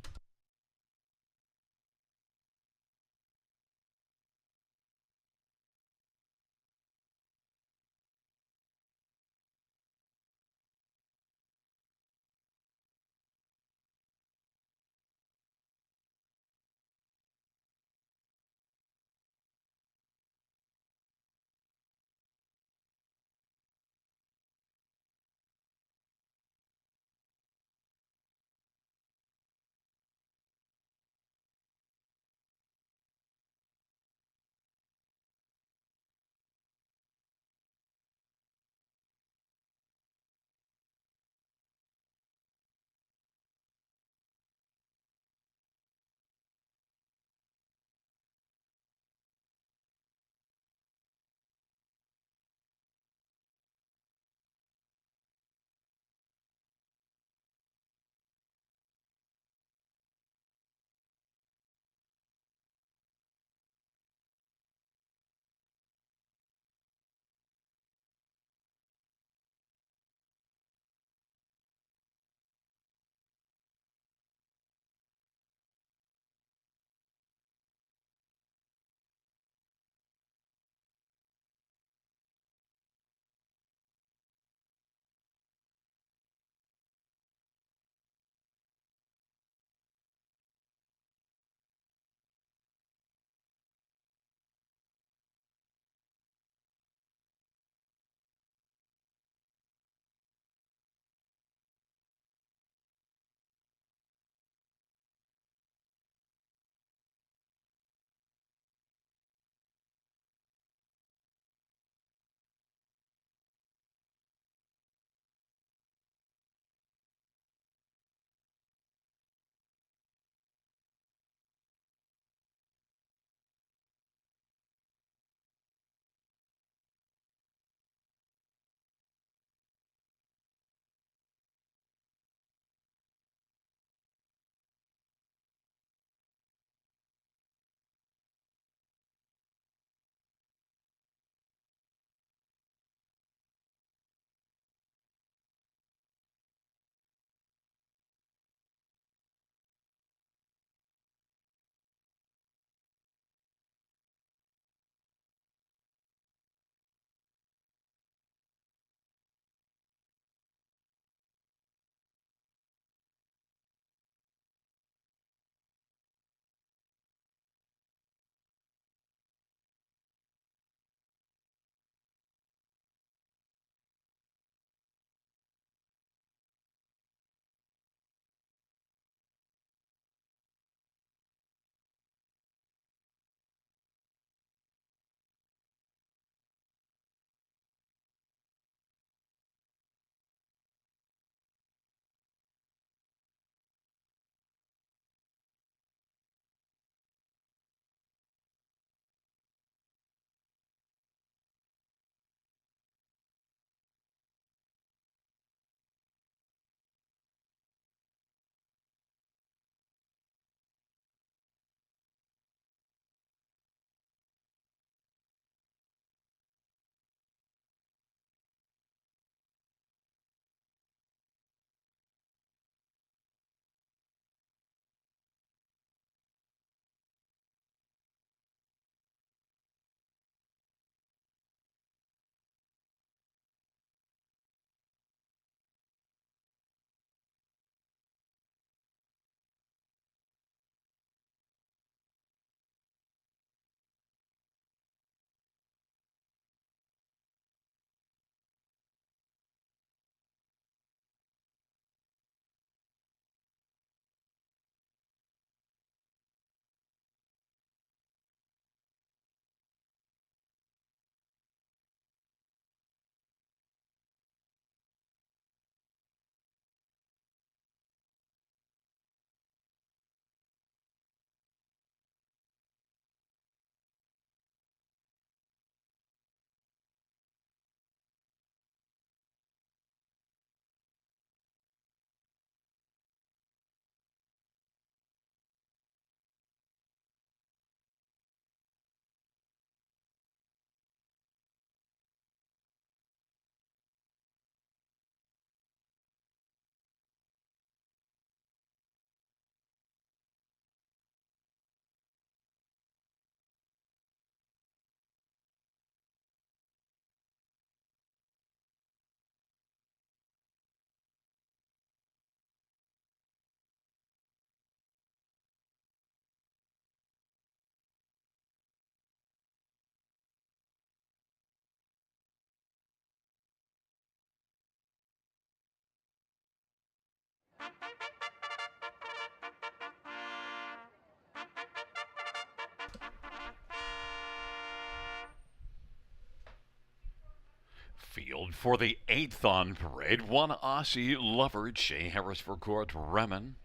Field for the 8th on parade. One Aussie lover, Jay Harris for Court Remen.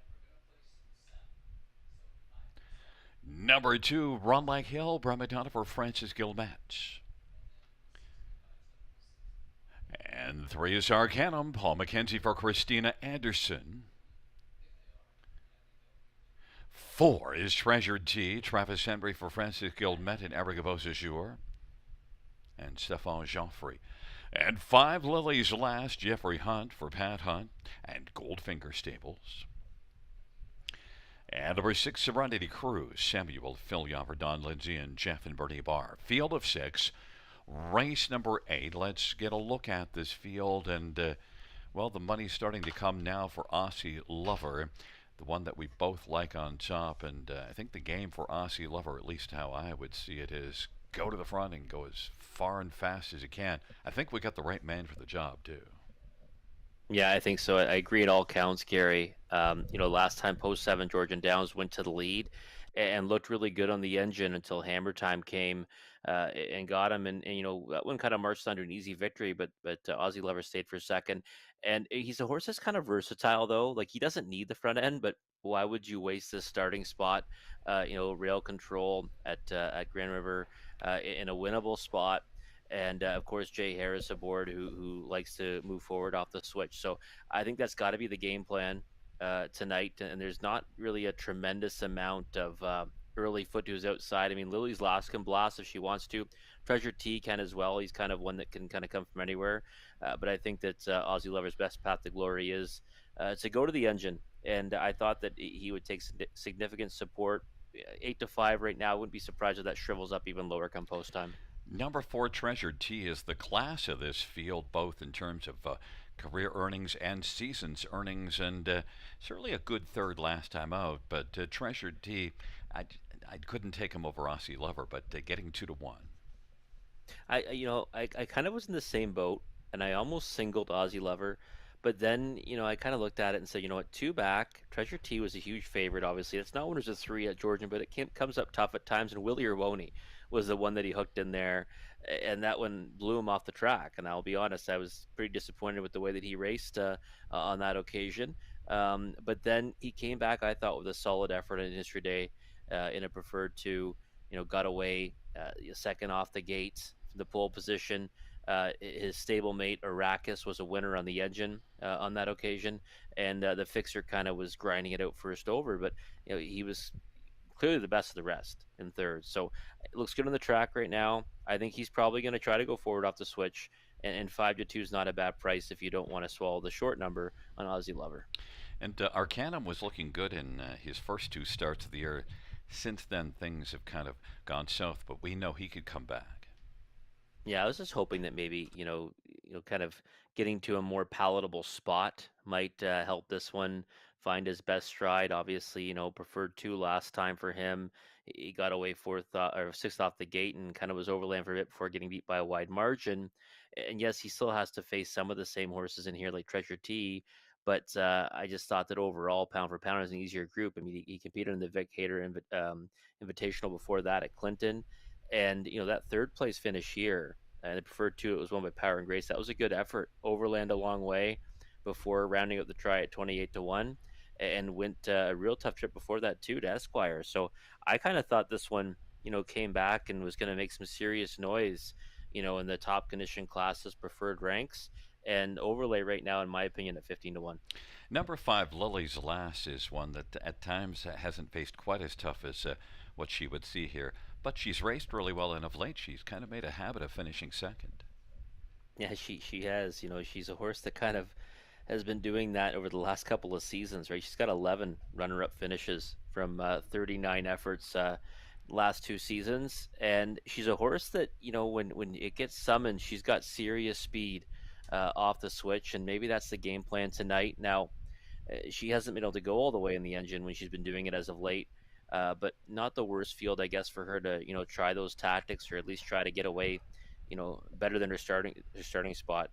Number 2, Run Like Hill, Bremadonna for Francis Gilmatch. And 3 is Arcanum, Paul McKenzie for Christina Anderson. 4 is Treasured Tea, Travis Henry for Francis Gilmet and Eric Beausejour. And Stephane Joffrey. And 5 Lily's Last, Jeffrey Hunt for Pat Hunt and Goldfinger Stables. And number 6, Serenity Cruise, Samuel Fillion for Don Lindsay and Jeff and Bernie Barr. Field of 6, race number 8. Let's get a look at this field. And, well, the money's starting to come now for Aussie Lover, the one that we both like on top. And I think the game for Aussie Lover, at least how I would see it, is go to the front and go as far and fast as you can. I think we got the right man for the job, too. Yeah, I think so. I agree at all counts, Gary. Last time Post 7, Georgian Downs went to the lead and looked really good on the engine until Hammer Time came and got him. And that one kind of marched under an easy victory, but Aussie Lover stayed for second. And he's a horse that's kind of versatile, though. Like, he doesn't need the front end, but why would you waste this starting spot? Rail control at Grand River in a winnable spot. And of course, Jay Harris aboard, who likes to move forward off the switch. So I think that's got to be the game plan tonight. And there's not really a tremendous amount of early foot to his outside. I mean, Lily's Last can blast if she wants to. Treasure T can as well. He's kind of one that can kind of come from anywhere. But I think that Aussie Lover's best path to glory is to go to the engine. And I thought that he would take significant support. 8-5 right now. I wouldn't be surprised if that shrivels up even lower come post time. Number 4, Treasured Tea, is the class of this field, both in terms of career earnings and season's earnings, and certainly a good third last time out. But Treasured Tea, I couldn't take him over Aussie Lover, but getting 2-1. I kind of was in the same boat, and I almost singled Aussie Lover. But then, I kind of looked at it and said, you know what, 2 back. Treasure T was a huge favorite, obviously. It's not when there's a 3 at Georgian, but it comes up tough at times. And Willie Irwoni was the one that he hooked in there, and that one blew him off the track. And I'll be honest, I was pretty disappointed with the way that he raced on that occasion. But then he came back, I thought, with a solid effort in History Day in a preferred 2. Got away second off the gate, the pole position. His stablemate Arrakis was a winner on the engine on that occasion, and the fixer kind of was grinding it out first over, but he was clearly the best of the rest in third. So it looks good on the track right now. I think he's probably going to try to go forward off the switch, and 5-2 is not a bad price if you don't want to swallow the short number on Aussie Lover. And Arcanum was looking good in his first 2 starts of the year. Since then, things have kind of gone south, but we know he could come back. Yeah, I was just hoping that maybe kind of getting to a more palatable spot might help this one find his best stride. Obviously, preferred 2 last time for him. He got away 4th or 6th off the gate and kind of was overland for a bit before getting beat by a wide margin. And yes, he still has to face some of the same horses in here, like Treasure T. But I just thought that overall, pound for pound, is an easier group. I mean, he competed in the Vic Hader Invitational before that at Clinton. And that 3rd place finish here, and the preferred 2, it was won by Power and Grace. That was a good effort. Overland a long way before rounding out the try at 28-1, and went a real tough trip before that too to Esquire. So I kind of thought this one, came back and was going to make some serious noise, in the top condition classes preferred ranks. And Overlay right now, in my opinion, at 15-1. Number 5, Lily's Last, is one that at times hasn't faced quite as tough as what she would see here. But she's raced really well, and of late she's kind of made a habit of finishing second. Yeah, she has. She's a horse that kind of has been doing that over the last couple of seasons, right? She's got 11 runner-up finishes from 39 efforts last 2 seasons, and she's a horse that when it gets summoned, she's got serious speed off the switch, and maybe that's the game plan tonight. Now, she hasn't been able to go all the way in the engine when she's been doing it as of late. But not the worst field, I guess, for her to try those tactics, or at least try to get away, better than her starting spot,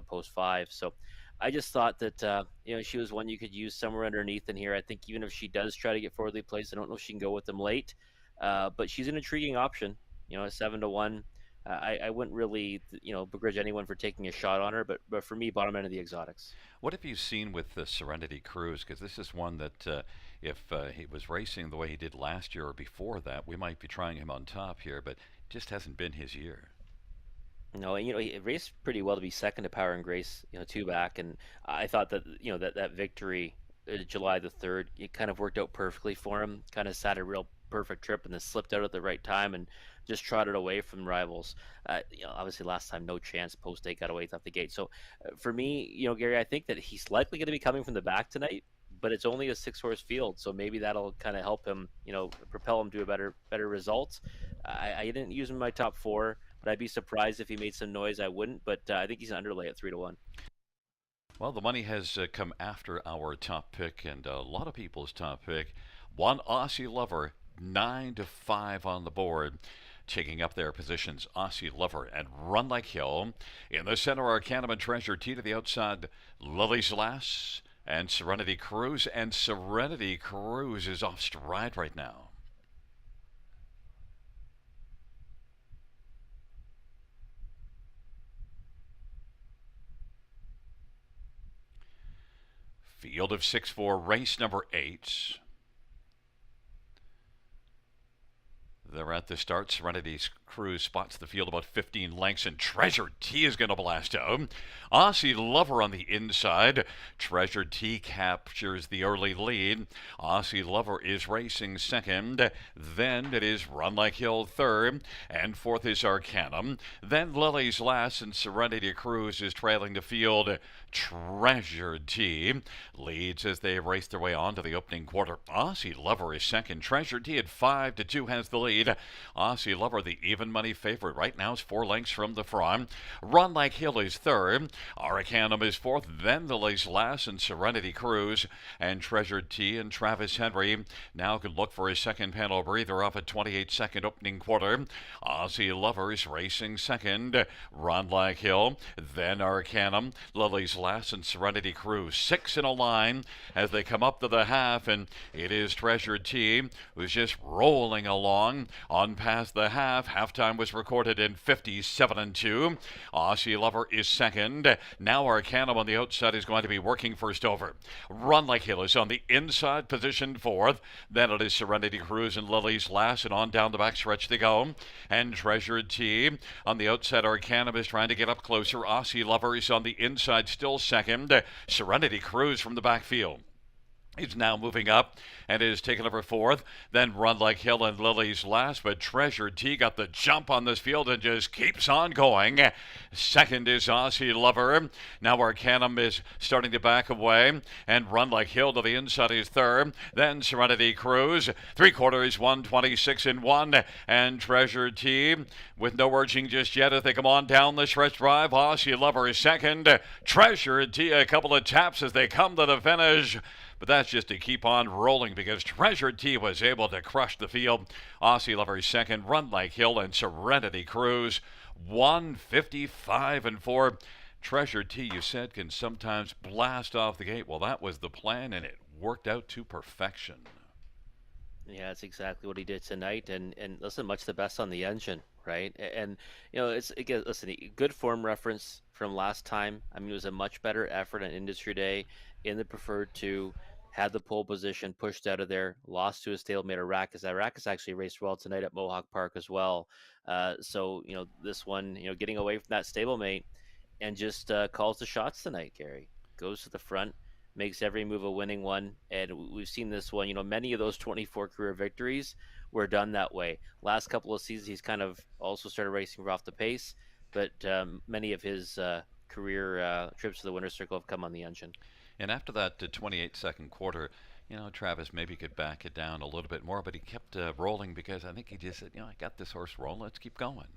post 5. So I just thought that she was one you could use somewhere underneath in here. I think even if she does try to get forwardly placed, I don't know if she can go with them late. But she's an intriguing option. A 7-1. I wouldn't really begrudge anyone for taking a shot on her, but for me, bottom end of the exotics. What have you seen with the Serenity Cruise? Because this is one that if he was racing the way he did last year or before that, we might be trying him on top here, but it just hasn't been his year. No, and he raced pretty well to be second to Power and Grace, two back, and I thought that that victory, July the 3rd, it kind of worked out perfectly for him. Kind of sat a real perfect trip and then slipped out at the right time and just trotted away from rivals. Obviously last time no chance. Post 8 got away off the gate. So for me, Gary, I think that he's likely going to be coming from the back tonight. But it's only a 6-horse field, so maybe that'll kind of help him, propel him to a better result. I didn't use him in my top 4. But I'd be surprised if he made some noise. I wouldn't, but I think he's an underlay at 3-1. Well, the money has come after our top pick and a lot of people's top pick. One Aussie Lover, 9-5 on the board. Taking up their positions, Aussie Lover and Run Like Hill. In the center are Canham and Treasure T. To the outside, Lily's Lass and Serenity Cruise. And Serenity Cruise is off stride right now. Field of 6-4, race number 8. They're at the start. Serenity's Cruise spots the field about 15 lengths, and Treasure T is going to blast out. Aussie Lover on the inside. Treasure T captures the early lead. Aussie Lover is racing second. Then it is Run Like Hill third, and fourth is Arcanum. Then Lily's Lass and Serenity Cruise is trailing the field. Treasure T leads as they race their way on to the opening quarter. Aussie Lover is second. Treasure T at 5-2 has the lead. Aussie Lover, the even money favorite right now, is 4 lengths from the front. Run Like Hill is third. Arcanum is fourth. Then Lily's Lass and Serenity Cruise. And Treasure T and Travis Henry now can look for his second panel breather off a 28-second opening quarter. Aussie Lover is racing second. Run Like Hill. Then Arcanum. Lily's Lass and Serenity Cruise. 6 in a line as they come up to the half, and it is Treasure T who's just rolling along on past the half. Halftime was recorded in 57-2. Aussie Lover is second. Now Arcanum on the outside is going to be working first over. Run Like Hill is on the inside, positioned fourth. Then it is Serenity Cruise and Lily's Lass, and on down the back stretch they go. And Treasure T on the outside. Arcanum is trying to get up closer. Aussie Lover is on the inside, still second. Serenity Cruise from the backfield. He's now moving up and is taken over fourth. Then Run Like Hill and Lily's Lass, but Treasure T got the jump on this field and just keeps on going. Second is Aussie Lover. Now Arcanum is starting to back away, and Run Like Hill to the inside is third. Then Serenity Cruise. 3/4 126-1, and Treasure T with no urging just yet as they come on down the stretch drive. Aussie Lover is second. Treasure T a couple of taps as they come to the finish. But that's just to keep on rolling because Treasure T was able to crush the field. Aussie Lover second, Run Like Hill and Serenity Cruise 155-4. Treasure T, you said, can sometimes blast off the gate. Well, that was the plan, and it worked out to perfection. Yeah, that's exactly what he did tonight. And listen, much the best on the engine, right? And it's again, listen, good form reference from last time. I mean, it was a much better effort on Industry Day in the preferred two. Had the pole position pushed out of there, lost to a stalemate. Arrakis actually raced well tonight at Mohawk Park as well. So this one, getting away from that stablemate and just calls the shots tonight. Gary goes to the front, makes every move a winning one. And we've seen this one, many of those 24 career victories were done that way. Last couple of seasons, he's kind of also started racing off the pace, but many of his career trips to the winner's circle have come on the engine. And after that 28-second quarter, Travis maybe could back it down a little bit more, but he kept rolling because I think he just said, I got this horse rolling. Let's keep going.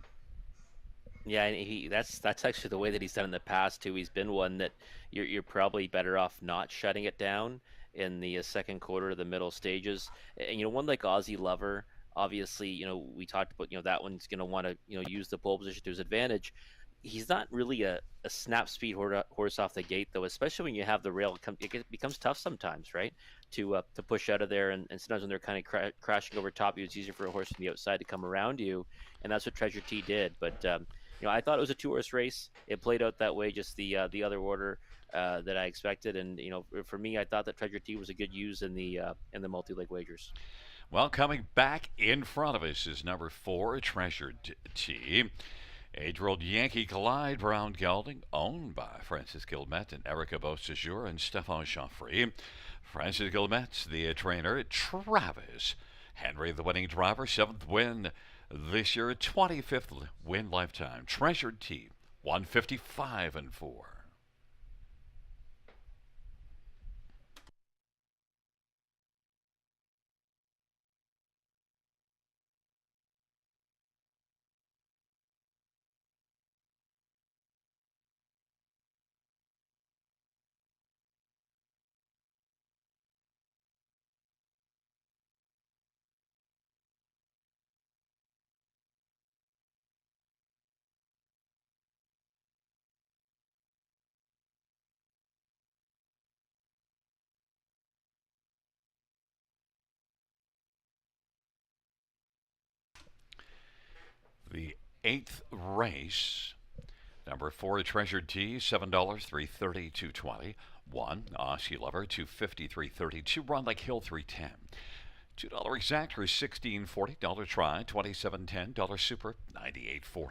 Yeah, and that's actually the way that he's done in the past too. He's been one that you're probably better off not shutting it down in the second quarter of the middle stages. And one like Aussie Lover, obviously, we talked about that one's going to want to use the pole position to his advantage. He's not really a snap speed horse off the gate though, especially when you have the rail. Becomes tough sometimes, right? To push out of there, and sometimes when they're kind of crashing over top you, it's easier for a horse from the outside to come around you, and that's what Treasure T did. But I thought it was a two-horse race. It played out that way, just the other order that I expected, and for me, I thought that Treasure T was a good use in the multi-leg wagers. Well, coming back in front of us is number 4, Treasured T. 8-year-old Yankee Clyde Brown Gelding, owned by Francis Guillemette and Erica Beausejour and Stephane Chaffrey. Francis Guillemette, the trainer. Travis Henry, the winning driver, 7th win this year, 25th win lifetime. Treasured T, 155 and 4. The 8th race, number 4, Treasured T, $7, 330, 220. 1, Aussie Lover, 250, 330. 2, Run Like Hill, 310. $2 exactor, 16.40. Dollar try, 27.10. Dollar super, 98.40.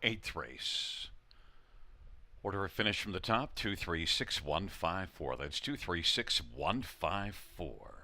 8th race. Order of finish from the top, 236154. That's 236154.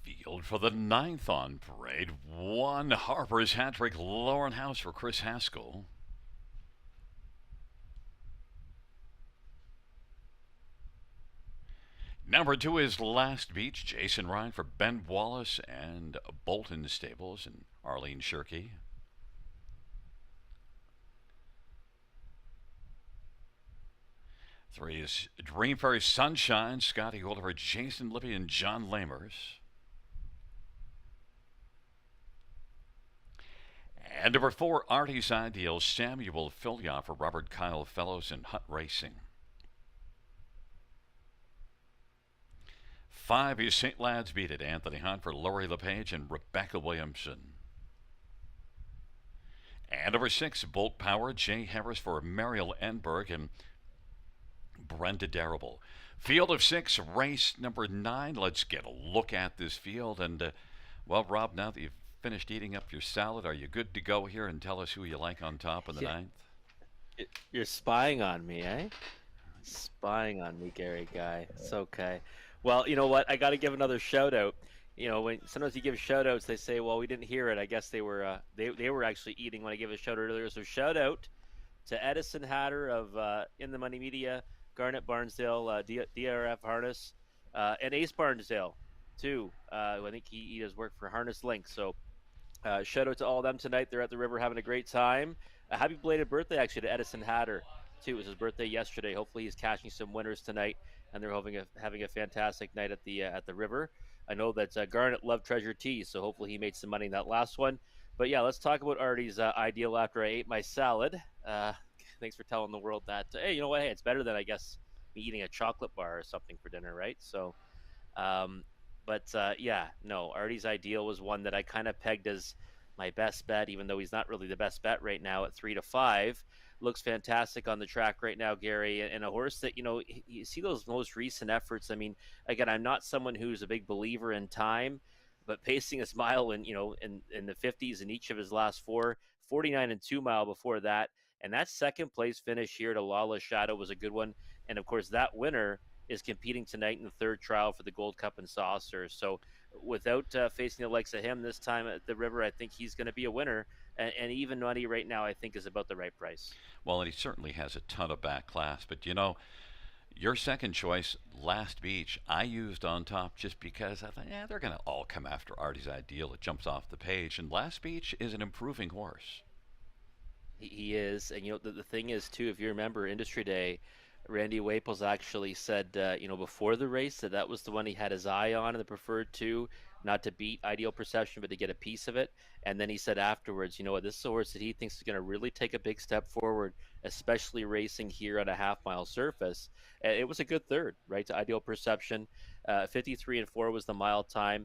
Field for the ninth on parade. One Harper's hat trick, Lauren House for Chris Haskell. Number 2 is Last Beach, Jason Ryan for Ben Wallace and Bolton Stables and Arlene Shirkey. Three is Dream Fairy Sunshine, Scotty Oliver, Jason Libby, and John Lamers. And number 4, Artie's Ideal, Samuel Filya for Robert Kyle Fellows and Hunt Racing. 5 is St. Lad's Beat It, Anthony Hunt for Lori LePage and Rebecca Williamson. And number 6, Bolt Power, Jay Harris for Mariel Enberg and Brenda Darrable. Field of 6, race number 9. Let's get a look at this field. And, well, Rob, now that you've finished eating up your salad, are you good to go here and tell us who you like on top in the ninth? You're spying on me, eh? Spying on me, Gary Guy. It's okay. Well, you know what? I got to give another shout out. You know, when sometimes you give shout outs, they say, well, we didn't hear it. I guess they were actually eating when I gave a shout out earlier. So shout out to Edison Hatter of In the Money Media, Garnet Barnsdale, DRF Harness, and Ace Barnsdale, too. I think he does work for Harness Link. So shout out to all of them tonight. They're at the river having a great time. A happy belated birthday, actually, to Edison Hatter, too. It was his birthday yesterday. Hopefully he's catching some winners tonight, and they're having a fantastic night at the river. I know that Garnet loved Treasure Tea, so hopefully he made some money in that last one. But yeah, let's talk about Artie's Ideal after I ate my salad. Thanks for telling the world that. Hey, you know what? Hey, it's better than, I guess, me eating a chocolate bar or something for dinner, right? So, yeah, no, Artie's Ideal was one that I kind of pegged as my best bet, even though he's not really the best bet right now at 3-5. Looks fantastic on the track right now, Gary, and a horse that, you know, you see those most recent efforts. I mean, again, I'm not someone who's a big believer in time, but pacing his mile in the 50s in each of his last 49 and 2 mile before that. And that second place finish here to Lawless Shadow was a good one. And of course, that winner is competing tonight in the third trial for the Gold Cup and Saucer. So without facing the likes of him this time at the river, I think he's going to be a winner. And even money right now, I think, is about the right price. Well, and he certainly has a ton of back class. But, you know, your second choice, Last Beach, I used on top just because I thought, yeah, they're going to all come after Artie's Ideal. It jumps off the page. And Last Beach is an improving horse. He is. And, you know, the thing is, too, if you remember Industry Day, Randy Waples actually said, before the race that was the one he had his eye on in the preferred two, not to beat Ideal Perception, but to get a piece of it. And then he said afterwards, you know what, this is a horse that he thinks is going to really take a big step forward, especially racing here on a half-mile surface. It was a good third, right, to Ideal Perception. 53 and 4 was the mile time.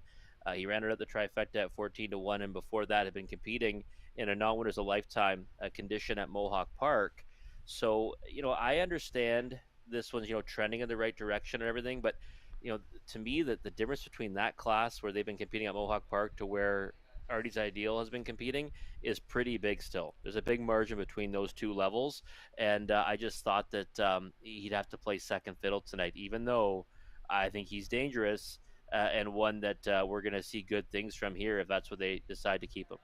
He ran it at the trifecta at 14-1, and before that had been competing in a non-winners a lifetime condition at Mohawk Park. So, you know, I understand this one's, you know, trending in the right direction and everything, but, you know, to me, the difference between that class where they've been competing at Mohawk Park to where Artie's Ideal has been competing is pretty big still. There's a big margin between those two levels, and I just thought that he'd have to play second fiddle tonight, even though I think he's dangerous and one that we're going to see good things from here if that's what they decide to keep him.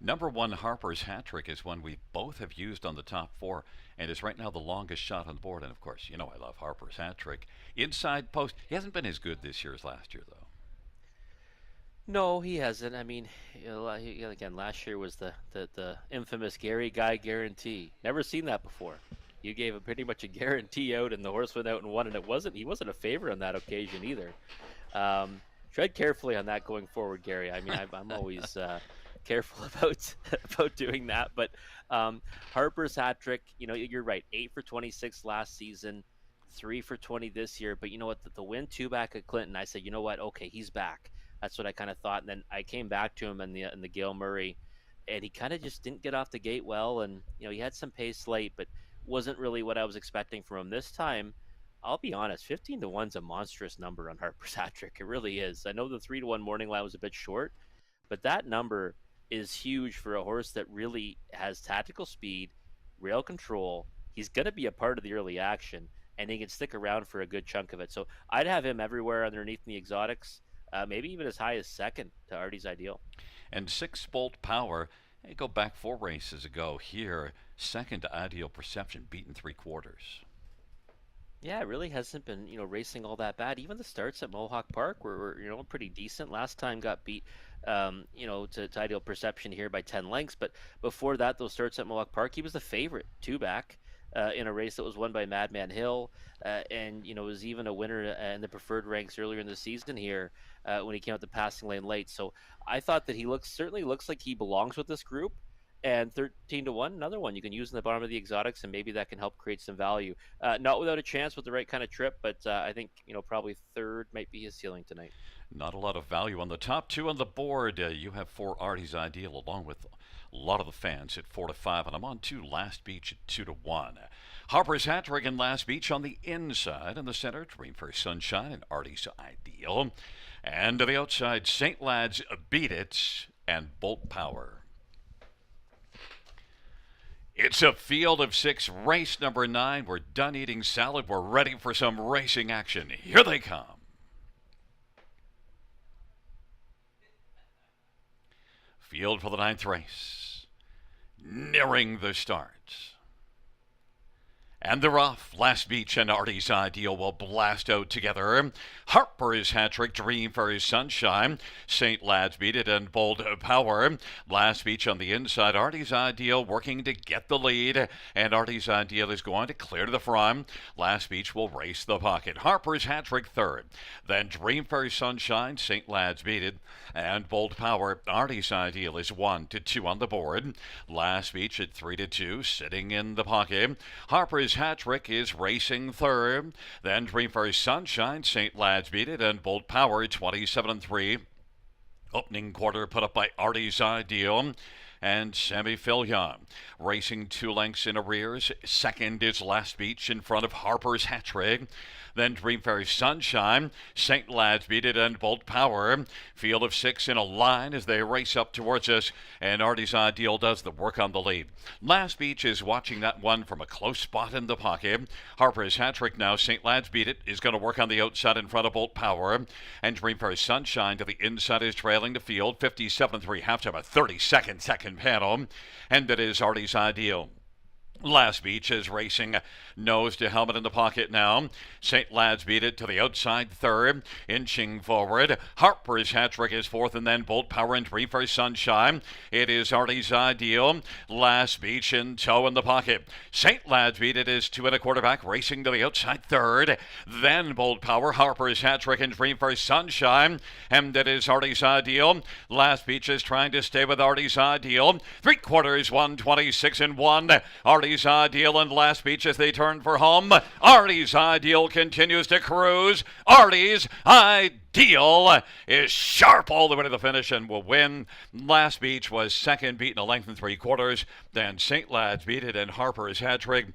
Number 1, Harper's Hat Trick, is one we both have used on the top 4 and is right now the longest shot on the board. And, of course, you know I love Harper's Hat Trick. Inside post, he hasn't been as good this year as last year, though. No, he hasn't. I mean, again, last year was the infamous Gary Guy guarantee. Never seen that before. You gave pretty much a guarantee out, and the horse went out and won, and he wasn't a favorite on that occasion either. Tread carefully on that going forward, Gary. I mean, I'm always careful about doing that. But Harper's hat trick, you know, you're right. 8 for 26 last season, 3 for 20 this year. But you know what? The win 2 back at Clinton, I said, you know what? Okay, he's back. That's what I kind of thought. And then I came back to him in the Gail Murray, and he kind of just didn't get off the gate well. And you know, he had some pace late, but wasn't really what I was expecting from him this time. I'll be honest, 15-1's a monstrous number on Harper's hat trick. It really is. I know the 3-1 morning line was a bit short, But that number is huge for a horse that really has tactical speed, rail control. He's going to be a part of the early action, and he can stick around for a good chunk of it. So I'd have him everywhere underneath the exotics, maybe even as high as second to Artie's Ideal. And 6 Bolt Power, hey, go back 4 races ago here, second to Ideal Perception, beaten 3/4. Yeah, it really hasn't been, racing all that bad. Even the starts at Mohawk Park were pretty decent. Last time got beat, to Ideal Perception here by 10 lengths. But before that, those starts at Mohawk Park, he was the favorite, two back, in a race that was won by Madman Hill, and was even a winner in the preferred ranks earlier in the season here when he came out the passing lane late. So I thought that he certainly looks like he belongs with this group. And 13-1, another one you can use in the bottom of the exotics, and maybe that can help create some value. Not without a chance with the right kind of trip, but I think probably third might be his ceiling tonight. Not a lot of value on the top two on the board. You have 4 Artie's Ideal along with a lot of the fans at 4-5, and I'm on 2 Last Beach at 2-1. Harper's Hat Trick and Last Beach on the inside. In the center, Dream for Sunshine and Artie's Ideal. And to the outside, St. Lad's Beat It and Bolt Power. It's a field of 6, race number 9. We're done eating salad. We're ready for some racing action. Here they come. Field for the 9th race. Nearing the start. And they're off. Last Beach and Artie's Ideal will blast out together. Harper's Hat Trick, Dream for His Sunshine. St. Lad's Beat It and Bold Power. Last Beach on the inside. Artie's Ideal working to get the lead. And Artie's Ideal is going to clear to the front. Last Beach will race the pocket. Harper's Hat Trick third. Then Dream for His Sunshine. St. Lad's Beat It and Bold Power. Artie's Ideal is 1-2 on the board. Last Beach at 3-2, sitting in the pocket. Harper's Hat Trick is racing third. Then Dream for His Sunshine, St. Lad's Beat It, and Bolt Power 27-3. Opening quarter put up by Artie's Ideal and Sammy Fillion. Racing 2 lengths in arrears. Second is Last Beach in front of Harper's Hat Trick. Then Dream for His Sunshine, St. Lad's Beat It, and Bolt Power. Field of 6 in a line as they race up towards us, and Artie's Ideal does the work on the lead. Last Beach is watching that one from a close spot in the pocket. Harper's Hat Trick now, St. Lad's Beat It is going to work on the outside in front of Bolt Power, and Dream for His Sunshine to the inside is trailing the field. 57-3 halftime, a 30-second second panel, and it is Artie's Ideal. Last Beach is racing nose to helmet in the pocket now. St. Lad's Beat It to the outside third, inching forward. Harper's Hat Trick is fourth, and then Bolt Power and Dream for Sunshine. It is Artie's Ideal. Last Beach in tow in the pocket. St. Lad's Beat It is 2 1/4 back, racing to the outside third. Then Bolt Power, Harper's Hat Trick, and Dream for Sunshine. And it is Artie's Ideal. Last Beach is trying to stay with Artie's Ideal. 3/4, 126-1. Artie's Ideal and Last Beach as they turn for home. Artie's Ideal continues to cruise. Artie's Ideal is sharp all the way to the finish and will win. Last Beach was second, beaten a length and 3/4. Then St. Lad's Beat It and Harper's Hat Trick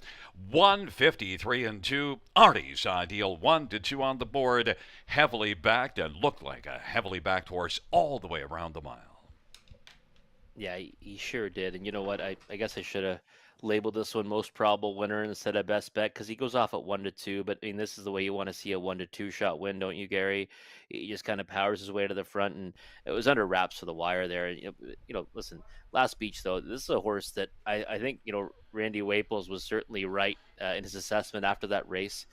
153-2. Artie's Ideal 1-2 on the board. Heavily backed and looked like a heavily backed horse all the way around the mile. Yeah, he sure did. And you know what? I guess I should have labeled this one most probable winner instead of best bet because he goes off at 1-2. But I mean, this is the way you want to see a 1-2 shot win, don't you, Gary? He just kind of powers his way to the front, and it was under wraps for the wire there. Listen, Last Beach though, this is a horse that I think Randy Waples was certainly right in his assessment after that race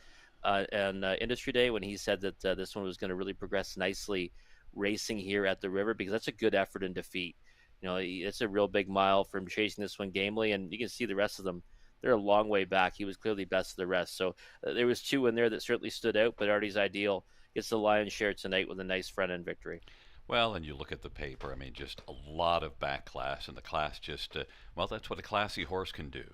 on Industry Day when he said that this one was going to really progress nicely racing here at the River because that's a good effort in defeat. It's a real big mile from chasing this one gamely, and you can see the rest of them. They're a long way back. He was clearly best of the rest. So there was 2 in there that certainly stood out, but Artie's Ideal gets the lion's share tonight with a nice front-end victory. Well, and you look at the paper, I mean, just a lot of back class, and the class just, that's what a classy horse can do.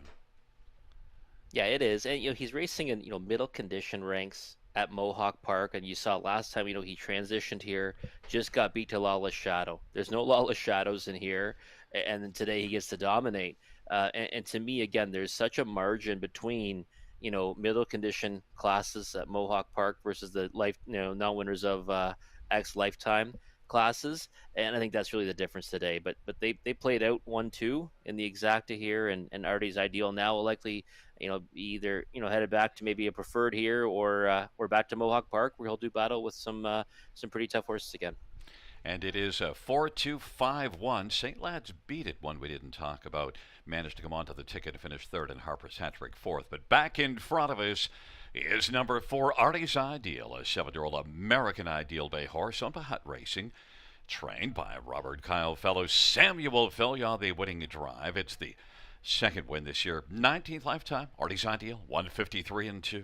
Yeah, it is. And, he's racing in, middle condition ranks at Mohawk Park, and you saw last time, he transitioned here, just got beat to Lawless Shadow. There's no Lawless Shadows in here, and then today he gets to dominate. And to me, again, there's such a margin between, middle condition classes at Mohawk Park versus the non-winners of X Lifetime classes, and I think that's really the difference today. But they played out 1-2 in the exacta here, and Artie's Ideal now will likely be either headed back to maybe a preferred here or back to Mohawk Park where he'll do battle with some pretty tough horses again. And it is a 4-2-5-1. St. Lad's beat it, one we didn't talk about. Managed to come onto the ticket and finish third, and Harper's Hat Trick fourth. But back in front of us is number 4, Artie's Ideal, a 7-year-old American Ideal Bay horse on Hut Racing, trained by Robert Kyle fellow Samuel Filya, the winning drive. It's the second win this year, 19th lifetime. Artie's Ideal, 153-2.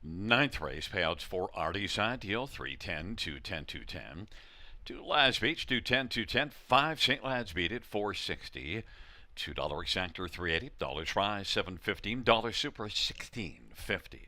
Ninth race payouts for Artie's Ideal, 310, 210, 210. 2 Lads Beach, 210, 210. 5 St. Lads Beat It, 460. $2 exactor, 380. Dollar try, 715. Dollar super, 1650.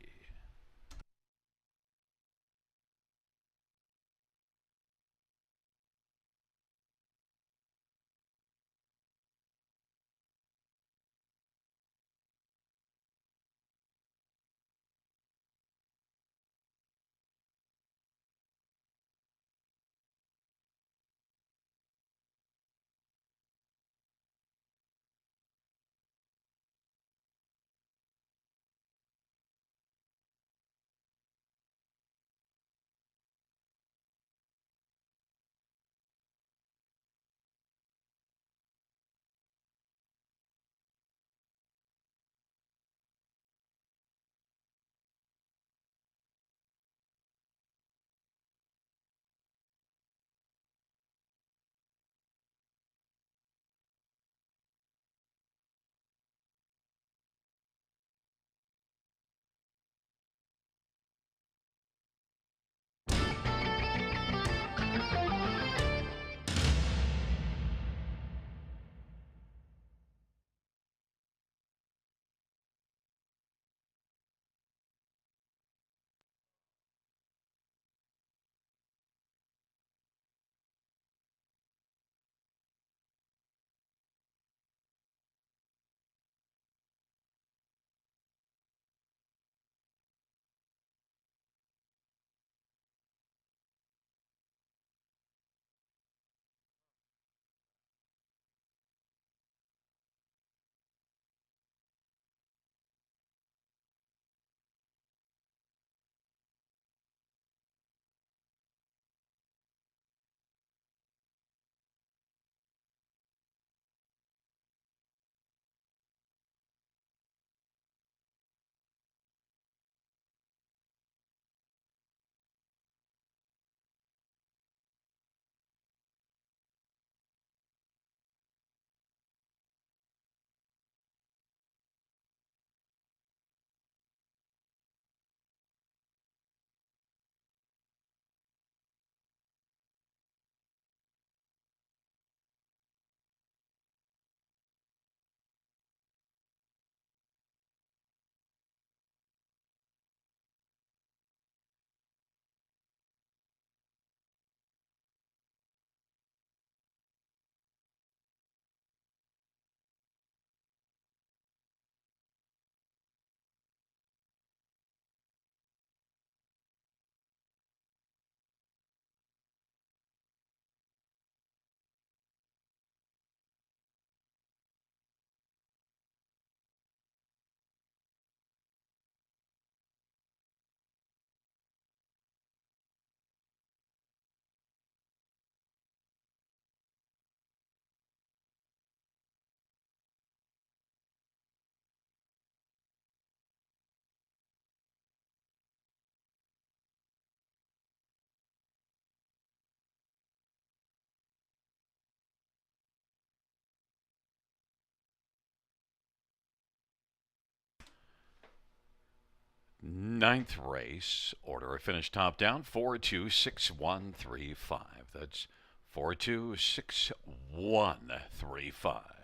Ninth race, order of finish top down, 426135. That's 426135.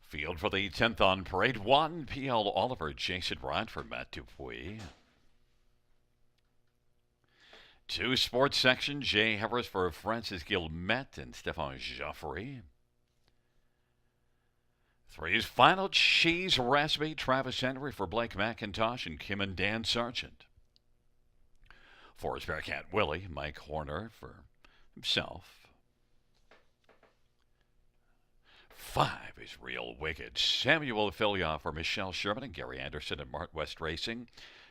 Field for the 10th on parade. 1, P.L. Oliver, Jason Radford, Matt Dupuis. 2, sports section, Jay Harris for Francis Guillemette and Stefan Joffrey. 3 is final cheese recipe, Travis Henry for Blake McIntosh and Kim and Dan Sargent. 4 is Bearcat Willie, Mike Horner for himself. 5 is Real Wicked, Samuel Filioff for Michelle Sherman and Gary Anderson at Mart West Racing,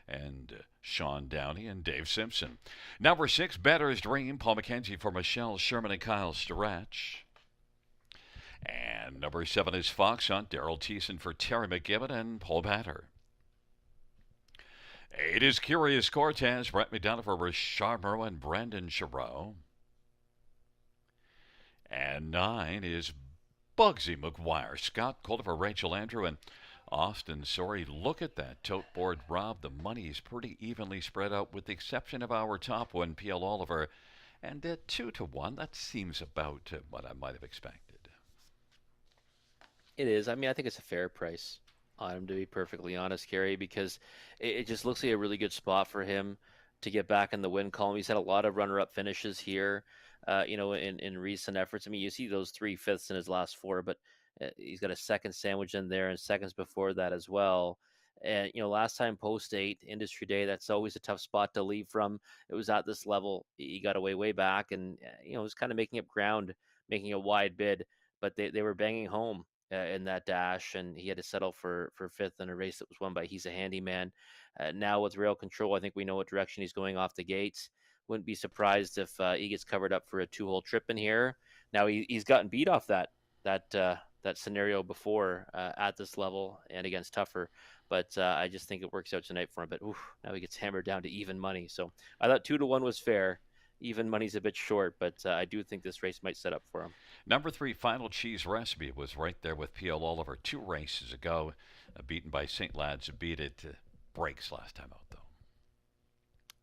and Sean Downey and Dave Simpson. Number 6, Better's Dream, Paul McKenzie for Michelle Sherman and Kyle Stretch. And number 7 is Fox Hunt, Daryl Thiessen for Terry McGibbon and Paul Batter. 8 is Curious Cortez, Brett McDonough for Richard Murrow and Brandon Giroux. And 9 is Bugsy McGuire, Scott Calder for Rachel Andrew and Austin Sorry. Look at that tote board, Rob. The money is pretty evenly spread out with the exception of our top one, P.L. Oliver. And at 2-1, that seems about what I might have expected. It is. I mean, I think it's a fair price on him, to be perfectly honest, Gary, because it just looks like a really good spot for him to get back in the win column. He's had a lot of runner-up finishes here, in recent efforts. I mean, you see those 3 fifths in his last 4, but he's got a second sandwich in there and seconds before that as well. And, last time post 8 industry day, that's always a tough spot to leave from. It was at this level. He got away way back and, was kind of making up ground, making a wide bid, but they were banging home in that dash, and he had to settle for 5th in a race that was won by He's a Handyman. Now with rail control, I think we know what direction he's going off the gates. Wouldn't be surprised if he gets covered up for a 2-hole trip in here. Now he's gotten beat off that scenario before at this level and against tougher, but I just think it works out tonight for him. But now he gets hammered down to even money. So I thought 2-1 was fair. Even money's a bit short, but I do think this race might set up for him. Number 3, Final Cheese Recipe was right there with P.L. Oliver 2 races ago, beaten by St. Lads, who beat it breaks last time out, though.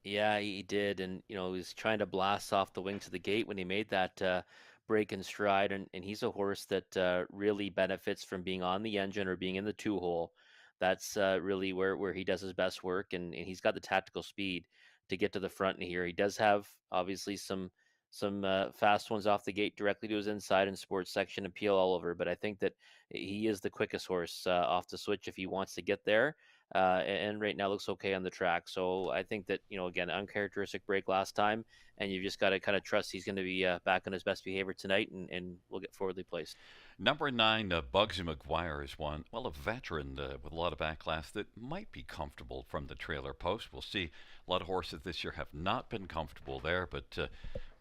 Yeah, he did, and he was trying to blast off the wing to the gate when he made that break in stride, and he's a horse that really benefits from being on the engine or being in the 2-hole. That's really where he does his best work, and he's got the tactical speed to get to the front in here. He does have obviously some fast ones off the gate directly to his inside in sports section and P.L. Oliver, but I think that he is the quickest horse off the switch if he wants to get there. And right now looks okay on the track. So I think that, again, uncharacteristic break last time, and you've just got to kind of trust he's going to be back on his best behavior tonight, and we'll get forwardly placed. Number 9, Bugsy McGuire is one, a veteran with a lot of backlash that might be comfortable from the trailer post. We'll see. A lot of horses this year have not been comfortable there, but we'll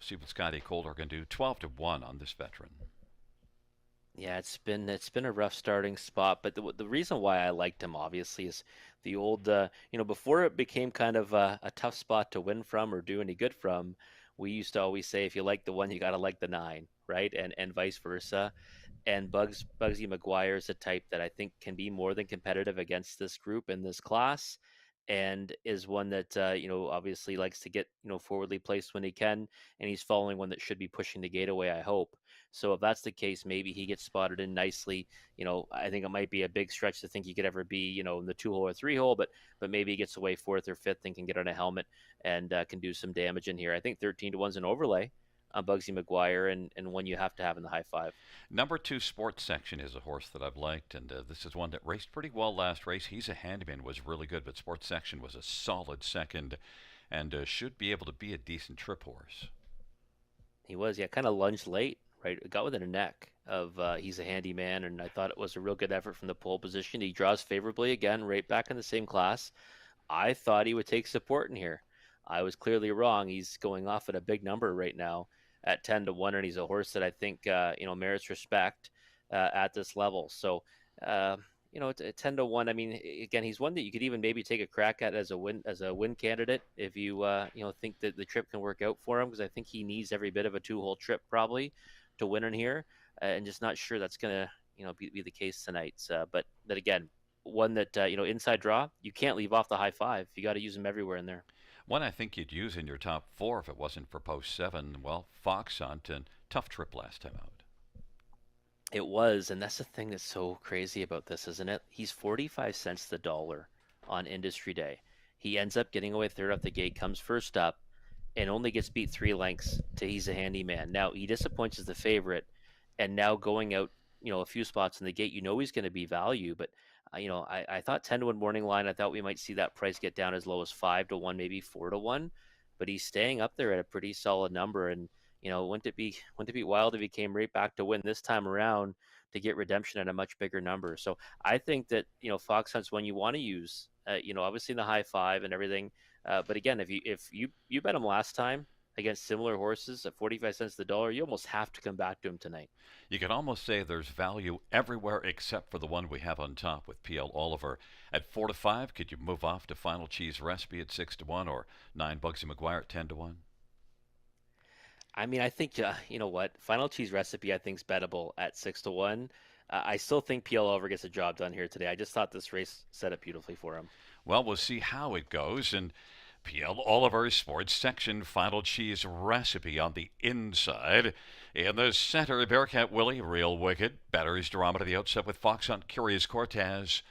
see what Scotty Calder can do. 12-1 on this veteran. Yeah, it's been a rough starting spot, but the reason why I liked him obviously is the old before it became kind of a tough spot to win from or do any good from. We used to always say if you like the 1, you got to like the 9, right? And vice versa. And Bugsy McGuire is a type that I think can be more than competitive against this group in this class, and is one that obviously likes to get forwardly placed when he can, and he's following one that should be pushing the gate away, I hope. So if that's the case, maybe he gets spotted in nicely. I think it might be a big stretch to think he could ever be in the 2-hole or 3-hole, but maybe he gets away 4th or 5th and can get on a helmet and can do some damage in here. I think 13-1's an overlay on Bugsy McGuire, and one you have to have in the high 5. Number 2, Sports Section is a horse that I've liked, and this is one that raced pretty well last race. He's a Handyman, was really good, but Sports Section was a solid second and should be able to be a decent trip horse. He was, yeah, kind of lunged late, right? Got within a neck of He's a Handyman, and I thought it was a real good effort from the pole position. He draws favorably again, right back in the same class. I thought he would take support in here. I was clearly wrong. He's going off at a big number right now at 10-1, and he's a horse that I think merits respect at this level. So 10-1. I mean, again, he's one that you could even maybe take a crack at as a win candidate if you think that the trip can work out for him, because I think he needs every bit of a 2-hole trip probably to win in here, and just not sure that's gonna be the case tonight. But then again, one that inside draw, you can't leave off the high five. You got to use them everywhere in there. One I think you'd use in your top four if it wasn't for post seven. Well, Fox Hunt and tough trip last time out. It was, and that's the thing that's so crazy about this, isn't it? He's 45 cents the dollar on industry day. He ends up getting away third off the gate, comes first up, and only gets beat 3 lengths to he's a handyman. Now he disappoints as the favorite, and now going out, a few spots in the gate, he's going to be value. But I thought 10-1 morning line. I thought we might see that price get down as low as 5-1, maybe 4-1, but he's staying up there at a pretty solid number. And wouldn't it be wild if he came right back to win this time around to get redemption at a much bigger number? So I think that Fox Hunt's one you want to use. Obviously in the high five and everything. But again, if you bet him last time against similar horses at 45 cents the dollar, you almost have to come back to him tonight. You can almost say there's value everywhere except for the one we have on top with PL Oliver at 4-5. Could you move off to Final Cheese Recipe at 6-1 or 9 Bugsy McGuire at 10-1? I mean, I think you know what, Final Cheese Recipe I think is bettable at 6-1. I still think PL Oliver gets a job done here today. I just thought this race set up beautifully for him. Well, we'll see how it goes. And PL Oliver's sports section Final Cheese Recipe on the inside. In the center, Bearcat Willie, Real Wicked. Batteries Drama to the outset with Fox Hunt, Curious Cortez.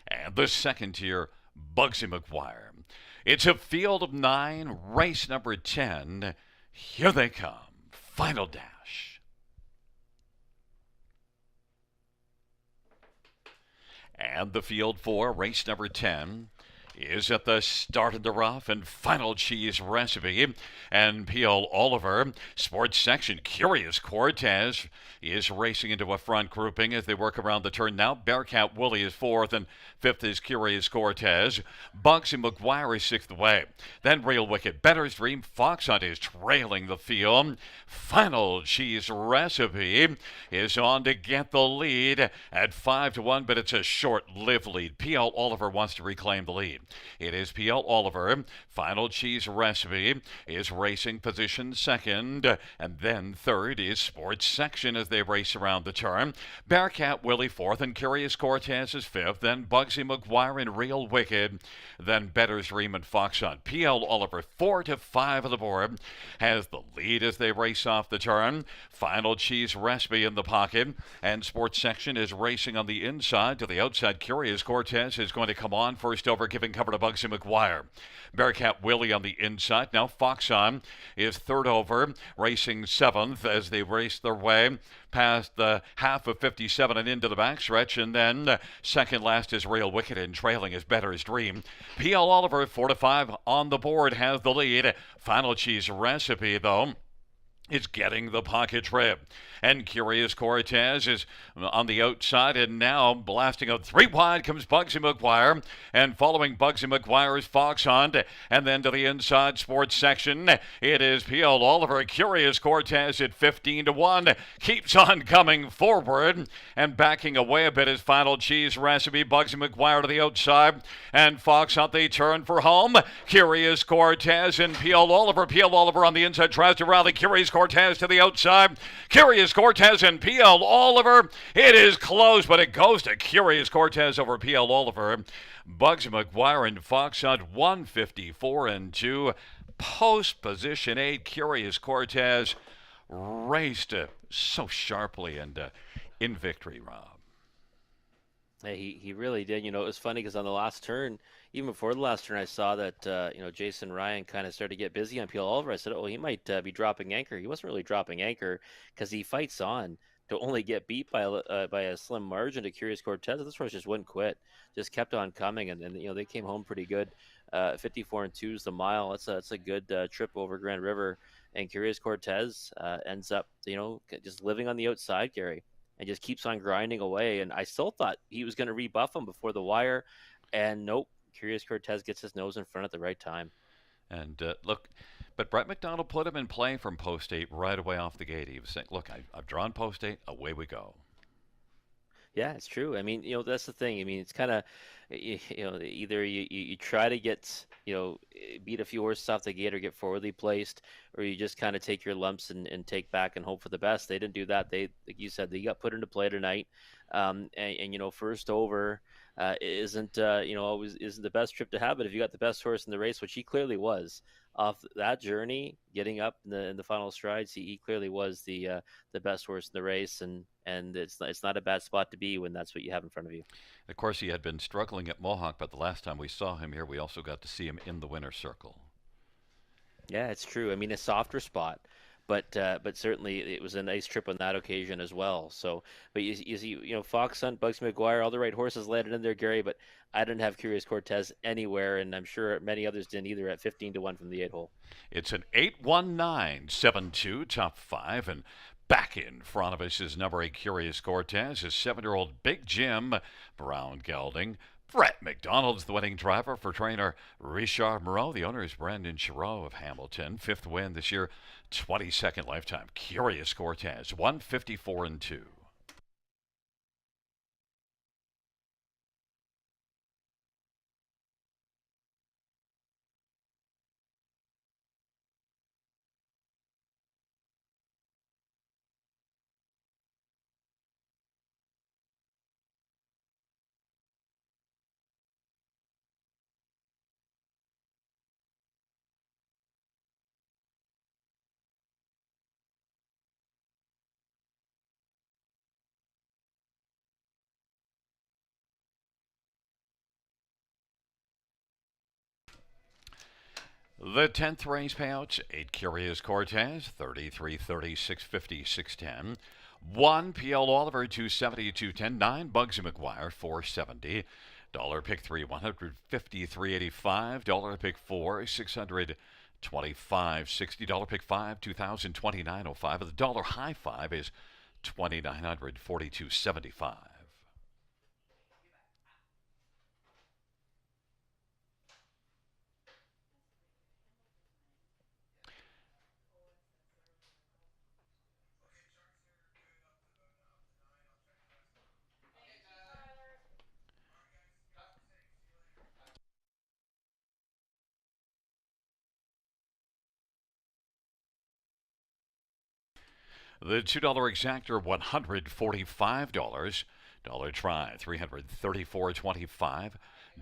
And the second tier, Bugsy McGuire. It's a field of 9, race number 10. Here they come. Final dash. And the field for race number 10 is at the start of the rough and Final Cheese Recipe. And P.L. Oliver, sports section, Curious Cortez, is racing into a front grouping as they work around the turn. Now Bearcat Willie is fourth, and fifth is Curious Cortez. Bugsy McGuire is sixth away. Then Real Wicked, Better's Dream, Fox Hunt is trailing the field. Final Cheese Recipe is on to get the lead at 5-1, but it's a short-lived lead. P.L. Oliver wants to reclaim the lead. It is P.L. Oliver. Final Cheese Recipe is racing position second, and then third is Sports Section as they race around the turn. Bearcat Willie fourth, and Curious Cortez is fifth. Then Bugsy McGuire and Real Wicked. Then Better's Dream and Fox Hunt. P.L. Oliver 4-5 on the board has the lead as they race off the turn. Final Cheese Recipe in the pocket, and Sports Section is racing on the inside to the outside. Curious Cortez is going to come on first over, giving cover to Bugsy McGuire. Bearcat Willie on the inside. Now Fox on is third over, racing seventh as they race their way past the half of 57 and into the backstretch. And then second last is Real Wicked, and trailing is Better's Dream. P.L. Oliver 4-5 on the board has the lead. Final Cheese Recipe, though, is getting the pocket trip. And Curious Cortez is on the outside, and now blasting out 3 wide comes Bugsy McGuire, and following Bugsy McGuire is Fox Hunt, and then to the inside Sports Section, it is P.L. Oliver. Curious Cortez at 15-1 keeps on coming forward, and backing away a bit is Final Cheese Recipe. Bugsy McGuire to the outside, and Fox Hunt, they turn for home. Curious Cortez and P.L. Oliver. P.L. Oliver on the inside tries to rally Curious Cortez to the outside. Curious Cortez and P.L. Oliver. It is close, but it goes to Curious Cortez over P.L. Oliver. Bugsy McGuire and Fox Hunt 154-2. Post position 8. Curious Cortez raced so sharply and in victory, Rob. Hey, he really did. It was funny because on the last turn, even before the last turn, I saw that Jason Ryan kind of started to get busy on P.L. Oliver. I said, oh, he might be dropping anchor. He wasn't really dropping anchor because he fights on to only get beat by a slim margin to Curious Cortez. This horse just wouldn't quit, just kept on coming, and they came home pretty good. 54-2 is the mile. That's a good trip over Grand River, and Curious Cortez ends up just living on the outside, Gary, and just keeps on grinding away. And I still thought he was going to rebuff him before the wire, and nope. Curious Cortez gets his nose in front at the right time. And look, but Brett McDonald put him in play from post 8 right away off the gate. He was saying, look, I've drawn post 8, away we go. Yeah, it's true. I mean, that's the thing. I mean, it's kind of, either you try to get, beat a few horses off the gate or get forwardly placed, or you just kind of take your lumps and take back and hope for the best. They didn't do that. They, like you said, they got put into play tonight. And first over, isn't always isn't the best trip to have. But if you got the best horse in the race, which he clearly was, off that journey, getting up in the final strides, he clearly was the best horse in the race, and it's not a bad spot to be when that's what you have in front of you. Of course, he had been struggling at Mohawk, but the last time we saw him here, we also got to see him in the winner's circle. Yeah, it's true. I mean, a softer spot, but certainly it was a nice trip on that occasion as well. So, but you see, Fox Hunt, Bugsy McGuire, all the right horses landed in there, Gary. But I didn't have Curious Cortez anywhere, and I'm sure many others didn't either at 15-1 from the 8 hole. It's an 8-1-9-7-2 top five, and back in front of us is number 8 Curious Cortez, his 7-year-old Big Jim Brown gelding. Brett McDonald's the winning driver for trainer Richard Moreau. The owner is Brandon Giroux of Hamilton. 5th win this year, 22nd lifetime. Curious Cortez, 154-2. The 10th race payouts, 8 Curious Cortez, 33-30, 650, 610. 1 PL Oliver, 270, 210. 9 Bugsy McGuire, 470. Dollar pick 3, 150, 385. Dollar pick 4, 625, 60. Dollar pick 5, 2,029.05. The dollar high 5 is 2,942.75. The $2 exactor, $145. Dollar try, 334.25.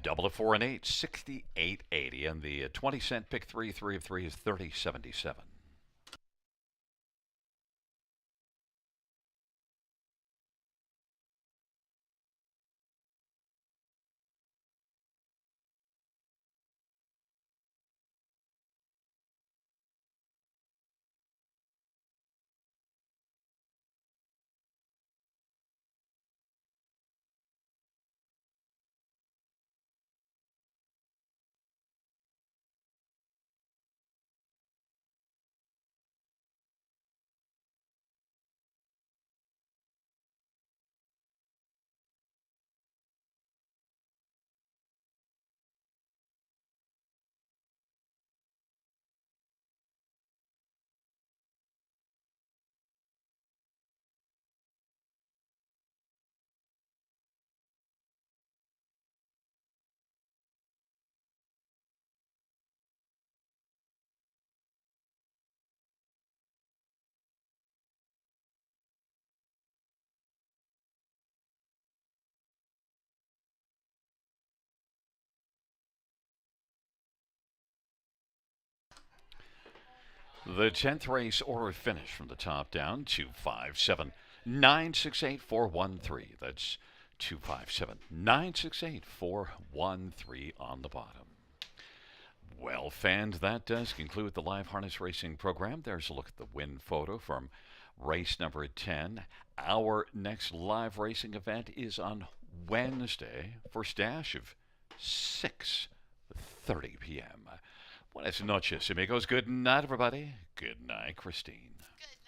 Double to 4 and 8, 68.80. And the 20-cent pick 3 of 3 is 30.77. The 10th race order finish from the top down, 257 968 413. That's 257 968 413 on the bottom. Well, fans, that does conclude the live harness racing program. There's a look at the win photo from race number 10. Our next live racing event is on Wednesday, first dash of 6:30 p.m. Buenas noches, amigos. Good night, everybody. Good night, Christine. Good